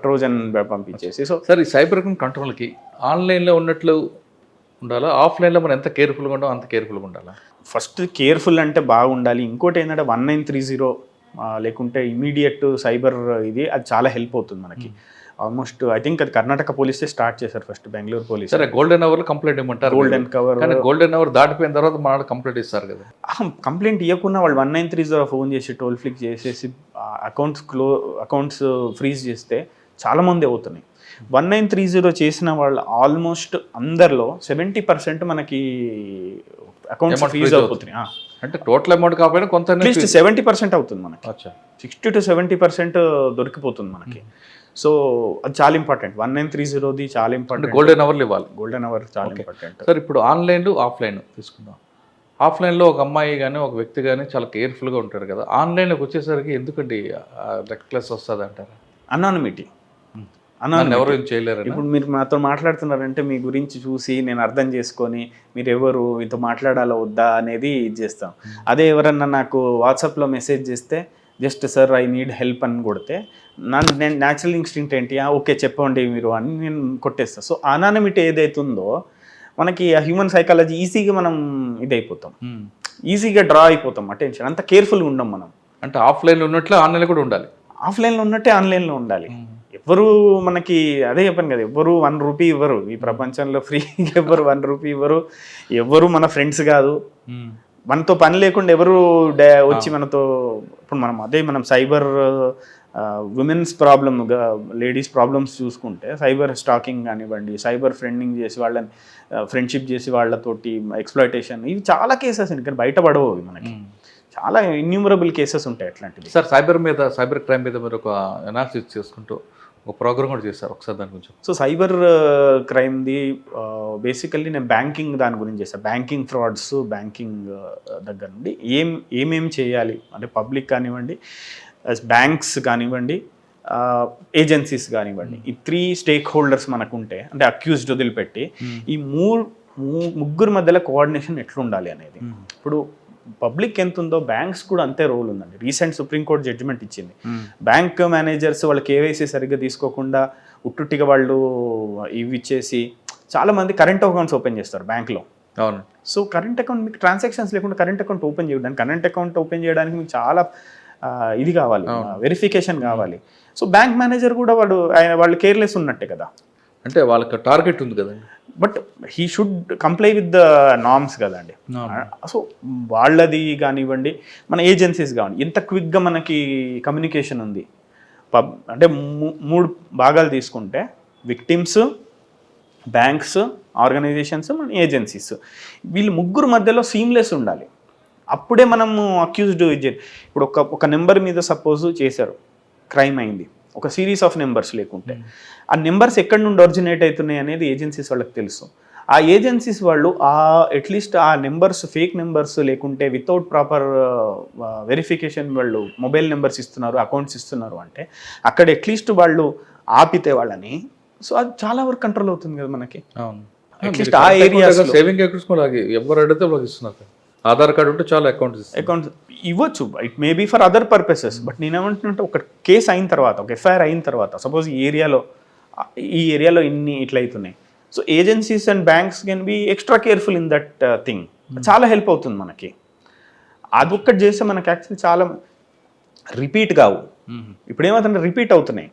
ట్రోజన్ పంపించేసి. సో సార్, ఈ సైబర్ క్రైమ్ కంట్రోల్కి ఆన్లైన్లో ఉన్నట్లు ఉండాలా, ఆఫ్లైన్లో మనం ఎంత కేర్ఫుల్గా ఉంటాం అంత కేర్ఫుల్గా ఉండాలా? ఫస్ట్ కేర్ఫుల్ అంటే బాగుండాలి. ఇంకోటి ఏంటంటే 1930 లేకుంటే ఇమీడియట్ సైబర్ ఇది, అది చాలా హెల్ప్ అవుతుంది మనకి. ఆల్మోస్ట్ ఐ థింక్ అది కర్ణాటక పోలీసే స్టార్ట్ చేశారు ఫస్ట్, బెంగళూరు పోలీస్. సరే, గోల్డెన్ అవర్లో కంప్లైంట్ ఇవ్వమంటారు. గోల్డెన్ అవర్ దాటిపోయిన తర్వాత మన కంప్లైంట్ ఇస్తారు కదా. కంప్లైంట్ ఇవ్వకుండా వాళ్ళు 1930 ఫోన్ చేసి టోల్ ఫ్రీ చేసేసి అకౌంట్స్ ఫ్రీజ్ చేస్తే చాలామంది అవుతున్నాయి. 1930 చేసిన వాళ్ళు ఆల్మోస్ట్ అందరిలో 70% మనకి అకౌంట్స్ ఫీజు అవుతుంది. అంటే టోటల్ అమౌంట్ కాకపోయినా కొంత అట్లీస్ట్ 70% అవుతుంది మనకి. 60 to 70% దొరికిపోతుంది మనకి. సో అది చాలా ఇంపార్టెంట్. 1930ది చాలా ఇంపార్టెంట్. గోల్డెన్ అవర్లు ఇవ్వాలి. గోల్డెన్ అవర్ చాలా ఇంపార్టెంట్. సార్ ఇప్పుడు ఆన్లైన్ ఆఫ్లైన్ తీసుకుందాం. ఆఫ్లైన్లో ఒక అమ్మాయి కానీ ఒక వ్యక్తి కానీ చాలా కేర్ఫుల్గా ఉంటాడు కదా, ఆన్లైన్లోకి వచ్చేసరికి ఎందుకండి రెక్లెస్ వస్తుంది అంటారా? అనానిమిటీ ఎవరు ఏం చేయలేరు. ఇప్పుడు మీరు నాతో మాట్లాడుతున్నారంటే మీ గురించి చూసి నేను అర్థం చేసుకొని మీరు ఎవరు మీతో మాట్లాడాలో వద్దా అనేది ఇది చేస్తాం. అదే ఎవరన్నా నాకు వాట్సాప్లో మెసేజ్ చేస్తే just sir I need help అని కొడితే నేను న్యాచురల్ ఇన్స్టింక్ట్ ఏంటి, ఓకే చెప్పండి మీరు అని నేను కొట్టేస్తాను. సో అనానిమిటీ ఏదైతుందో మనకి హ్యూమన్ సైకాలజీ ఈజీగా మనం ఇదైపోతాం, ఈజీగా డ్రా అయిపోతాం అటెన్షన్. అంత కేర్ఫుల్గా ఉండం మనం. అంటే ఆఫ్లైన్లో ఉన్నట్లే ఆన్లైన్లో కూడా ఉండాలి. ఆఫ్లైన్లో ఉన్నట్టే ఆన్లైన్లో ఉండాలి. ఎవ్వరు మనకి అదే చెప్పాను కదా, ఎవ్వరు 1 రూపీ ఇవ్వరు ఈ ప్రపంచంలో, ఫ్రీగా ఎవ్వరు 1 రూపీ ఇవ్వరు. ఎవ్వరు మన ఫ్రెండ్స్ కాదు, మనతో పని లేకుండా ఎవరు వచ్చి మనతో. ఇప్పుడు మనం cyber women's problem, ladies problems చూసుకుంటే సైబర్ స్టాకింగ్ కానివ్వండి, సైబర్ ఫ్రెండింగ్ చేసి వాళ్ళని ఫ్రెండ్షిప్ చేసి వాళ్ళతోటి ఎక్స్ప్లాయిటేషన్, ఇవి చాలా కేసెస్ ఇంకా బయటపడవు మనకి. చాలా ఇన్యూమరబుల్ కేసెస్ ఉంటాయి అట్లాంటివి. సార్ సైబర్ క్రైమ్ మీద మీరు ఒక అనాలిసిస్ చేసుకుంటూ ఒక ప్రోగ్రామ్ కూడా చేస్తారు, ఒకసారి దాని గురించి. సో సైబర్ క్రైమ్ది బేసికల్లీ నేను బ్యాంకింగ్ దాని గురించి చేస్తాను. బ్యాంకింగ్ ఫ్రాడ్స్, బ్యాంకింగ్ దగ్గర నుండి ఏమేమి చేయాలి అంటే పబ్లిక్ కానివ్వండి, బ్యాంక్స్ కానివ్వండి, ఏజెన్సీస్ కానివ్వండి, ఈ 3 స్టేక్ హోల్డర్స్ మనకు ఉంటే, అంటే అక్యూజ్డ్ వదిలిపెట్టి ఈ ముగ్గురు మధ్యలో కోఆర్డినేషన్ ఎట్లుండాలి అనేది. ఇప్పుడు పబ్లిక్ ఎంత ఉందో బ్యాంక్స్ కూడా అంతే రోల్ ఉందండి. రీసెంట్ సుప్రీంకోర్టు జడ్జిమెంట్ ఇచ్చింది. బ్యాంక్ మేనేజర్స్ వాళ్ళు కేవైసీ సరిగ్గా తీసుకోకుండా ఉట్టుట్టిగా వాళ్ళు ఇవి ఇచ్చేసి చాలామంది కరెంట్ అకౌంట్స్ ఓపెన్ చేస్తారు బ్యాంక్లో. అవును. సో కరెంట్ అకౌంట్ మీకు ట్రాన్సాక్షన్స్ లేకుండా కరెంట్ అకౌంట్ ఓపెన్ చేయడానికి, కరెంట్ అకౌంట్ ఓపెన్ చేయడానికి మీకు చాలా ఇది కావాలి, వెరిఫికేషన్ కావాలి. సో బ్యాంక్ మేనేజర్ కూడా వాళ్ళు కేర్లెస్ ఉన్నట్టే కదా. అంటే వాళ్ళకి టార్గెట్ ఉంది కదండి, but he should comply with the norms కదండి. సో వాళ్ళది కానివ్వండి, మన ఏజెన్సీస్ కానివ్వండి, ఎంత క్విక్గా మనకి కమ్యూనికేషన్ ఉంది. అంటే 3 భాగాలు తీసుకుంటే విక్టిమ్స్, బ్యాంక్స్, ఆర్గనైజేషన్స్, మన ఏజెన్సీస్, వీళ్ళు ముగ్గురు మధ్యలో సీమ్లెస్ ఉండాలి. అప్పుడే మనము అక్యూజ్డ్ ఇప్పుడు ఒక నెంబర్ మీద సపోజ్ చేశారు, క్రైమ్ అయింది, ఒక సిరీస్ ఆఫ్ నెంబర్స్ లేకుంటే ఆ నెంబర్స్ ఎక్కడి నుండి ఒరిజినేట్ అవుతున్నాయి అనేది ఏజెన్సీస్ వాళ్ళకి తెలుసు. ఆ ఏజెన్సీస్ వాళ్ళు అట్లీస్ట్ ఆ నెంబర్స్ ఫేక్ నెంబర్స్ లేకుంటే వితౌట్ ప్రాపర్ వెరిఫికేషన్ వాళ్ళు మొబైల్ నెంబర్స్ ఇస్తున్నారు, అకౌంట్స్ ఇస్తున్నారు అంటే అక్కడ అట్లీస్ట్ వాళ్ళు ఆపితే వాళ్ళని, సో అది చాలా వరకు కంట్రోల్ అవుతుంది కదా మనకి. అట్లీస్ట్ ఆ ఏరియాస్ సేవింగ్ అకౌంట్స్ ఎవరు అడిగితే వాళ్ళకి ఇస్తున్నారు. ఆధార్ కార్డు ఉంటే చాలా అకౌంట్స్ ఇవ్వచ్చు. It may be for other purposes. But నేనేమంటున్నా, ఒక కేసు అయిన తర్వాత, ఒక ఎఫ్ఐఆర్ అయిన తర్వాత, సపోజ్ ఈ ఏరియాలో ఇన్ని ఇట్లా అవుతున్నాయి, so agencies and banks can be extra careful in that thing. చాలా హెల్ప్ అవుతుంది మనకి. అదొక్కటి చేస్తే మనకి యాక్చువల్లీ చాలా రిపీట్ కావు. ఇప్పుడు ఏమవుతుందంటే రిపీట్ అవుతున్నాయి.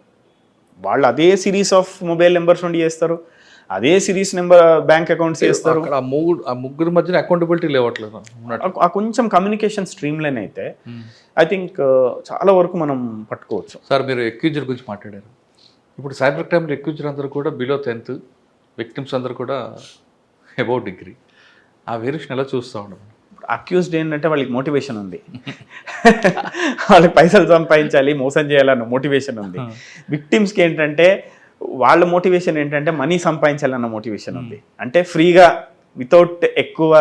వాళ్ళు అదే సిరీస్ ఆఫ్ మొబైల్ నెంబర్స్ నుండి చేస్తారు, అదే సిరీస్ నెంబర్ బ్యాంక్ అకౌంట్స్ చేస్తారు. ఆ ముగ్గురు మధ్యన అకౌంటబిలిటీ లేవట్లేదు. ఆ కొంచెం కమ్యూనికేషన్ స్ట్రీమ్ లైన్ అయితే ఐ థింక్ చాలా వరకు మనం పట్టుకోవచ్చు. సార్ మీరు అక్యూజర్ గురించి మాట్లాడారు. ఇప్పుడు సైబర్ క్రైమ్లో అక్యూజర్ అందరూ కూడా బిలో 10th, విక్టిమ్స్ అందరూ కూడా అబౌవ్ డిగ్రీ. ఆ వేరియేషన్ ఎలా చూస్తూ ఉండదు? అక్యూజ్డ్ ఏంటంటే వాళ్ళకి మోటివేషన్ ఉంది, వాళ్ళకి పైసలు సంపాదించాలి, మోసం చేయాలన్న మోటివేషన్ ఉంది. విక్టిమ్స్కి ఏంటంటే వాళ్ళ మోటివేషన్ ఏంటంటే మనీ సంపాదించాలన్న మోటివేషన్ ఉంది. అంటే ఫ్రీగా వితౌట్ ఎక్కువ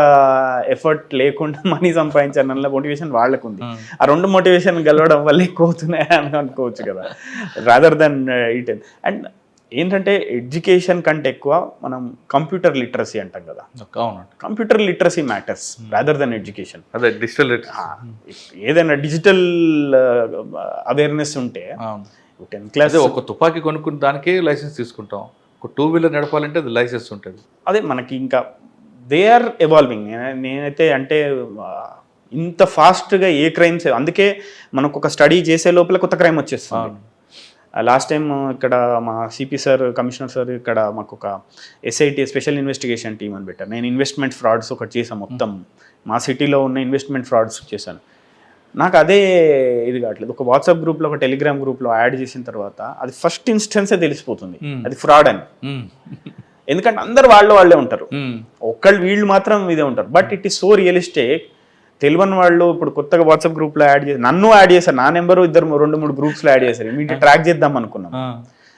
ఎఫర్ట్ లేకుండా మనీ సంపాదించాలన్న మోటివేషన్ వాళ్ళకు ఉంది. ఆ 2 మోటివేషన్ గెలవడం వల్ల ఎక్కువ అవుతున్నాయి అని అనుకోవచ్చు కదా, రాదర్ దెన్ ఇట్. అండ్ ఏంటంటే ఎడ్యుకేషన్ కంటే ఎక్కువ మనం కంప్యూటర్ లిటరసీ అంటాం కదా. Computer literacy matters rather than education. అదే డిజిటల్ ఏదైనా డిజిటల్ అవేర్నెస్ ఉంటే 10th క్లాస్ ఒక తుపాకీ కొనుక్కున్న దానికే లైసెన్స్ తీసుకుంటాం, ఒక 2-wheeler నడపాలంటే అది లైసెన్స్ ఉంటుంది. అదే మనకి ఇంకా దే ఆర్ ఎవాల్వింగ్. నేనైతే అంటే ఇంత ఫాస్ట్గా ఏ క్రైమ్స్, అందుకే మనకు ఒక స్టడీ చేసే లోపల కొత్త క్రైమ్ వచ్చేస్తుంది. లాస్ట్ టైం ఇక్కడ మా సిపి సార్, కమిషనర్ సార్ ఇక్కడ మాకు ఒక ఎస్ఐటి స్పెషల్ ఇన్వెస్టిగేషన్ టీమ్ అని పెట్టారు. నేను ఇన్వెస్ట్మెంట్ ఫ్రాడ్స్ ఒకటి చేశాను, మొత్తం మా సిటీలో ఉన్న ఇన్వెస్ట్మెంట్ ఫ్రాడ్స్ చేశాను. నాకు అదే ఇది కావట్లేదు. ఒక వాట్సాప్ గ్రూప్లో ఒక టెలిగ్రామ్ గ్రూప్లో యాడ్ చేసిన తర్వాత అది ఫస్ట్ ఇన్స్టెన్సే తెలిసిపోతుంది అది ఫ్రాడ్ అని. ఎందుకంటే అందరు వాళ్ళే ఉంటారు, వీళ్ళు మాత్రం ఇదే ఉంటారు. But it is so realistic. తెలియని వాళ్ళు ఇప్పుడు కొత్తగా వాట్సాప్ గ్రూప్లో యాడ్ చేసి నన్ను యాడ్ చేశారు, నా నెంబరు 2-3 గ్రూప్స్లో యాడ్ చేశారు. ఇమీడియట్ ట్రాక్ చేద్దాం అనుకున్నాం.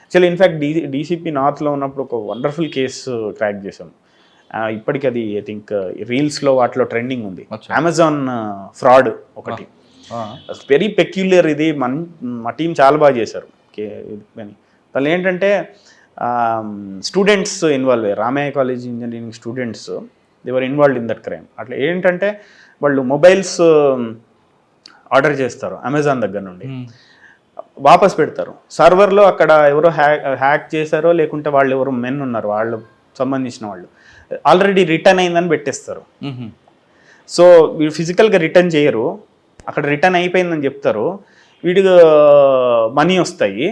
యాక్చువల్లీ ఇన్ఫాక్ట్ డీసీపీ నార్త్లో ఉన్నప్పుడు ఒక వండర్ఫుల్ కేసు ట్రాక్ చేసాం. ఇప్పటికి అది ఐ థింక్ రీల్స్లో వాటిలో ట్రెండింగ్ ఉంది. అమెజాన్ ఫ్రాడ్ ఒకటి వెరీ పెక్యులర్. ఇది మా టీం చాలా బాగా చేశారు. వాళ్ళు ఏంటంటే స్టూడెంట్స్ ఇన్వాల్వ్ అయ్యారు. Ramaiah college engineering students they were involved in that crime. అట్లా ఏంటంటే వాళ్ళు మొబైల్స్ ఆర్డర్ చేస్తారు అమెజాన్ దగ్గర నుండి, వాపస్ పెడతారు. సర్వర్లో అక్కడ ఎవరో హ్యాక్ చేశారో లేకుంటే వాళ్ళు ఎవరో మెన్ ఉన్నారు, వాళ్ళు సంబంధించిన వాళ్ళు ఆల్రెడీ రిటర్న్ అయిందని పెట్టేస్తారు. సో వీడు ఫిజికల్గా రిటర్న్ చేయరు, అక్కడ రిటర్న్ అయిపోయిందని చెప్తారు. వీడికి మనీ వస్తాయి,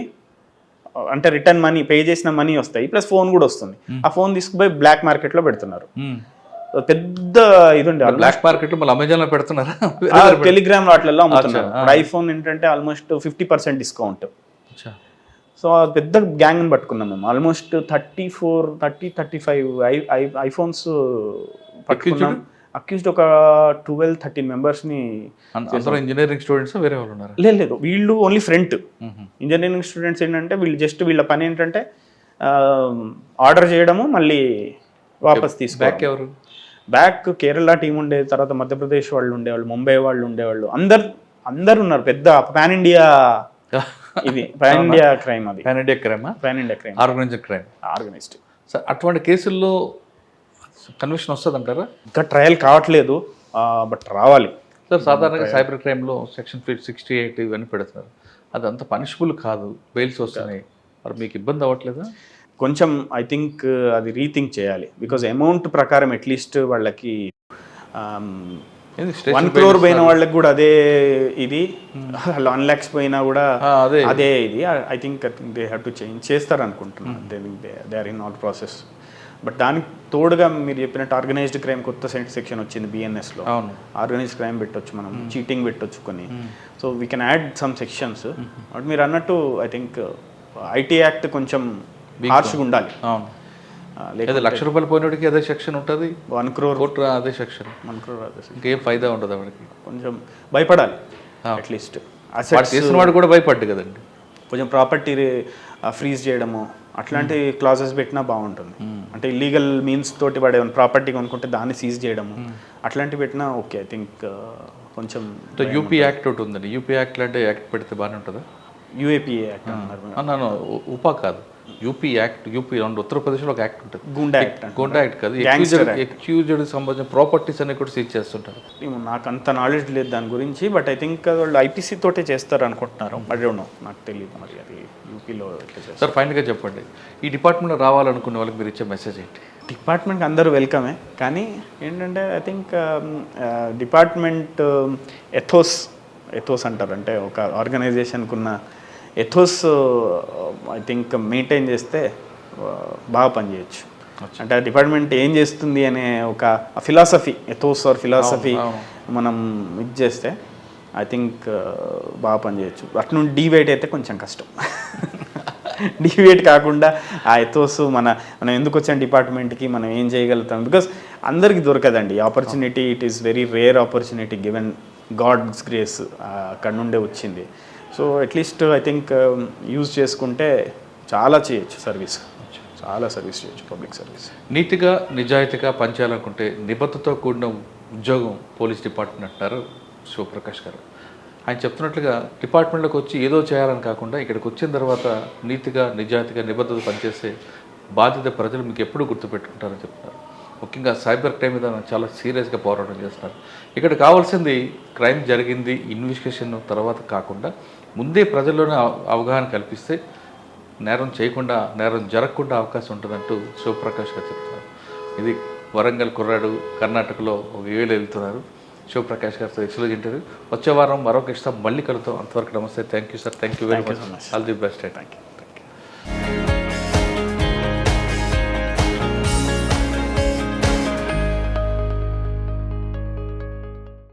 అంటే రిటర్న్ మనీ పే చేసిన మనీ వస్తాయి, ప్లస్ ఫోన్ కూడా వస్తుంది. ఆ ఫోన్ తీసుకుపోయి బ్లాక్ మార్కెట్లో పెడుతున్నారు. పెద్ద ఇది ఉండే బ్లాక్ మార్కెట్లో మళ్ళీ అమెజాన్లో పెడుతున్నారా, టెలిగ్రామ్ వాటిల్లో అమ్ముతున్నారు. ఐఫోన్ ఏంటంటే ఆల్మోస్ట్ 50% డిస్కౌంట్. సో పెద్ద గ్యాంగ్ని పట్టుకున్నాం మేము. ఆల్మోస్ట్ 35 ఐఫోన్స్ పట్టుకున్నాం. అక్యూజ్డ్ ఒక 12-13 మెంబర్స్ని. ఇంజనీరింగ్ స్టూడెంట్స్ వేరే వాళ్ళు ఉన్నారు? లేదు, వీళ్ళు ఓన్లీ ఫ్రంట్. ఇంజనీరింగ్ స్టూడెంట్స్ ఏంటంటే వీళ్ళ పని ఏంటంటే ఆర్డర్ చేయడము, మళ్ళీ వాపస్ తీసుకో. ఎవరు బ్యాక్ కేరళ టీం ఉండే, తర్వాత మధ్యప్రదేశ్ వాళ్ళు ఉండేవాళ్ళు, ముంబై వాళ్ళు ఉండేవాళ్ళు, అందరు ఉన్నారు. పెద్ద పాన్ ఇండియా ఇది, పాన్ ఇండియా క్రైమ్. అది pan India crime, organised. Sir అటువంటి కేసుల్లో కన్విక్షన్ వస్తుంది అంటారా? ఇంకా ట్రయల్ కావట్లేదు, బట్ రావాలి. సార్ సాధారణంగా సైబర్ క్రైమ్లో సెక్షన్ 68 ఇవన్నీ పెడుతున్నారు. అది అంత పనిషబుల్ కాదు, బెయిల్స్ వస్తున్నాయి. మరి మీకు ఇబ్బంది అవ్వట్లేదా? కొంచెం ఐ థింక్ అది రీథింక్ చేయాలి. బికాజ్ అమౌంట్ ప్రకారం అట్లీస్ట్ వాళ్ళకి 1 crore పోయిన వాళ్ళకి కూడా అదే ఇది, 1 lakhs పోయినా కూడా అదే ఇది. I think they have to change చేస్తారు అనుకుంటున్నాను. They are in all process. But దానికి తోడుగా మీరు చెప్పినట్టు ఆర్గనైజ్డ్ క్రైమ్ కొత్త సెక్షన్ వచ్చింది BNSలో. ఆర్గనైజ్డ్ క్రైమ్ పెట్టొచ్చు, మనం చీటింగ్ పెట్టొచ్చు కొన్ని. So we can add some sections. But మీరు అన్నట్టు ఐ థింక్ ఐటీ యాక్ట్ కొంచెం హార్ష్గా ఉండాలి. లేదా ₹1,00,000 పోయినోడికి అదే సెక్షన్ ఉంటుంది, 1 crore అదే సెక్షన్, 1 crore అదే సెక్షన్. ఇంకేం ఫైదా ఉంటుంది వాడికి. కొంచెం భయపడాలి అట్లీస్ట్. చేసిన వాడు కూడా భయపడ్డు కదండి. కొంచెం ప్రాపర్టీ ఫ్రీజ్ చేయడము అట్లాంటి క్లాజెస్ పెట్టినా బాగుంటుంది. అంటే ఇల్లీగల్ మీన్స్ తోటి వాడు ఏమైనా ప్రాపర్టీ కొనుక్కుంటే దాన్ని సీజ్ చేయడము అట్లాంటివి పెట్టినా ఓకే. ఐ థింక్ కొంచెం యూపీ యాక్ట్ ఒకటి ఉందండి. యూపీ యాక్ట్ అంటే యాక్ట్ పెడితే బాగానే ఉంటుందా? UAPA యాక్ట్ అన్నారు. ఉపా కాదు, యూపీ యాక్ట్. యూపీ ఉత్తరప్రదేశ్లో ఒక యాక్ట్ ఉంటుంది, గుండా యాక్ట్. గుండా యాక్ట్ కాదు, ఎక్యూజ్డ్కి సంబంధించిన ప్రాపర్టీస్ అన్ని కూడా సీజ్ చేస్తుంటారు. నాకు అంత నాలెడ్జ్ లేదు దాని గురించి, బట్ ఐ థింక్ వాళ్ళు IPC తోటే చేస్తారు అనుకుంటున్నారు. ఐ డోంట్ నో, నాకు తెలియదు మరి అది యూపీలో ఎట్లా చేస్తారు. సార్ ఫైనల్గా చెప్పండి, ఈ డిపార్ట్మెంట్లో రావాలనుకునే వాళ్ళకి మీరు ఇచ్చే మెసేజ్ ఏంటి? డిపార్ట్మెంట్కి అందరూ వెల్కమే, కానీ ఏంటంటే ఐ థింక్ డిపార్ట్మెంట్ ఎథోస్ అంటారు. అంటే ఒక ఆర్గనైజేషన్కి ఉన్న ఎథోస్ ఐ థింక్ మెయింటైన్ చేస్తే బాగా పనిచేయచ్చు. అంటే ఆ డిపార్ట్మెంట్ ఏం చేస్తుంది అనే ఒక ఫిలాసఫీ, ఎథోస్ ఆర్ ఫిలాసఫీ మనం ఇది చేస్తే ఐ థింక్ బాగా పనిచేయచ్చు. అటు నుండి డీవేట్ అయితే కొంచెం కష్టం. డీవేట్ కాకుండా ఆ ఎథోస్ మనం ఎందుకు వచ్చాం డిపార్ట్మెంట్కి, మనం ఏం చేయగలుగుతాం. బికాస్ అందరికీ దొరకదండి opportunity. It is very rare opportunity given God's grace, అక్కడ నుండే వచ్చింది. So at least I think use చేసుకుంటే చాలా చేయొచ్చు సర్వీస్, చాలా సర్వీస్ చేయొచ్చు, పబ్లిక్ సర్వీస్. నీతిగా నిజాయితీగా పనిచేయాలనుకుంటే నిబద్ధతతో కూడిన ఉద్యోగం పోలీస్ డిపార్ట్మెంట్ అంటారు శివప్రకాష్ గారు. ఆయన చెప్తున్నట్లుగా డిపార్ట్మెంట్లోకి వచ్చి ఏదో చేయాలని కాకుండా ఇక్కడికి వచ్చిన తర్వాత నీతిగా నిజాయితీగా నిబద్ధత పనిచేసే బాధ్యత ప్రజలు మీకు ఎప్పుడూ గుర్తుపెట్టుకుంటారని చెప్తున్నారు. ముఖ్యంగా సైబర్ క్రైమ్ మీద చాలా సీరియస్గా పోరాటం చేస్తున్నారు. ఇక్కడ కావాల్సింది క్రైమ్ జరిగింది ఇన్వెస్టిగేషన్ తర్వాత కాకుండా ముందే ప్రజల్లోనే అవగాహన కల్పిస్తే నేరం చేయకుండా, నేరం జరగకుండా అవకాశం ఉంటుందంటూ శివప్రకాష్ గారు చెప్తున్నారు. ఇది వరంగల్ కుర్రాడు కర్ణాటకలో 7 వెళ్తున్నారు. శివప్రకాష్ గారితో ఎక్స్క్లూజివ్ ఇంటర్వ్యూ. వచ్చే వారం మరొక ఇష్టం మళ్ళీ కలుగుతాం. అంతవరకు నమస్తే. Thank you sir. Thank you very much. All the best. Thank you.